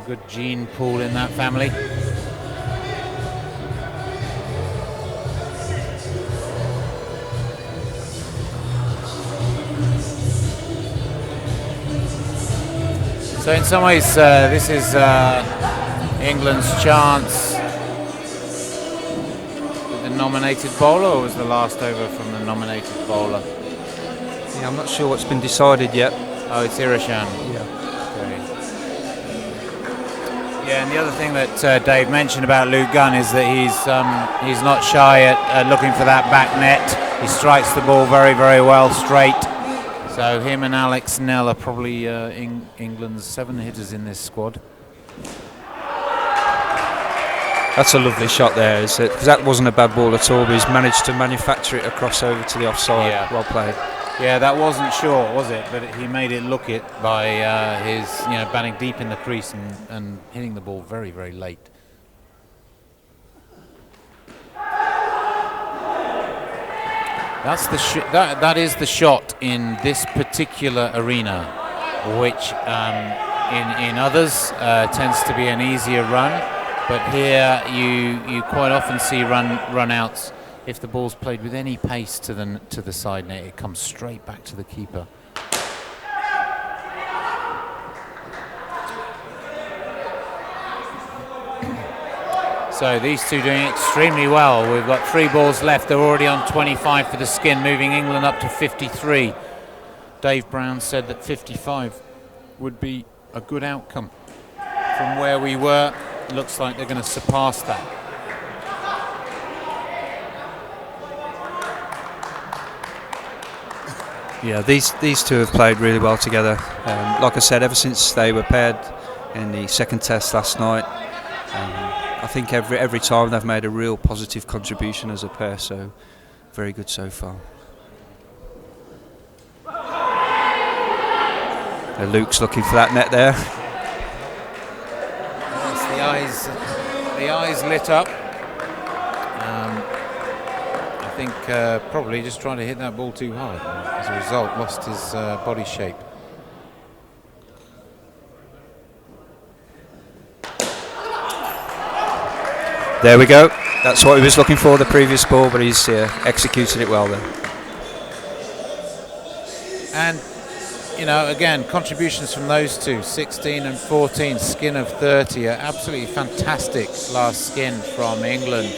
good gene pool in that family. So in some ways, this is England's chance with the nominated bowler, or was the last over from the nominated bowler? Yeah, I'm not sure what's been decided yet. Oh, it's Irishan. Yeah. Okay. Yeah, and the other thing that Dave mentioned about Luke Gunn is that he's not shy at looking for that back net. He strikes the ball very, very well straight. So him and Alex Nell are probably England's 7 hitters in this squad. That's a lovely shot there, because that wasn't a bad ball at all, but he's managed to manufacture it across over to the offside. Yeah. Well played. Yeah, that wasn't short, was it? But he made it look it by his batting deep in the crease and hitting the ball very, very late. That's the that is the shot in this particular arena, which in others tends to be an easier run, but here you quite often see run outs. If the ball's played with any pace to the side net, it comes straight back to the keeper. So these two doing extremely well. We've got 3 balls left. They're already on 25 for the skin, moving England up to 53. Dave Brown said that 55 would be a good outcome from where we were. Looks like they're going to surpass that. Yeah, these two have played really well together. Like I said, ever since they were paired in the second test last night, I think every time they've made a real positive contribution as a pair, so very good so far. Luke's looking for that net there. Yes, the eyes lit up. I think probably just trying to hit that ball too hard. As a result, lost his body shape. There we go. That's what he was looking for, the previous ball, but he's executed it well there. And, again, contributions from those two, 16 and 14, skin of 30, are absolutely fantastic last skin from England.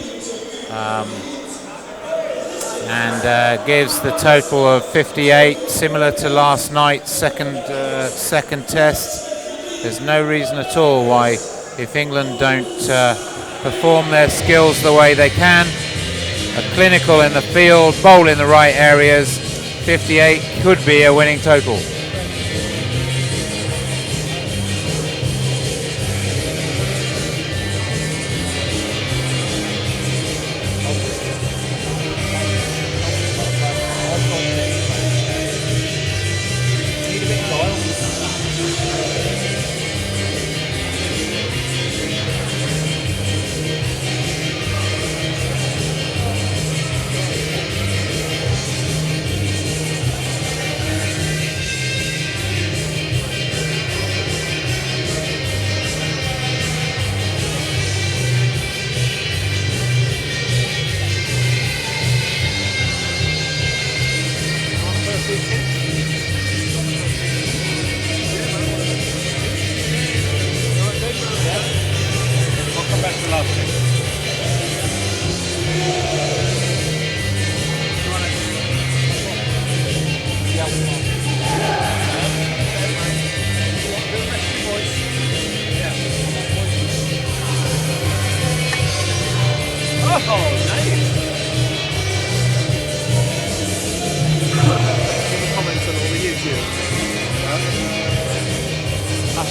And gives the total of 58, similar to last night's second test. There's no reason at all why, if England don't perform their skills the way they can, are clinical in the field, bowl in the right areas, 58 could be a winning total.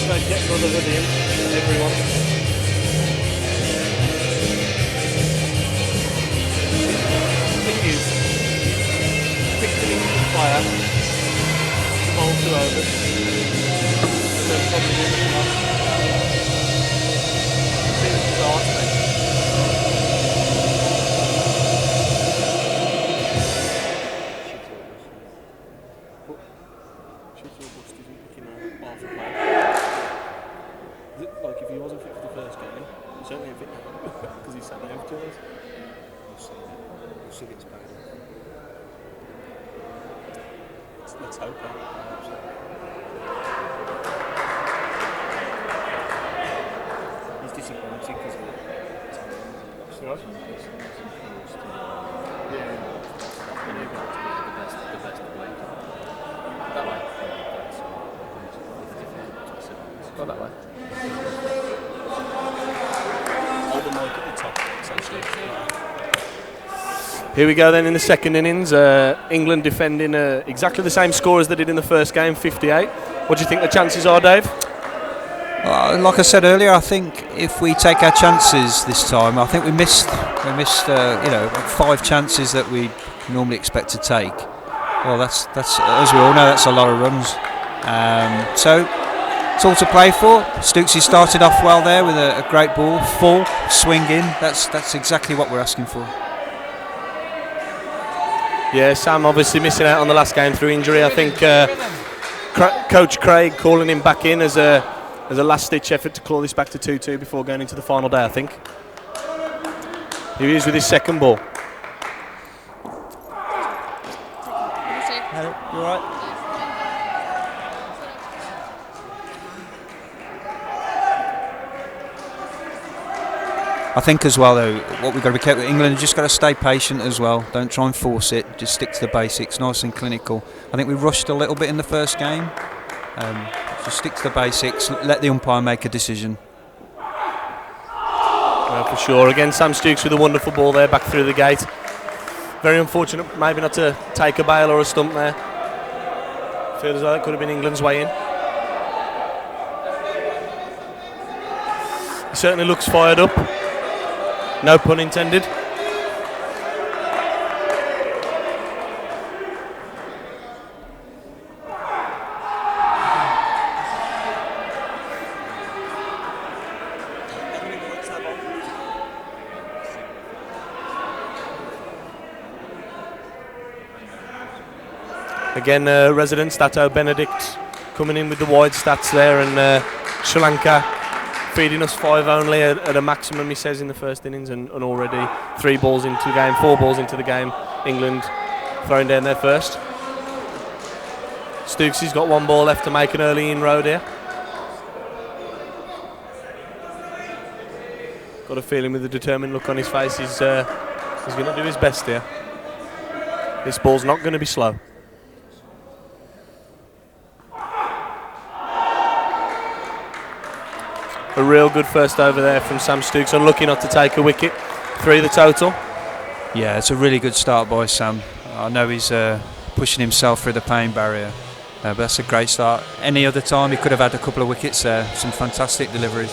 just like get another hood in for everyone. Thing is, quick to the fire, the bowl to over, and then probably do the shot. Seems bizarre to me. Like if he wasn't fit for the first game, he's certainly fit now because he's sat there for 2 hours. We'll see it's bad. Let's hope. He's disappointed because of that. Right. Go that way. Hold the mic at the top, essentially. Here we go then in the second innings. England defending exactly the same score as they did in the first game, 58. What do you think the chances are, Dave? Like I said earlier, I think if we take our chances this time, I think we missed 5 chances that we normally expect to take. Well, that's as we all know, that's a lot of runs. So it's all to play for. Stokesy started off well there with a great ball, full swing in. That's exactly what we're asking for. Yeah, Sam obviously missing out on the last game through injury. I think Coach Craig calling him back in as a last-ditch effort to claw this back to 2-2 before going into the final day, I think. Here he is with his second ball. Hello, you all right? I think as well though, what we've got to be careful with England, just got to stay patient as well. Don't try and force it, just stick to the basics, nice and clinical. I think we rushed a little bit in the first game. Just stick to the basics, let the umpire make a decision. Well, for sure. Again, Sam Stokes with a wonderful ball there back through the gate. Very unfortunate maybe not to take a bail or a stump there. Feels like that could have been England's way in. He certainly looks fired up. No pun intended. Again, resident Stato Benedict coming in with the wide stats there, and Sri Lanka feeding us 5 only at a maximum, he says, in the first innings, and already 3 balls into the game, 4 balls into the game. England throwing down their first. Stooksy's got 1 ball left to make an early inroad here. Got a feeling with the determined look on his face, he's going to do his best here. This ball's not going to be slow. A real good first over there from Sam Stokes, unlucky not to take a wicket. 3 the total. Yeah, it's a really good start by Sam. I know he's pushing himself through the pain barrier, but that's a great start. Any other time he could have had a couple of wickets there. Some fantastic deliveries.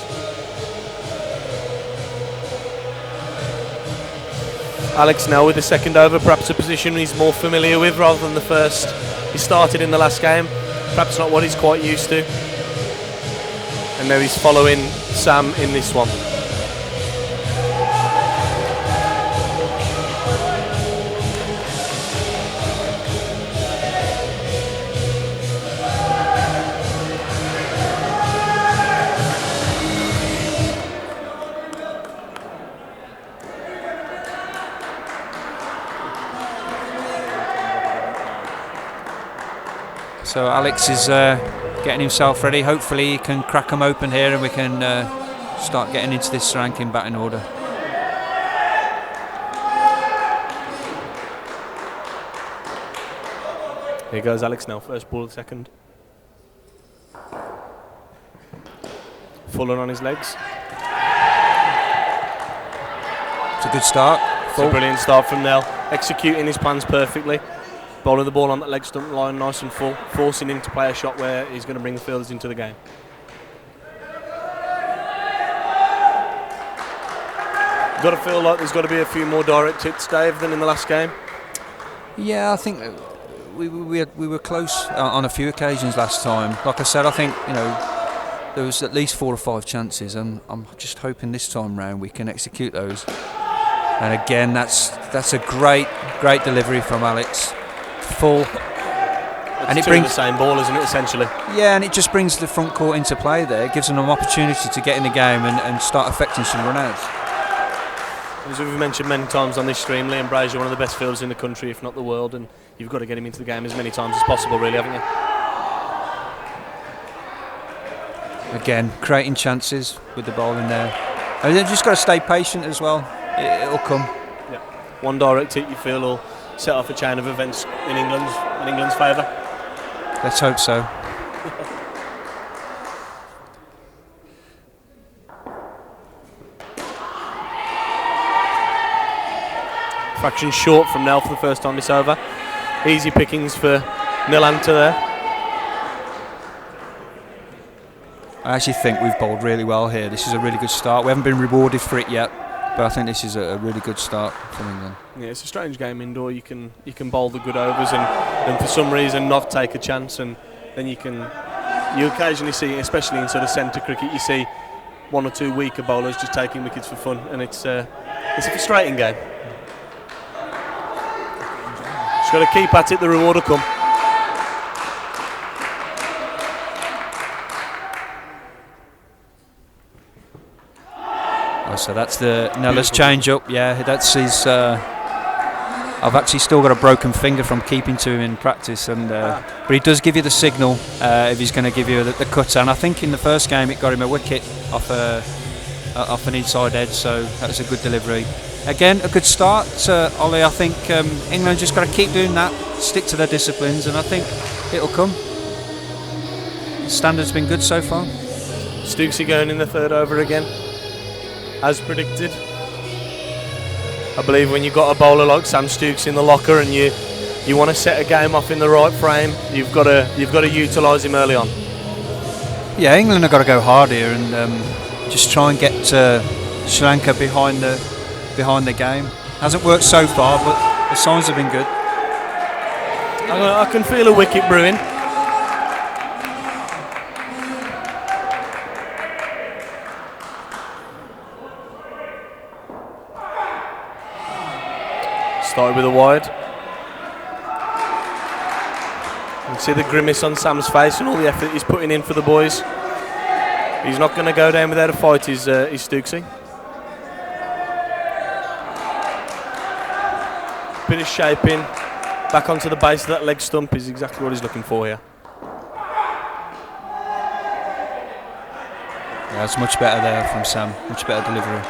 Alex now with the second over, perhaps a position he's more familiar with rather than the first. He started in the last game, perhaps not what he's quite used to. And now he's following Sam in this one. So Alex is getting himself ready. Hopefully he can crack them open here and we can start getting into this ranking batting order. Here goes Alex now, first ball of the second. Full on his legs. It's a good start. It's a brilliant start from Nell, executing his plans perfectly. Bowling the ball on that leg stump line nice and full, forcing him to play a shot where he's going to bring the fielders into the game. Got to feel like there's got to be a few more direct hits, Dave, than in the last game. Yeah, I think we were close on a few occasions last time. Like I said, I think there was at least 4 or 5 chances, and I'm just hoping this time round we can execute those. And again, that's a great delivery from Alex, full. And it brings the same ball, isn't it, essentially? Yeah, and it just brings the front court into play there. It gives them an opportunity to get in the game and start affecting some run-outs. As we've mentioned many times on this stream, Liam Brazier, one of the best fielders in the country, if not the world, and you've got to get him into the game as many times as possible, really, haven't you? Again, creating chances with the ball in there. And they've just got to stay patient as well. It'll come. Yeah. One direct hit, you feel, will set off a chain of events in England's favour. Let's hope so. Fraction short from Nell for the first time this over. Easy pickings for Lanka there. I actually think we've bowled really well here. This is a really good start. We haven't been rewarded for it yet, but I think this is a really good start from England. Yeah, it's a strange game indoor. You can bowl the good overs and for some reason not take a chance, and then you occasionally see, especially in sort of centre cricket, you see 1 or 2 weaker bowlers just taking wickets for fun, and it's a frustrating game. Just got to keep at it, the reward will come. Oh, so that's the Nella's change up. Yeah, that's his. I've actually still got a broken finger from keeping to him in practice, but he does give you the signal if he's going to give you the cutter. And I think in the first game it got him a wicket off an inside edge, so that was a good delivery. Again, a good start, Ollie. I think England just got to keep doing that, stick to their disciplines, and I think it'll come. The standard's been good so far. Stokesy going in the third over again, as predicted. I believe when you've got a bowler like Sam Stokes in the locker and you want to set a game off in the right frame, you've got to utilise him early on. Yeah, England have got to go hard here and just try and get Sri Lanka behind the game. Hasn't worked so far, but the signs have been good. I can feel a wicket brewing. Started with a wide. You can see the grimace on Sam's face and all the effort he's putting in for the boys. He's not going to go down without a fight, is Stokesy. Bit of shaping, back onto the base of that leg stump is exactly what he's looking for here. Yeah, it's much better there from Sam, much better delivery.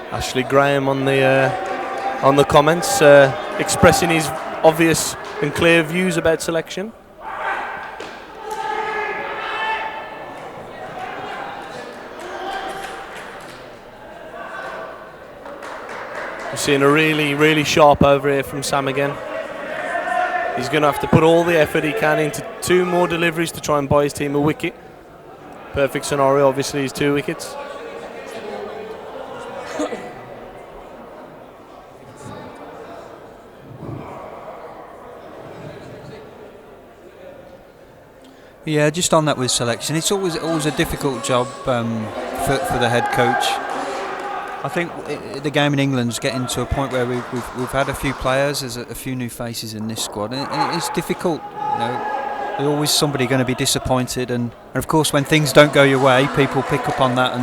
Ashley Graham on the comments, expressing his obvious and clear views about selection. We're seeing a really sharp over here from Sam again. He's going to have to put all the effort he can into 2 more deliveries to try and buy his team a wicket. Perfect scenario, obviously, is 2 wickets. Yeah, just on that with selection, it's always a difficult job for the head coach. I think the game in England's getting to a point where we've had a few players, there's a few new faces in this squad, and it's difficult. There's always somebody going to be disappointed, and of course when things don't go your way, people pick up on that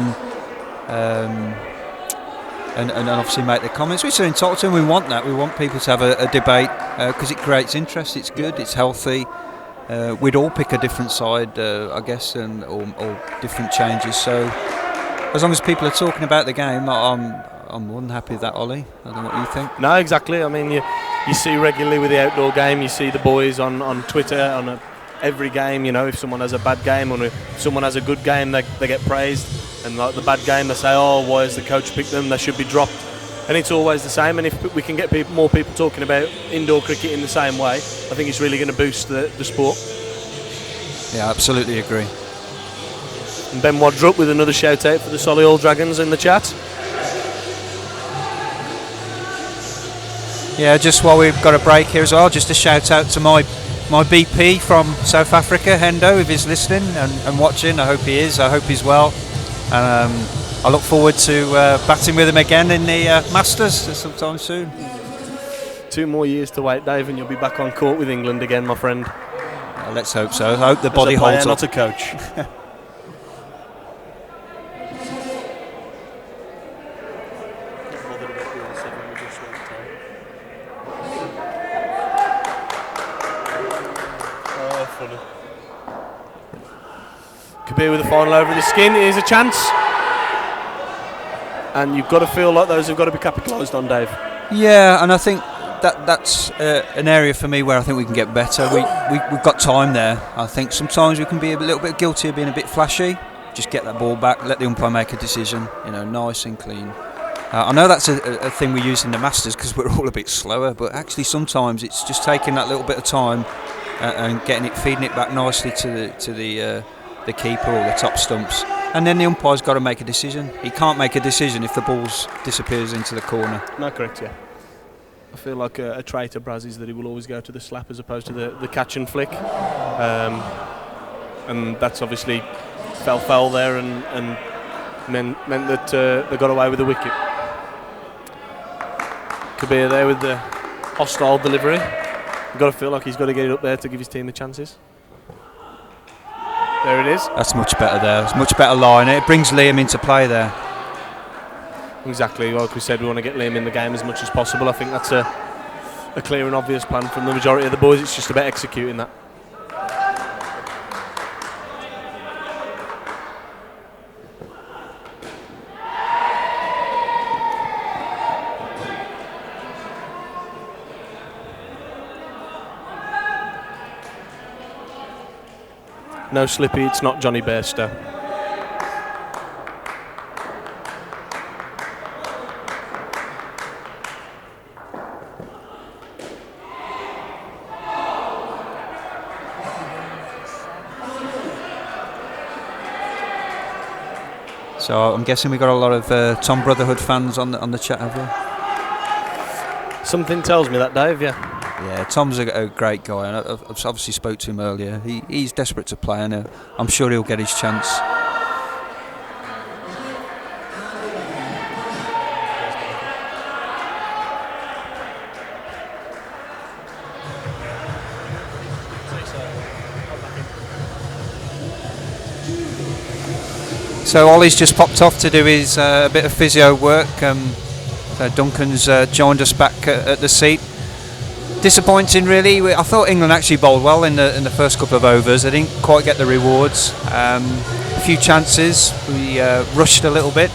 and obviously make their comments, which are entitled to, and we want that. We want people to have a debate because it creates interest. It's good, it's healthy. We'd all pick a different side, I guess, or different changes. So as long as people are talking about the game, I'm more than happy with that, Ollie. I don't know what you think. No, exactly. I mean, you see regularly with the outdoor game, you see the boys on Twitter on every game. You know, if someone has a bad game or if someone has a good game, they get praised, and like the bad game, they say, "Oh, why has the coach picked them? They should be dropped." And it's always the same. And if we can get more people talking about indoor cricket in the same way, I think it's really going to boost the sport. Yeah, absolutely agree. And Ben Wadrup with another shout out for the Solihull Dragons in the chat. Yeah, just while we've got a break here as well, just a shout out to my BP from South Africa, Hendo, if he's listening and watching. I hope he is. I hope he's well. And I look forward to batting with him again in the Masters sometime soon. 2 more years to wait, Dave, and you'll be back on court with England again, my friend. Let's hope so. I hope the body As a player, holds up. not a coach. Kabir with the final over the skin. Here's a chance. And you've got to feel like those have got to be capitalised on, Dave. Yeah, and I think that's an area for me where I think we can get better. We've got time there. I think sometimes we can be a little bit guilty of being a bit flashy. Just get that ball back, let the umpire make a decision, nice and clean. I know that's a thing we use in the Masters because we're all a bit slower, but actually sometimes it's just taking that little bit of time and feeding it back nicely to the keeper or the top stumps. And then the umpire's got to make a decision. He can't make a decision if the ball disappears into the corner. No, correct, yeah. I feel like a trait of Braz is that he will always go to the slap as opposed to the catch and flick. And that's obviously fell foul there and meant that they got away with the wicket. Kabir there with the hostile delivery. You've got to feel like he's got to get it up there to give his team the chances. There it is. That's much better there. It's much better line. It brings Liam into play there. Exactly. Like we said, we want to get Liam in the game as much as possible. I think that's a clear and obvious plan from the majority of the boys. It's just about executing that. No Slippy, it's not Johnny Bairstow. So I'm guessing we got a lot of Tom Brotherhood fans on the chat, have we? Something tells me that, Dave, yeah. Yeah, Tom's a great guy, and I've obviously spoke to him earlier. He's desperate to play, and I'm sure he'll get his chance. So Ollie's just popped off to do his bit of physio work. So Duncan's joined us back at the seat. Disappointing, really. I thought England actually bowled well in the first couple of overs. They didn't quite get the rewards. A few chances. We rushed a little bit,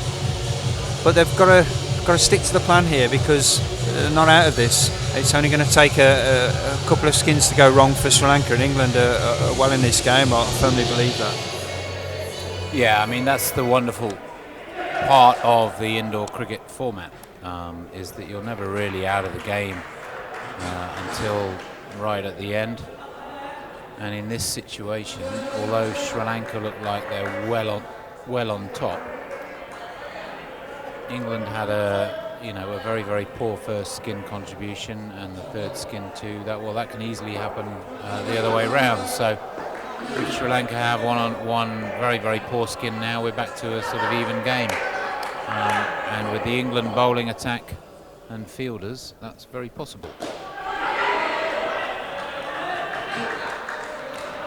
but they've got to stick to the plan here because they're not out of this. It's only going to take a couple of skins to go wrong for Sri Lanka, and England are well in this game. I firmly believe that. Yeah, I mean that's the wonderful part of the indoor cricket format is that you're never really out of the game until right at the end. And in this situation, although Sri Lanka looked like they're well on top, England had a very, very poor first skin contribution, and the third skin too. That can easily happen the other way round. So if Sri Lanka have one very, very poor skin now, we're back to a sort of even game. And with the England bowling attack and fielders, that's very possible.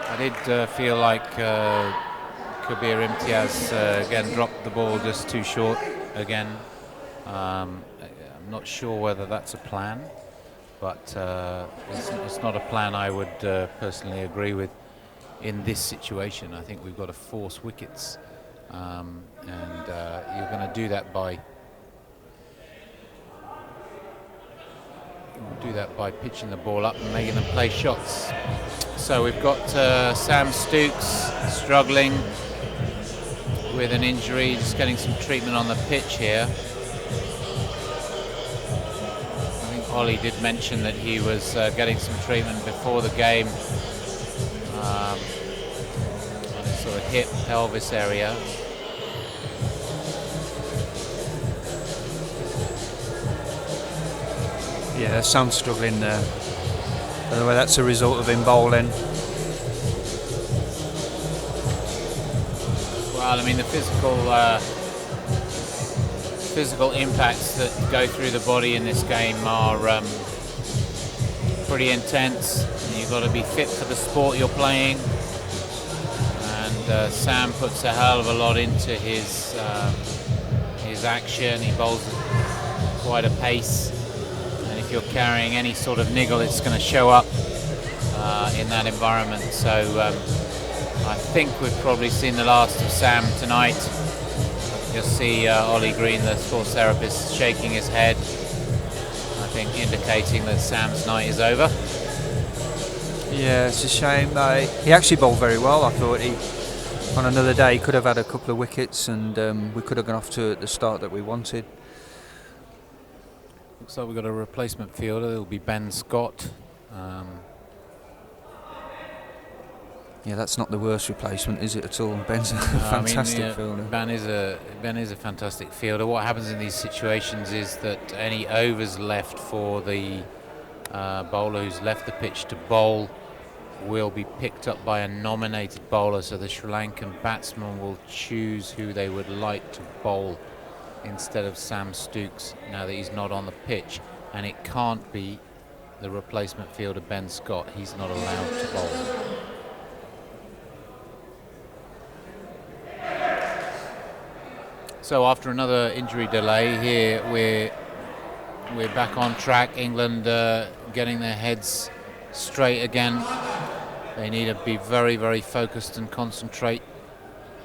I did feel like Kabir Imtiaz again dropped the ball just too short again. I'm not sure whether that's a plan, but it's not a plan I would personally agree with in this situation. I think we've got to force wickets and you're going to do that by pitching the ball up and making them play shots. So we've got Sam Stooks struggling with an injury, just getting some treatment on the pitch here. I think Ollie did mention that he was getting some treatment before the game on his sort of hip pelvis area. Yeah, Sam's struggling there. By the way, that's a result of him bowling. Well, I mean, the physical impacts that go through the body in this game are pretty intense. You've got to be fit for the sport you're playing, and Sam puts a hell of a lot into his action. He bowls at quite a pace, and if you're carrying any sort of niggle, it's going to show up in that environment. So I think we've probably seen the last of Sam tonight. You'll see Ollie Green, the sports therapist, shaking his head, I think indicating that Sam's night is over. Yeah, it's a shame. He actually bowled very well. I thought on another day he could have had a couple of wickets, and we could have gone off to at the start that we wanted. Looks like we've got a replacement fielder. It'll be Ben Scott. Yeah, that's not the worst replacement, is it at all? Ben's a fantastic fielder. Ben is a fantastic fielder. What happens in these situations is that any overs left for the bowler who's left the pitch to bowl will be picked up by a nominated bowler. So the Sri Lankan batsman will choose who they would like to bowl instead of Sam Stooks now that he's not on the pitch, and it can't be the replacement fielder Ben Scott. He's not allowed to bowl. So after another injury delay here, we're back on track. England getting their heads straight again. They need to be very, very focused and concentrate,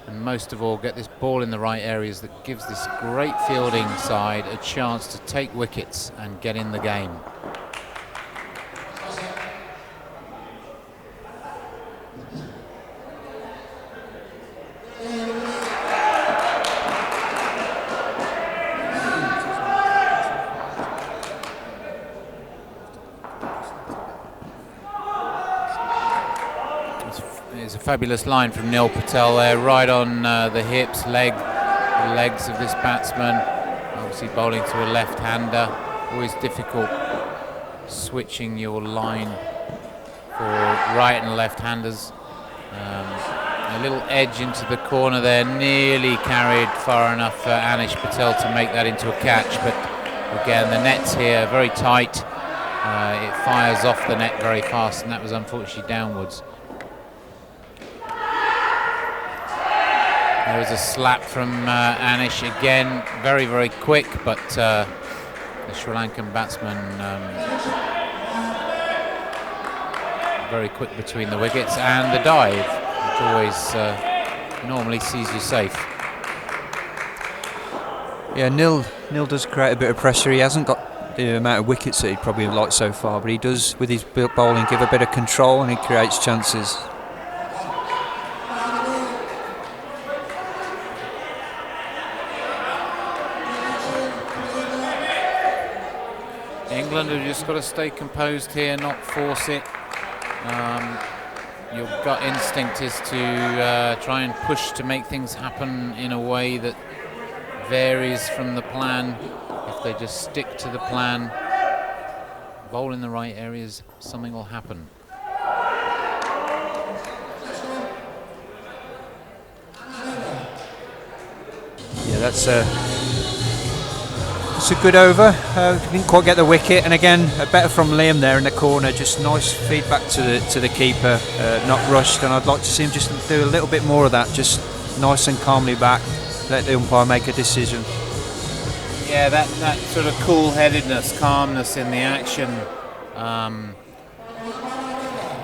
and most of all get this ball in the right areas that gives this great fielding side a chance to take wickets and get in the game. It's a fabulous line from Neil Patel there, right on the hips, the legs of this batsman. Obviously bowling to a left-hander, always difficult switching your line for right and left-handers. A little edge into the corner there, nearly carried far enough for Anish Patel to make that into a catch, but again the net's here very tight. It fires off the net very fast, and that was unfortunately downwards. There was a slap from Anish again, very, very quick, but the Sri Lankan batsman very quick between the wickets, and the dive, which always normally sees you safe. Yeah, Neil does create a bit of pressure. He hasn't got the amount of wickets that he'd probably have liked so far, but he does, with his bowling, give a bit of control, and he creates chances. England have just got to stay composed here, not force it. Your gut instinct is to try and push to make things happen in a way that varies from the plan. If they just stick to the plan, bowl in the right areas, something will happen. Yeah, that's a good over. Didn't quite get the wicket, and again a better from Liam there in the corner. Just nice feedback to the keeper, not rushed. And I'd like to see him just do a little bit more of that, just nice and calmly back, let the umpire make a decision. Yeah, that sort of cool-headedness, calmness in the action.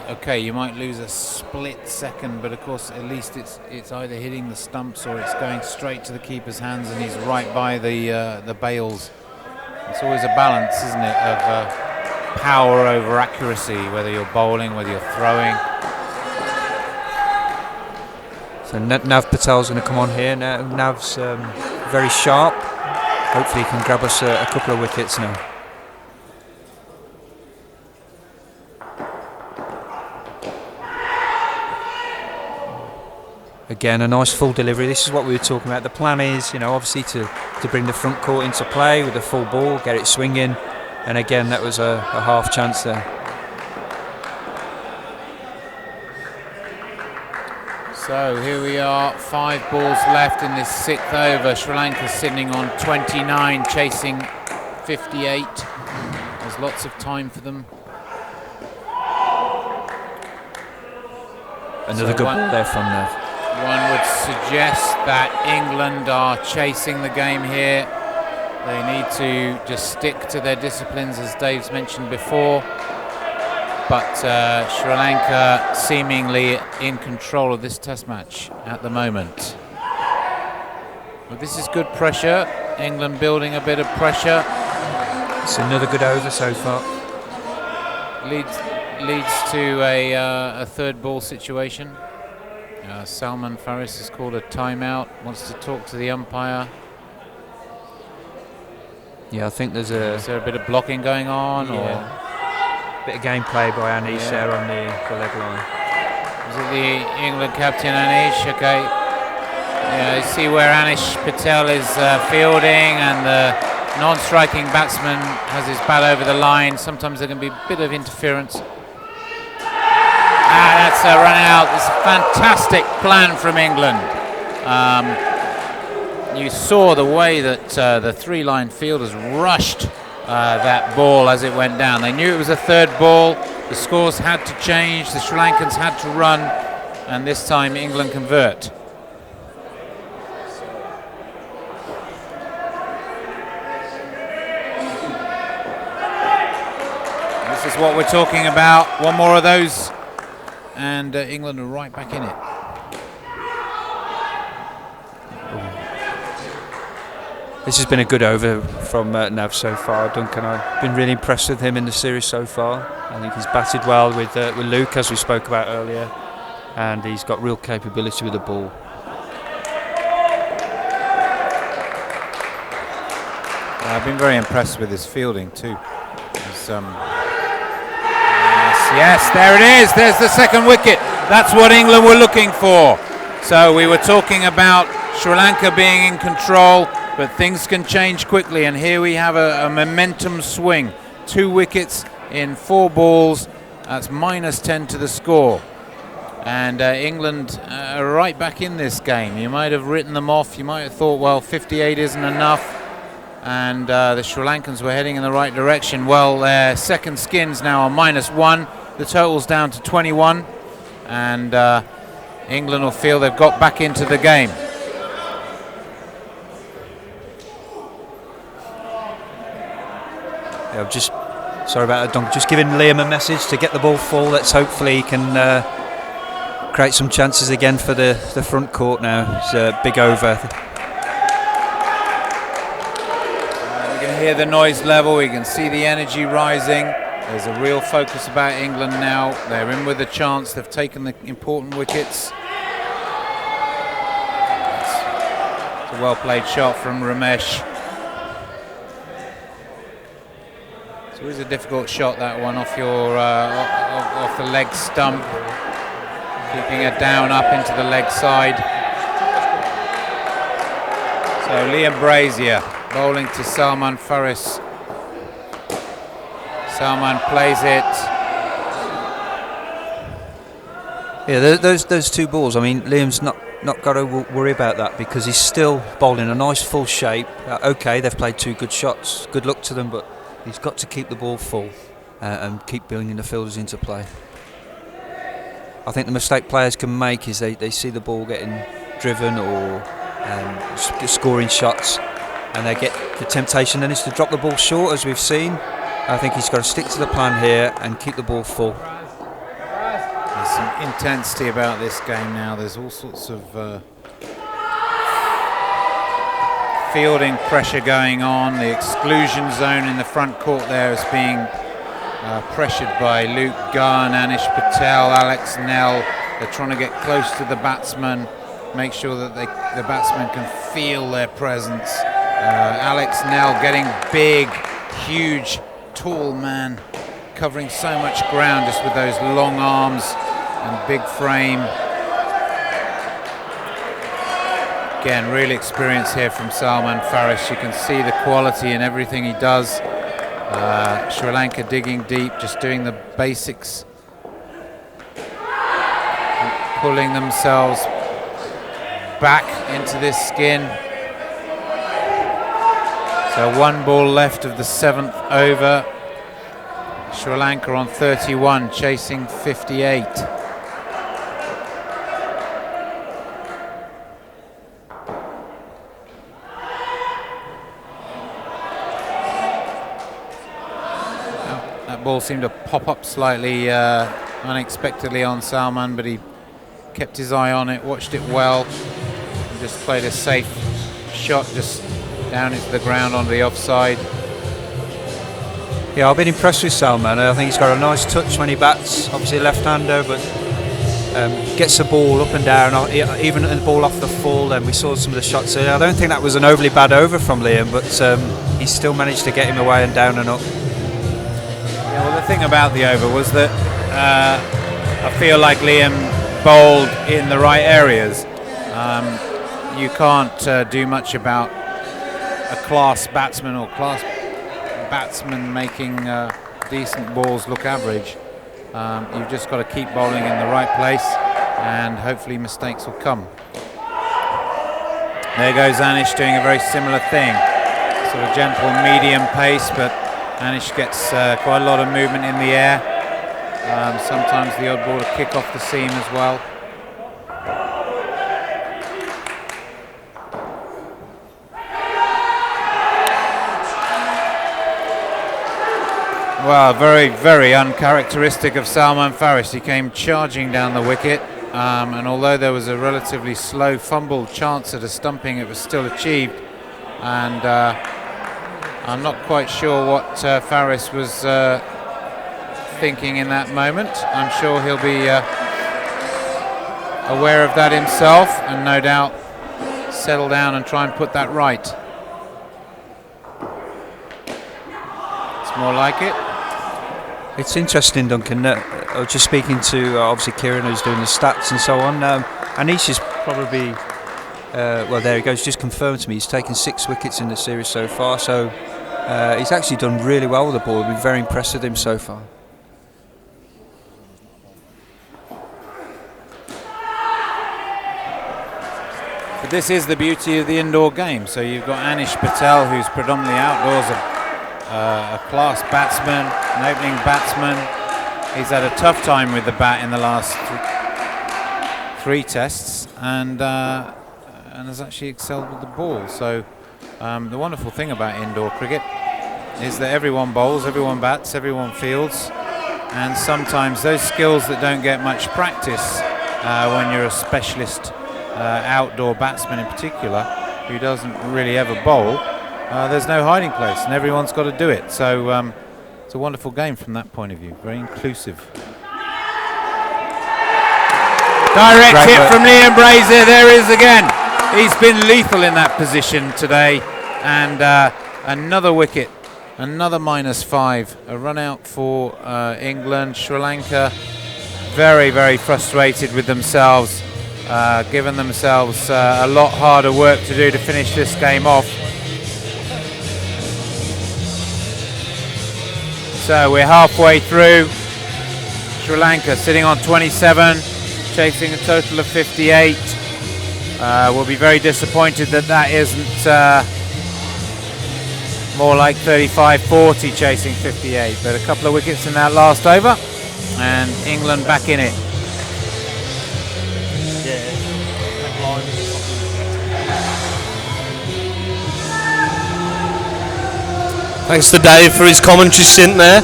A okay, you might lose a split second, but of course at least it's either hitting the stumps or it's going straight to the keeper's hands, and he's right by the bails. It's always a balance, isn't it, of power over accuracy, whether you're bowling, whether you're throwing. So Nav Patel's going to come on here now. Nav's very sharp. Hopefully he can grab us a couple of wickets now. Again, a nice full delivery. This is what we were talking about. The plan is, obviously to bring the front court into play with a full ball, get it swinging. And again, that was a half chance there. So here we are, 5 balls left in this 6th over. Sri Lanka sitting on 29, chasing 58. There's lots of time for them. Another good ball there from Nav. One would suggest that England are chasing the game here. They need to just stick to their disciplines, as Dave's mentioned before. But Sri Lanka seemingly in control of this test match at the moment. Well, this is good pressure. England building a bit of pressure. It's another good over so far. Leads to a 3rd ball situation. Salman Faris has called a timeout, wants to talk to the umpire. Yeah, I think is there a bit of blocking going on? Yeah. Or bit of gameplay by Anish there on the leg line. Is it the England captain Anish? Okay. Yeah, you see where Anish Patel is fielding, and the non-striking batsman has his bat over the line. Sometimes there can be a bit of interference. That's a run out. It's a fantastic plan from England. You saw the way that the 3-line fielders rushed that ball as it went down. They knew it was a 3rd ball. The scores had to change. The Sri Lankans had to run, and this time England convert. This is what we're talking about. One more of those, and England are right back in it. This has been a good over from Nav so far. Duncan, I've been really impressed with him in the series so far. I think he's batted well with Luke, as we spoke about earlier, and he's got real capability with the ball. I've been very impressed with his fielding too. Yes, there it is. There's the 2nd wicket. That's what England were looking for. So we were talking about Sri Lanka being in control, but things can change quickly, and here we have a momentum swing. 2 wickets in 4 balls. That's -10 to the score. And England are right back in this game. You might have written them off. You might have thought, well, 58 isn't enough. And the Sri Lankans were heading in the right direction. Well, their second skins now are -1. The total's down to 21. And England will feel they've got back into the game. Yeah, sorry about that, Don. Just giving Liam a message to get the ball full. Let's hopefully he can create some chances again for the front court now. It's a big over. We can hear the noise level. We can see the energy rising. There's a real focus about England now. They're in with a chance. They've taken the important wickets. It's a well-played shot from Ramesh. It's always a difficult shot, that one, off your off the leg stump, keeping it down up into the leg side. So Liam Brazier bowling to Salman Faris. Salman plays it. Yeah, those 2 balls. I mean, Liam's not got to worry about that because he's still bowling a nice full shape. Okay, they've played 2 good shots. Good luck to them, but he's got to keep the ball full and keep bringing the fielders into play. I think the mistake players can make is they see the ball getting driven or scoring shots, and they get the temptation then is to drop the ball short, as we've seen. I think he's got to stick to the plan here and keep the ball full. intensity about this game now. There's all sorts of fielding pressure going on. The exclusion zone in the front court there is being pressured by Luke Gunn, Anish Patel, Alex Nell. They're trying to get close to the batsman, make sure that the batsman can feel their presence. Alex Nell getting big, huge, tall man, covering so much ground just with those long arms and big frame. Again, really experience here from Salman Faris. You can see the quality in everything he does. Sri Lanka digging deep, just doing the basics, and pulling themselves back into this skin. So 1 ball left of the 7th over. Sri Lanka on 31, chasing 58. That ball seemed to pop up slightly unexpectedly on Salman, but he kept his eye on it, watched it well, and just played a safe shot just down into the ground on the offside. Yeah, I've been impressed with Salman. I think he's got a nice touch when he bats. Obviously a left-hander, but gets the ball up and down. Even the ball off the full, then we saw some of the shots there. I don't think that was an overly bad over from Liam, but he still managed to get him away and down and up. Yeah, well, the thing about the over was that I feel like Liam bowled in the right areas. You can't do much about a class batsman or class batsman making decent balls look average. You've just got to keep bowling in the right place, and hopefully mistakes will come. There goes Anish doing a very similar thing. Sort of gentle medium pace, but Anish gets quite a lot of movement in the air. Sometimes the odd ball to kick off the seam as well. Well, very, very uncharacteristic of Salman Faris. He came charging down the wicket, and although there was a relatively slow fumbled chance at a stumping, it was still achieved. And I'm not quite sure what Faris was thinking in that moment. I'm sure he'll be aware of that himself, and no doubt settle down and try and put that right. It's more like it. It's interesting, Duncan. I was just speaking to obviously Kieran, who's doing the stats and so on. Anish is probably, well, there he goes, just confirmed to me he's taken 6 wickets in the series so far. So he's actually done really well with the ball. I've been very impressed with him so far. But this is the beauty of the indoor game. So you've got Anish Patel, who's predominantly outdoors, a class batsman, an opening batsman. He's had a tough time with the bat in the last 3 tests, and has actually excelled with the ball. So the wonderful thing about indoor cricket is that everyone bowls, everyone bats, everyone fields, and sometimes those skills that don't get much practice when you're a specialist outdoor batsman in particular, who doesn't really ever bowl, there's no hiding place, and everyone's got to do it. So it's a wonderful game from that point of view, very inclusive. Direct Great hit work from Liam Brazier, there he is again. He's been lethal in that position today, and another wicket, another -5, a run out for England. Sri Lanka very, very frustrated with themselves, given themselves a lot harder work to do to finish this game off. So we're halfway through. Sri Lanka sitting on 27, chasing a total of 58. We'll be very disappointed that that isn't more like 35-40, chasing 58. But a couple of wickets in that last over, and England back in it. Thanks to Dave for his commentary stint there.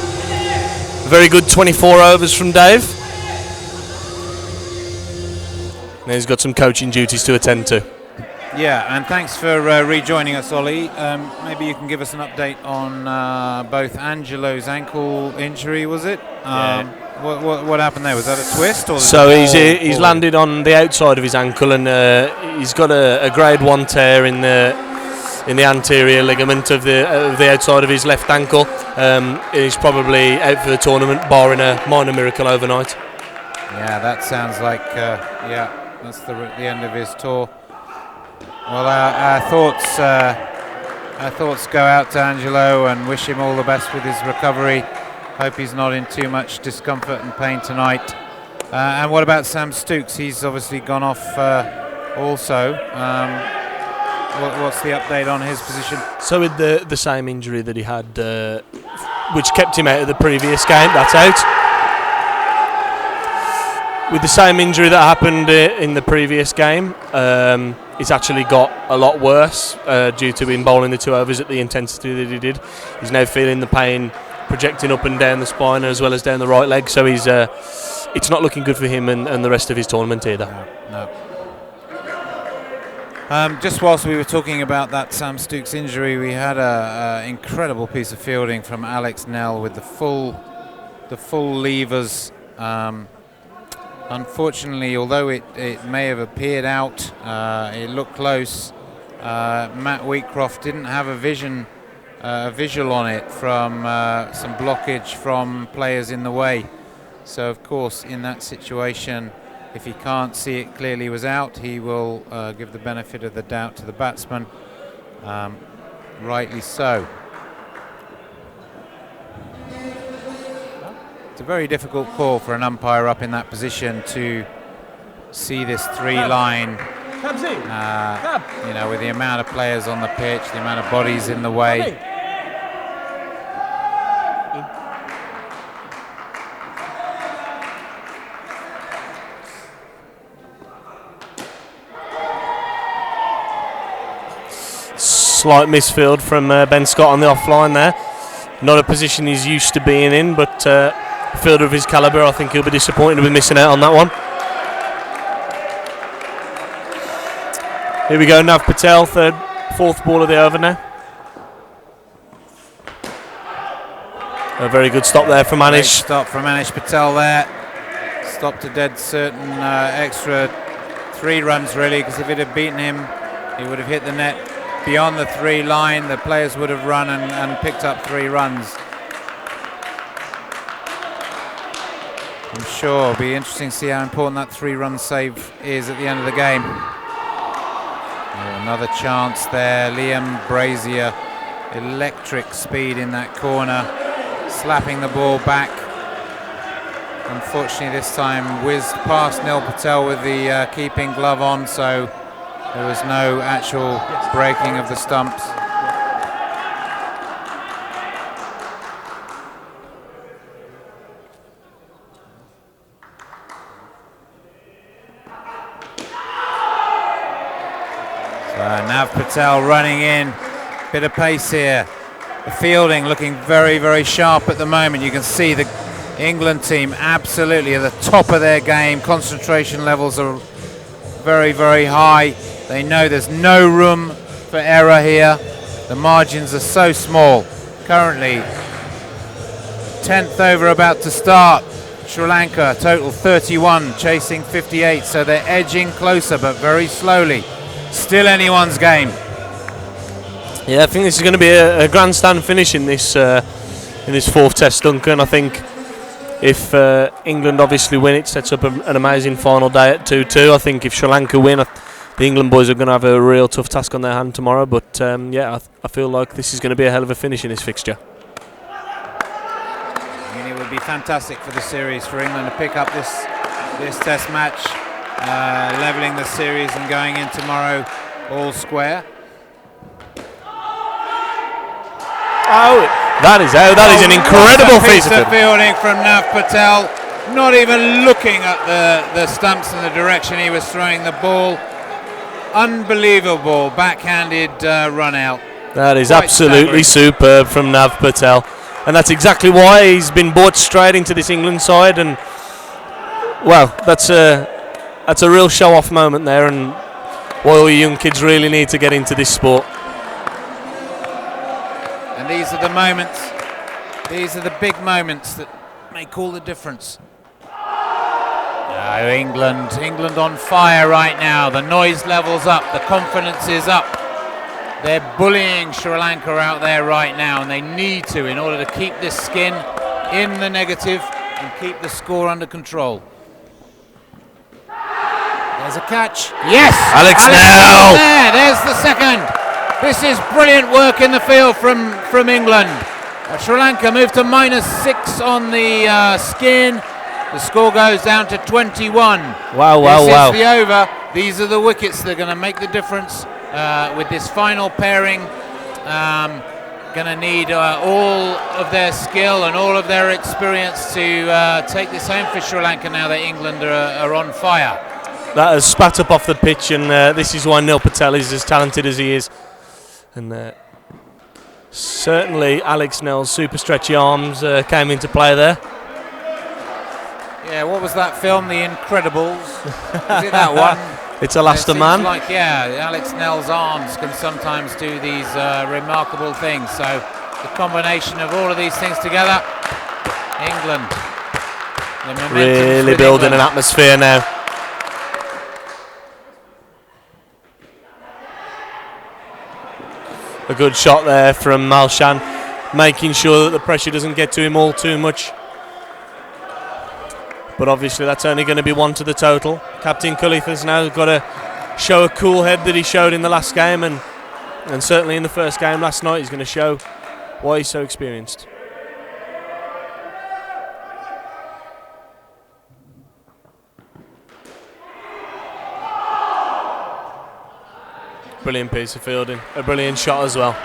Very good 24 overs from Dave. And he's got some coaching duties to attend to. Yeah, and thanks for rejoining us, Ollie. Maybe you can give us an update on both Angelo's ankle injury, was it? What happened there? Was that a twist? Or so he's landed on the outside of his ankle, and he's got a grade 1 tear in the anterior ligament of the outside of his left ankle. He's probably out for the tournament, barring a minor miracle overnight. Yeah, that sounds like that's the end of his tour. Well, our thoughts go out to Angelo and wish him all the best with his recovery. Hope he's not in too much discomfort and pain tonight. And what about Sam Stooks? He's obviously gone off also. What's the update on his position? So with the same injury that he had, which kept him out of the previous game, that's out. With the same injury that happened in the previous game, it's actually got a lot worse due to him bowling the 2 overs at the intensity that he did. He's now feeling the pain projecting up and down the spine as well as down the right leg, so it's not looking good for him and the rest of his tournament either. No. Just whilst we were talking about that Sam Stooks injury, we had an incredible piece of fielding from Alex Nell with the full levers. Unfortunately, although it may have appeared out, it looked close. Matt Wheatcroft didn't have a visual on it from some blockage from players in the way. So, of course, in that situation, if he can't see it clearly was out, he will give the benefit of the doubt to the batsman. Rightly so. It's a very difficult call for an umpire up in that position to see this 3-line, with the amount of players on the pitch, the amount of bodies in the way. Slight misfield from Ben Scott on the offline there. Not a position he's used to being in, but a fielder of his calibre, I think he'll be disappointed with missing out on that one. Here we go, Nav Patel, fourth ball of the over now. A very good stop there from Anish. Great stop from Anish Patel there. Stopped a dead certain extra 3 runs really, because if it had beaten him, he would have hit the net beyond the 3-line. The players would have run and picked up 3 runs. I'm sure it'll be interesting to see how important that 3-run save is at the end of the game. Another chance there. Liam Brazier, electric speed in that corner, slapping the ball back. Unfortunately this time whizzed past Neil Patel with the keeping glove on, so there was no actual breaking of the stumps. Nav Patel running in, bit of pace here. The fielding looking very, very sharp at the moment. You can see the England team absolutely at the top of their game. Concentration levels are very, very high. They know there's no room for error here. The margins are so small. Currently, 10th over about to start. Sri Lanka, total 31, chasing 58. So they're edging closer, but very slowly. Still anyone's game. Yeah, I think this is going to be a grandstand finish in this 4th test, Duncan. I think if England obviously win, it sets up an amazing final day at 2-2. I think if Sri Lanka win, the England boys are going to have a real tough task on their hand tomorrow. But I feel like this is going to be a hell of a finish in this fixture. I mean, it would be fantastic for the series for England to pick up this test match. Levelling the series and going in tomorrow all square. Oh, that is out. That is an incredible piece of fielding from Nav Patel. Not even looking at the stumps and the direction he was throwing the ball. Unbelievable backhanded run out. That is absolutely superb from Nav Patel. And that's exactly why he's been brought straight into this England side. And, well, that's a that's a real show-off moment there, and all you young kids really need to get into this sport. And these are the moments, these are the big moments that make all the difference. Oh, England on fire right now. The noise level's up, the confidence is up. They're bullying Sri Lanka out there right now, and they need to in order to keep this skin in the negative and keep the score under control. There's a catch. Yes! Alex Snell! There's the second. This is brilliant work in the field from England. Sri Lanka moved to -6 on the skin. The score goes down to 21. Wow. This is the over. These are the wickets that are going to make the difference with this final pairing. Going to need all of their skill and all of their experience to take this home for Sri Lanka now that England are on fire. That has spat up off the pitch, and this is why Neil Patel is as talented as he is. And certainly Alex Snell's super stretchy arms came into play there. Yeah, what was that film, The Incredibles? Is it that one? It's Alastair Man. Like, yeah, Alex Snell's arms can sometimes do these remarkable things. So the combination of all of these things together, England. Really building an atmosphere now. A good shot there from Malshan, making sure that the pressure doesn't get to him all too much. But obviously that's only going to be one to the total. Captain Kalitha's now got to show a cool head that he showed in the last game, and certainly in the first game last night. He's going to show why he's so experienced. Brilliant piece of fielding, a brilliant shot as well.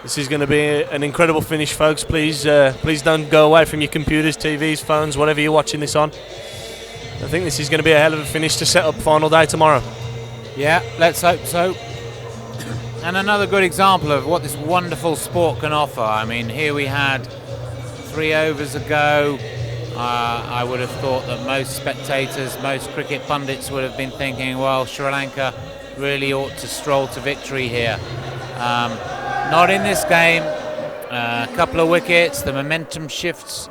This is going to be an incredible finish, folks. Please don't go away from your computers, TVs, phones, whatever you're watching this on. I think this is going to be a hell of a finish to set up final day tomorrow. Yeah, let's hope so. And another good example of what this wonderful sport can offer. I mean, here we had 3 overs ago. I would have thought that most spectators, most cricket pundits would have been thinking, well, Sri Lanka really ought to stroll to victory here. Not in this game. A couple of wickets, the momentum shifts,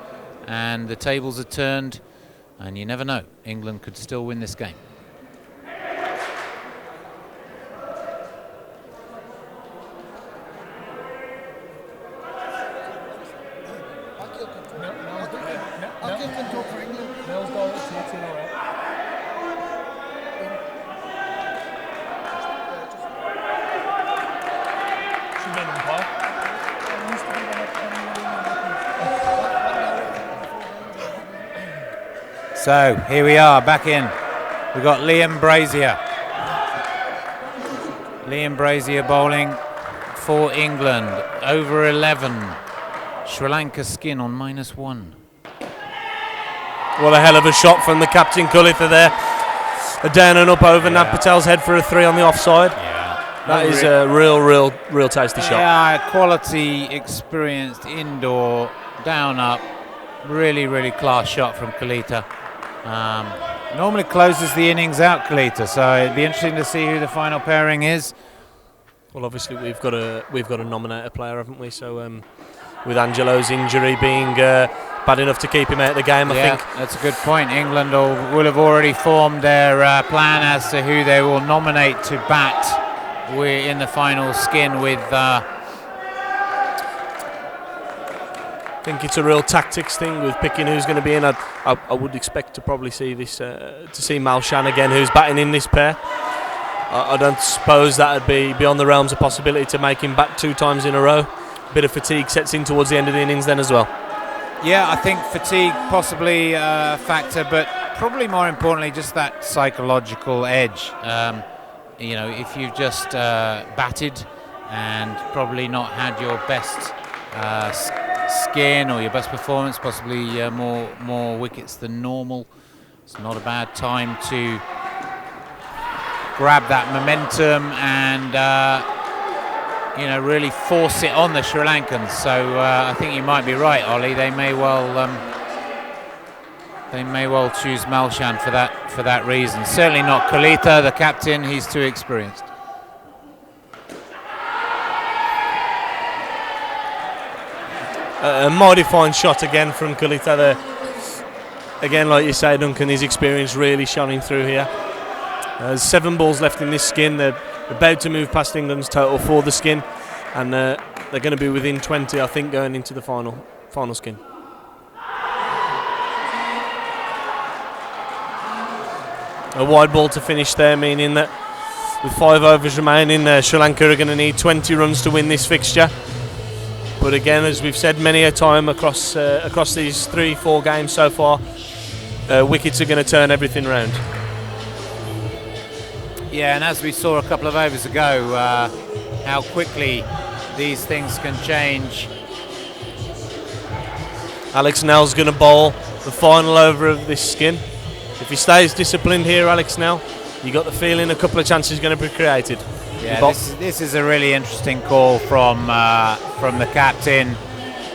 and the tables are turned, and you never know. England could still win this game. So here we are back in. We've got Liam Brazier. Liam Brazier bowling for England. Over 11. Sri Lanka skin on -1. What a hell of a shot from the captain Kulitha there. A down and up over Nav Patel's head for a 3 on the offside. Yeah. That is a real tasty shot. Yeah, quality, experienced indoor, down up. Really class shot from Kalita. Normally closes the innings out, Kalita, so it'd be interesting to see who the final pairing is. Well, obviously we've got to nominate a player, haven't we? So with Angelo's injury being bad enough to keep him out of the game, I think that's a good point. England will have already formed their plan as to who they will nominate to bat in the final skin with. I think it's a real tactics thing with picking who's going to be in. I would expect to probably see this to see Malshan again, who's batting in this pair. I don't suppose that would be beyond the realms of possibility to make him bat 2 times in a row. A bit of fatigue sets in towards the end of the innings then as well. Yeah, I think fatigue possibly a factor, but probably more importantly just that psychological edge. You know, if you've just batted and probably not had your best skin or your best performance, possibly more wickets than normal, it's not a bad time to grab that momentum and you know, really force it on the Sri Lankans. So I think you might be right, Ollie. They may well they may well choose Malshan for that reason. Certainly not Kalita, the captain. He's too experienced. A mighty fine shot again from Kalita there. Again, like you say, Duncan, his experience really shining through here. There's 7 balls left in this skin. They're about to move past England's total for the skin, and they're going to be within 20, I think, going into the final skin. A wide ball to finish there, meaning that with 5 overs remaining, Sri Lanka are going to need 20 runs to win this fixture. But again, as we've said many a time across these 3-4 games so far, wickets are going to turn everything round. Yeah, and as we saw a couple of overs ago, how quickly these things can change. Alex Snell's going to bowl the final over of this skin. If he stays disciplined here, Alex Snell, you got the feeling a couple of chances are going to be created. Yeah, this is a really interesting call from the captain.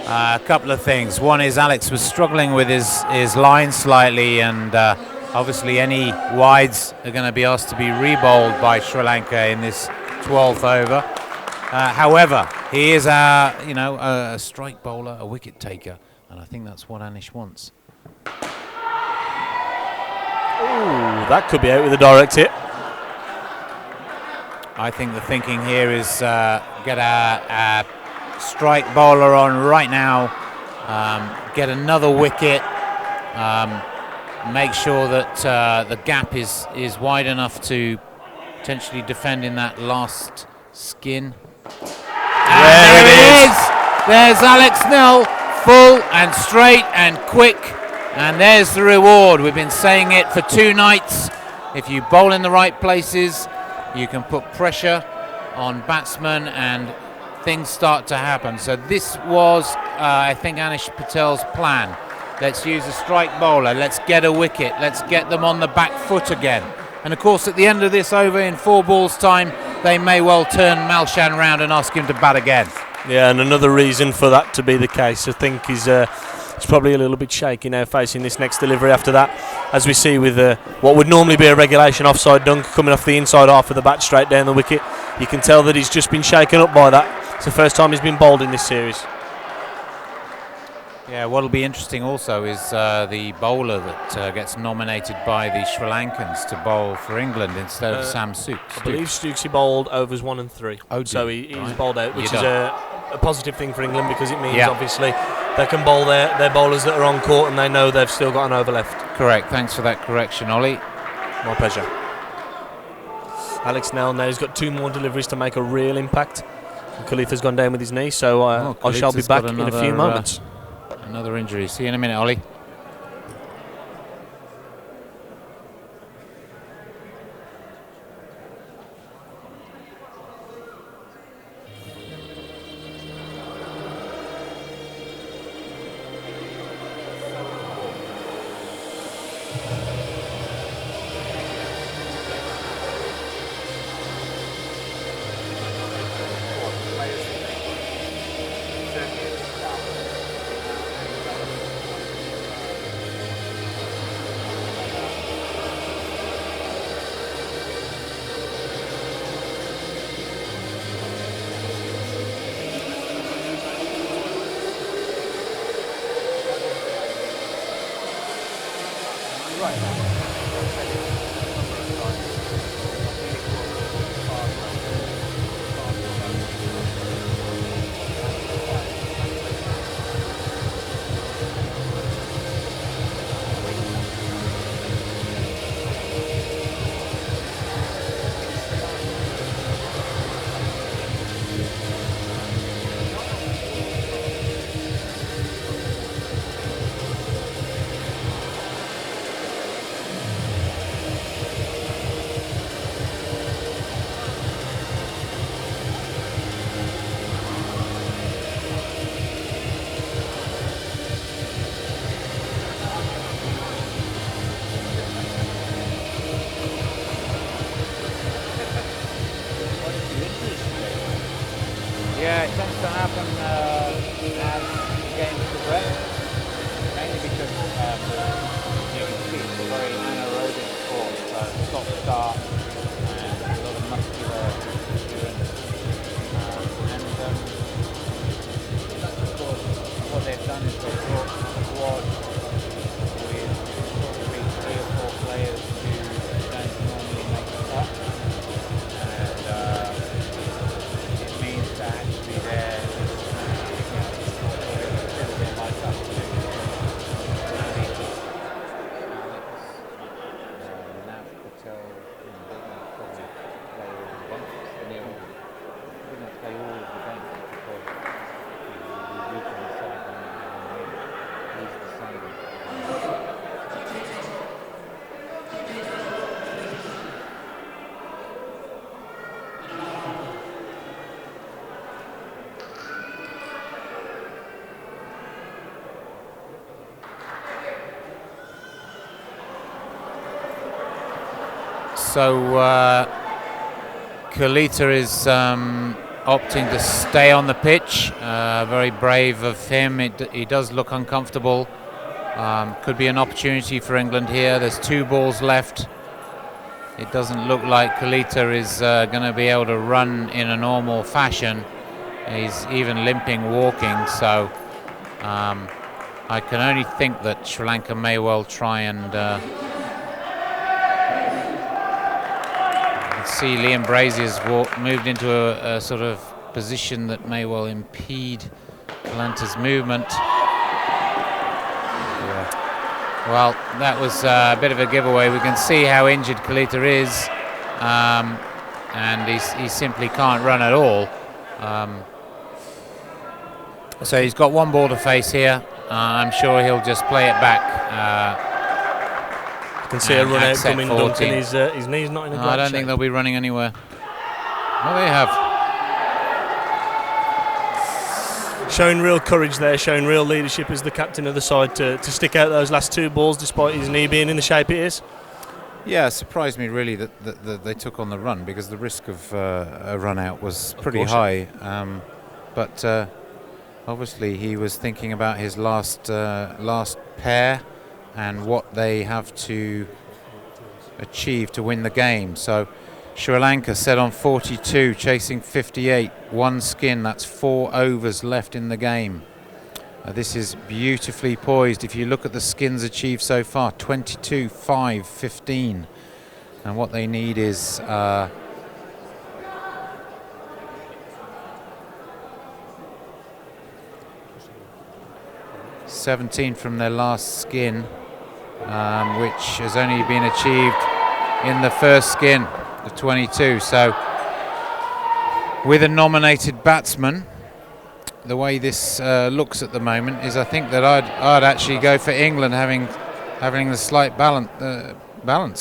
A couple of things. One is Alex was struggling with his line slightly, and obviously any wides are going to be asked to be re-bowled by Sri Lanka in this 12th over. However, he is a strike bowler, a wicket taker, and I think that's what Anish wants. Ooh, that could be out with a direct hit. I think the thinking here is get a strike bowler on right now, get another wicket, make sure that the gap is wide enough to potentially defend in that last skin. And there it is! There's Alex Snell, full and straight and quick, and there's the reward. We've been saying it for 2 nights. If you bowl in the right places, you can put pressure on batsmen and things start to happen. So this was, I think, Anish Patel's plan. Let's use a strike bowler. Let's get a wicket. Let's get them on the back foot again. And of course, at the end of this over, in 4 balls' time, they may well turn Malshan round and ask him to bat again. Yeah, and another reason for that to be the case, I think, is he's probably a little bit shaky now facing this next delivery after that. As we see with what would normally be a regulation offside dunk coming off the inside half of the bat straight down the wicket, you can tell that he's just been shaken up by that. It's the first time he's been bowled in this series. Yeah, what'll be interesting also is the bowler that gets nominated by the Sri Lankans to bowl for England instead of Sam Stokes. I believe Stokesy bowled overs 1 and 3. Oh, so he's right. bowled out, which is a positive thing for England, because it means obviously they can bowl their bowlers that are on court and they know they've still got an over left. Correct. Thanks for that correction, Ollie. My pleasure. Alex Snell now has got 2 more deliveries to make a real impact. Kalitha's gone down with his knee, so I shall be back in a few moments. Another injury. See you in a minute, Ollie. Yeah, it tends to happen as games progress, mainly because stop start and a lot of muscular endurance. Of course, what they've done is they've brought a squad with probably 3 or 4 players who don't normally make the cut, and it means that actually they're like us too. Nav Patel, probably play all the benches. Neil didn't play all of the benches because the regional side he's the same. So Kalita is opting to stay on the pitch. Very brave of him. He does look uncomfortable. Could be an opportunity for England here. There's 2 balls left. It doesn't look like Kalita is going to be able to run in a normal fashion. He's even limping walking, so I can only think that Sri Lanka may well try and see Liam Brazier's moved into a sort of position that may well impede Kalanta's movement. Yeah. Well, that was a bit of a giveaway. We can see how injured Kalita is, and he simply can't run at all. So he's got 1 ball to face here. I'm sure he'll just play it back. Can see a run out coming, Duncan. His knee's not in a great I don't shape. think they'll be running anywhere. Well, they have. Showing real courage there, showing real leadership as the captain of the side to stick out those last 2 balls despite his knee being in the shape it is. Yeah, it surprised me really that they took on the run, because the risk of a run out was pretty high. But obviously he was thinking about his last pair and what they have to achieve to win the game. So Sri Lanka set on 42, chasing 58, 1 skin. That's 4 overs left in the game. This is beautifully poised. If you look at the skins achieved so far, 22, 5, 15. And what they need is 17 from their last skin, which has only been achieved in the first skin, the 22. So with a nominated batsman, the way this looks at the moment is, I think that I'd actually go for England having the slight balance.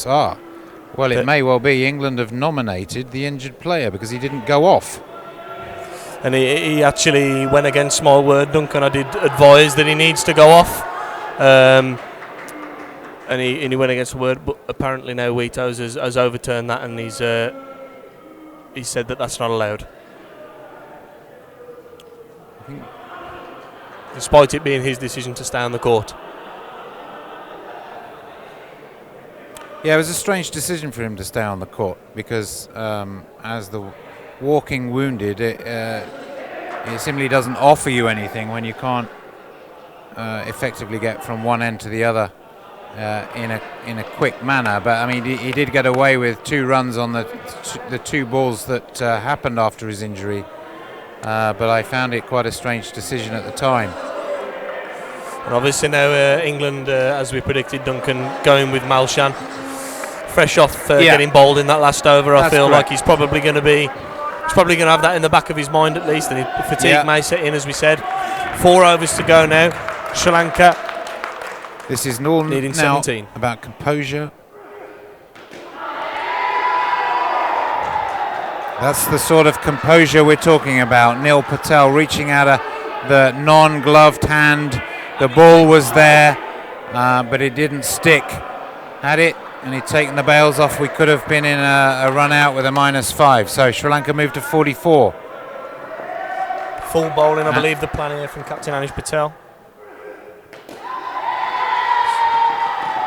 Well, it may well be England have nominated the injured player because he didn't go off. And he actually went against my word, Duncan. I did advise that he needs to go off. And he went against the word, but apparently now Wheatos has overturned that, and he said that that's not allowed. Despite it being his decision to stay on the court. Yeah, it was a strange decision for him to stay on the court, because as the walking wounded, it simply doesn't offer you anything when you can't effectively get from one end to the other in a quick manner. But I mean, he did get away with 2 runs on the 2 balls that happened after his injury. But I found it quite a strange decision at the time. And obviously now England, as we predicted, Duncan, going with Malshan. Fresh off getting bowled in that last over. I feel like he's probably going to have that in the back of his mind at least, and fatigue may set in, as we said. 4 overs to go now. Sri Lanka. This is all needing now 17. About composure. That's the sort of composure we're talking about. Neil Patel reaching out the non-gloved hand. The ball was there, but it didn't stick. Had it, and he'd taken the bails off, we could have been in a run out with a -5. So Sri Lanka moved to 44. Full bowling, I believe, the plan here from Captain Anish Patel.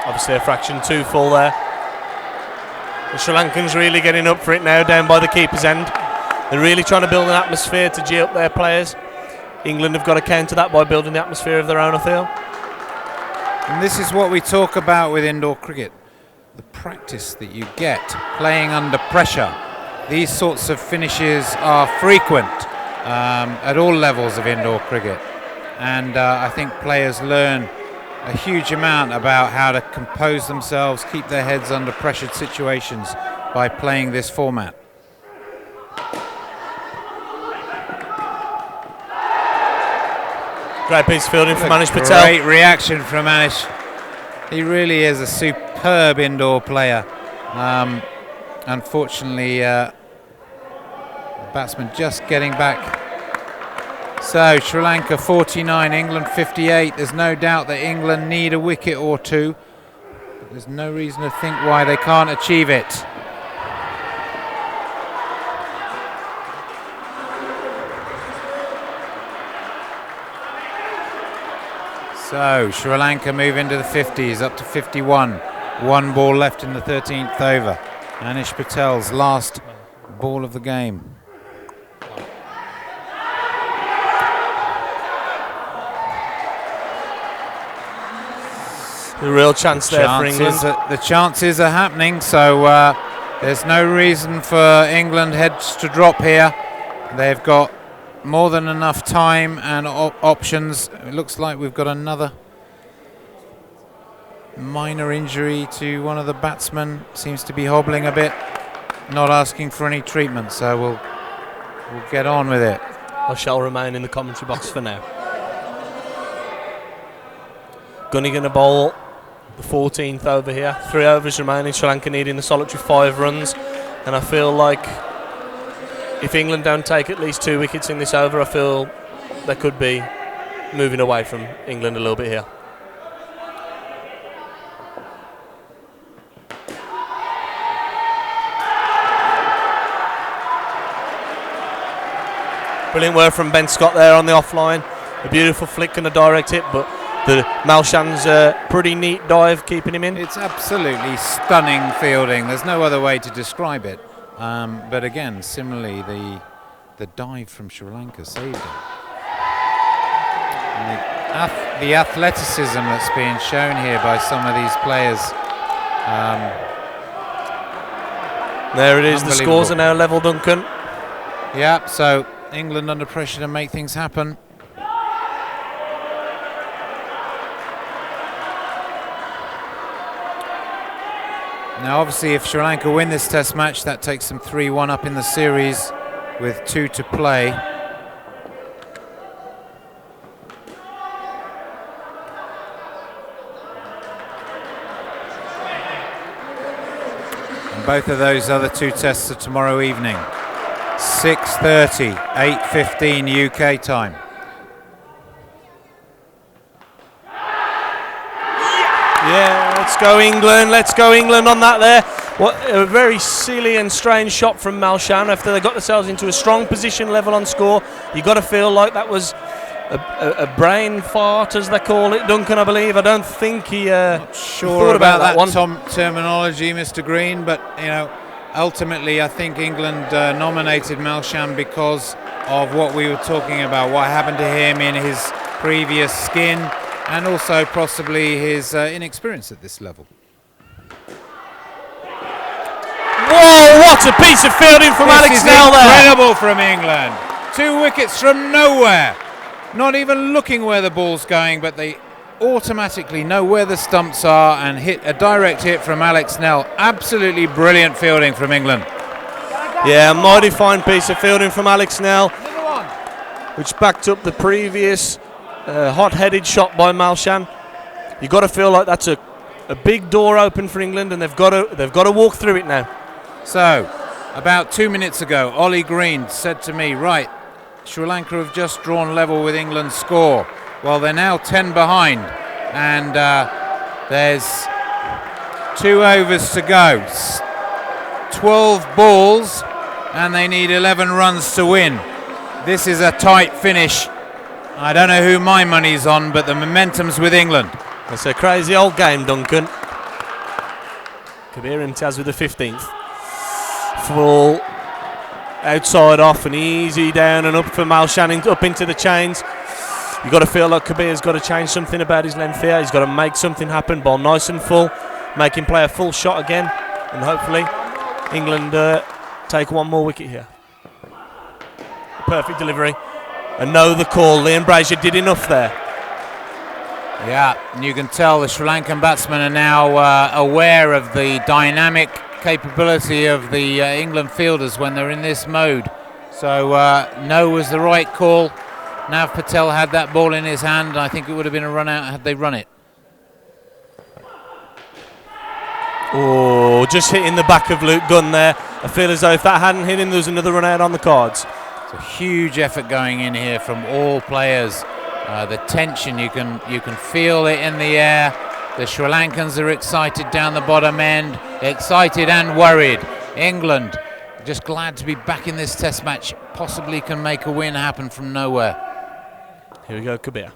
Obviously a fraction too full there. The Sri Lankans really getting up for it now down by the keeper's end. They're really trying to build an atmosphere to gee up their players. England have got to counter that by building the atmosphere of their own, I feel. And this is what we talk about with indoor cricket. The practice that you get playing under pressure. These sorts of finishes are frequent at all levels of indoor cricket. And I think players learn a huge amount about how to compose themselves, keep their heads under pressured situations by playing this format. Great piece of fielding from Manish Patel. Great reaction from Manish. He really is a superb indoor player. Unfortunately, the batsman just getting back. So Sri Lanka 49, England 58. There's no doubt that England need a wicket or two. But there's no reason to think why they can't achieve it. So Sri Lanka move into the 50s, up to 51. 1 ball left in the 13th over. Manish Patel's last ball of the game. The real chance there for England. The chances are happening, so there's no reason for England heads to drop here. They've got more than enough time and options. It looks like we've got another minor injury to one of the batsmen. Seems to be hobbling a bit, not asking for any treatment, so we'll get on with it. I shall remain in the commentary box for now. Gunny going to bowl the 14th over here. 3 overs remaining. Sri Lanka needing a solitary 5 runs, and I feel like if England don't take at least 2 wickets in this over, I feel they could be moving away from England a little bit here. Brilliant work from Ben Scott there on the offline. A beautiful flick and a direct hit, but the Malshan's pretty neat dive keeping him in. It's absolutely stunning fielding. There's no other way to describe it. But again, similarly, the dive from Sri Lanka saved him. And the athleticism that's being shown here by some of these players. There it is. The scores are now level, Duncan. Yeah, so England under pressure to make things happen. Now, obviously, if Sri Lanka win this test match, that takes them 3-1 up in the series with 2 to play. And both of those other 2 tests are tomorrow evening. 6:30, 8:15 UK time. Yeah, let's go England. Let's go England on that there. What a very silly and strange shot from Malshan after they got themselves into a strong position level on score. You got to feel like that was a brain fart, as they call it, Duncan, I believe. I don't think he Not sure thought about that one. Terminology, Mr. Green, but you know, ultimately I think England nominated Malshan because of what we were talking about, what happened to him in his previous skin, and also possibly his inexperience at this level. Whoa, what a piece of fielding from Alex Snell there. Incredible from England. 2 wickets from nowhere. Not even looking where the ball's going, but they automatically know where the stumps are and hit a direct hit from Alex Snell. Absolutely brilliant fielding from England. Yeah, a mighty fine piece of fielding from Alex Snell, which backed up the previous hot-headed shot by Malshan. You've got to feel like that's a big door open for England, and they've got to walk through it now. So, about 2 minutes ago, Ollie Green said to me, right, Sri Lanka have just drawn level with England's score. Well, they're now 10 behind, and there's 2 overs to go. 12 balls, and they need 11 runs to win. This is a tight finish. I don't know who my money's on, but the momentum's with England. It's a crazy old game, Duncan. Kabir Imtiaz with the 15th. full outside off and easy down and up for Malshan up into the chains. You've got to feel like Kabir's got to change something about his length here. He's got to make something happen. Ball nice and full. Make him play a full shot again. And hopefully England take one more wicket here. Perfect delivery. And know the call. Liam Brazier did enough there. Yeah, and you can tell the Sri Lankan batsmen are now aware of the dynamic capability of the England fielders when they're in this mode. So no was the right call. Nav Patel had that ball in his hand. I think it would have been a run out had they run it. Oh, just hitting the back of Luke Gunn there. I feel as though if that hadn't hit him, there was another run out on the cards. It's a huge effort going in here from all players. The tension, you can feel it in the air. The Sri Lankans are excited down the bottom end, excited and worried. England just glad to be back in this test match. Possibly can make a win happen from nowhere. Here we go, Kabir.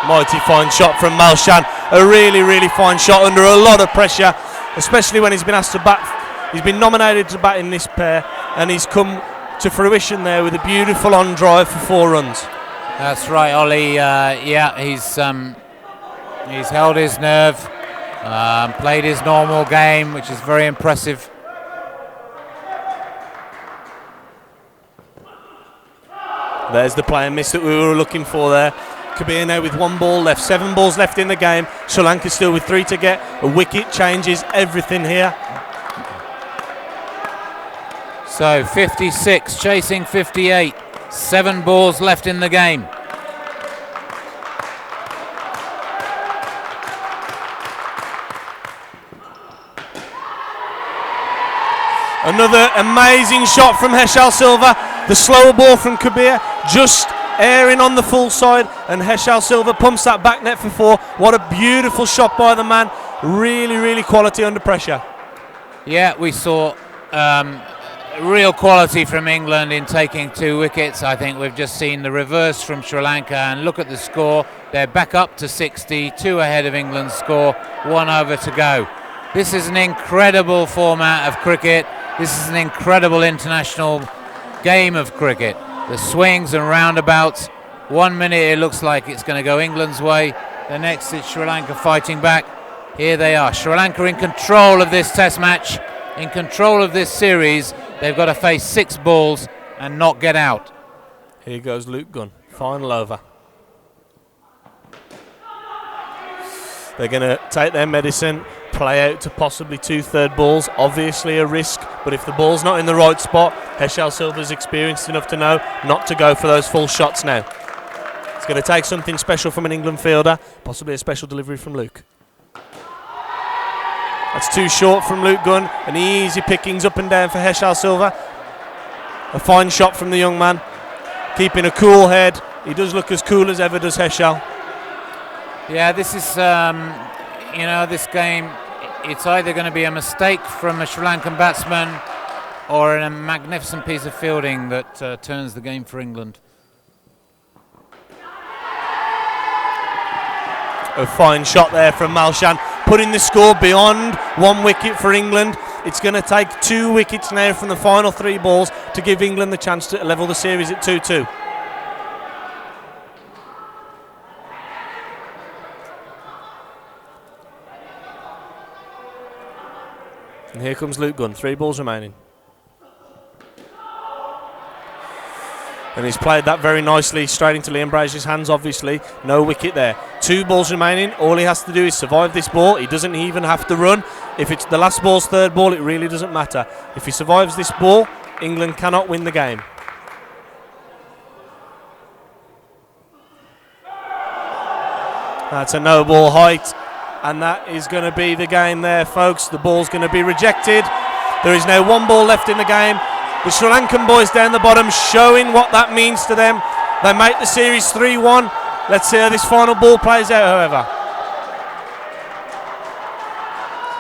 Mighty fine shot from Malshan. A really, really fine shot under a lot of pressure, especially when he's been asked to bat. He's been nominated to bat in this pair, and he's come to fruition there with a beautiful on drive for 4 runs. That's right, Ollie. Yeah, he's held his nerve, played his normal game, which is very impressive. There's the play and miss that we were looking for there. Kabir now with 1 ball left, 7 balls left in the game. Sri Lanka still with 3 to get. A wicket changes everything here. So 56 chasing 58, 7 balls left in the game. Another amazing shot from Heshal Silva. The slower ball from Kabir just airing on the full side, and Heshal Silva pumps that back net for 4. What a beautiful shot by the man. Really, really quality under pressure. Yeah, we saw real quality from England in taking 2 wickets. I think we've just seen the reverse from Sri Lanka, and look at the score. They're back up to 60, 2 ahead of England's score, 1 over to go. This is an incredible format of cricket. This is an incredible international game of cricket. The swings and roundabouts. 1 minute it looks like it's going to go England's way. The next it's Sri Lanka fighting back. Here they are. Sri Lanka in control of this test match, in control of this series. They've got to face 6 balls and not get out. Here goes Luke Gunn. Final over. They're going to take their medicine, play out to possibly 2 third balls. Obviously a risk, but if the ball's not in the right spot, Heshal Silva's experienced enough to know not to go for those full shots now. It's going to take something special from an England fielder, possibly a special delivery from Luke. That's too short from Luke Gunn, and easy pickings up and down for Heshal Silva. A fine shot from the young man, keeping a cool head. He does look as cool as ever, does Heshal. Yeah, this is, this game, it's either going to be a mistake from a Sri Lankan batsman or a magnificent piece of fielding that turns the game for England. A fine shot there from Malshan, putting the score beyond 1 wicket for England. It's going to take 2 wickets now from the final 3 balls to give England the chance to level the series at 2-2. And here comes Luke Gunn, 3 balls remaining. And he's played that very nicely, straight into Liam Brazier's hands, obviously. No wicket there. 2 balls remaining. All he has to do is survive this ball. He doesn't even have to run. If it's the last ball's 3rd ball, it really doesn't matter. If he survives this ball, England cannot win the game. That's a no ball height. And that is going to be the game there, folks. The ball's going to be rejected. There is now 1 ball left in the game. The Sri Lankan boys down the bottom showing what that means to them. They make the series 3-1. Let's see how this final ball plays out, however.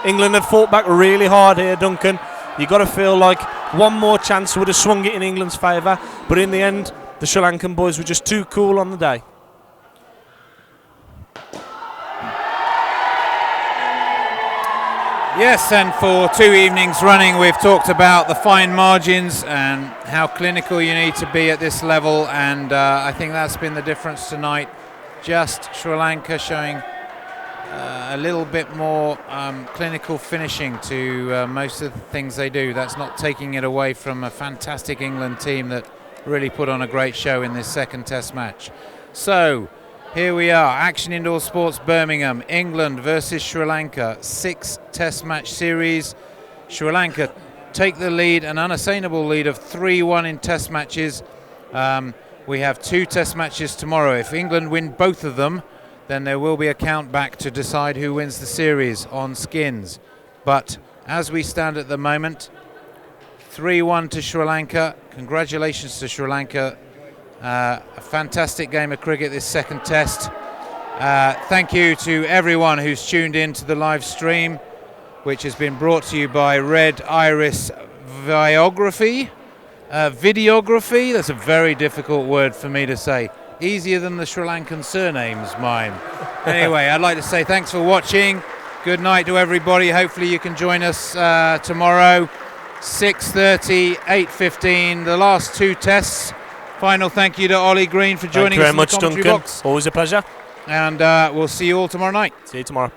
England have fought back really hard here, Duncan. You've got to feel like 1 more chance would have swung it in England's favour. But in the end, the Sri Lankan boys were just too cool on the day. Yes, and for 2 evenings running we've talked about the fine margins and how clinical you need to be at this level, and I think that's been the difference tonight. Just Sri Lanka showing a little bit more clinical finishing to most of the things they do. That's not taking it away from a fantastic England team that really put on a great show in this second test match. So here we are, Action Indoor Sports Birmingham, England versus Sri Lanka, 6 test match series. Sri Lanka take the lead, an unassailable lead of 3-1 in test matches. We have 2 test matches tomorrow. If England win both of them, then there will be a count back to decide who wins the series on skins. But as we stand at the moment, 3-1 to Sri Lanka. Congratulations to Sri Lanka. A fantastic game of cricket this second test. Thank you to everyone who's tuned in to the live stream, which has been brought to you by Red Iris Videography. That's a very difficult word for me to say. Easier than the Sri Lankan surnames, mine. Anyway, I'd like to say thanks for watching. Good night to everybody. Hopefully you can join us tomorrow, 6:30, 8:15, the last 2 tests. Final thank you to Ollie Green for joining us in the commentary box. Always a pleasure. And we'll see you all tomorrow night. See you tomorrow.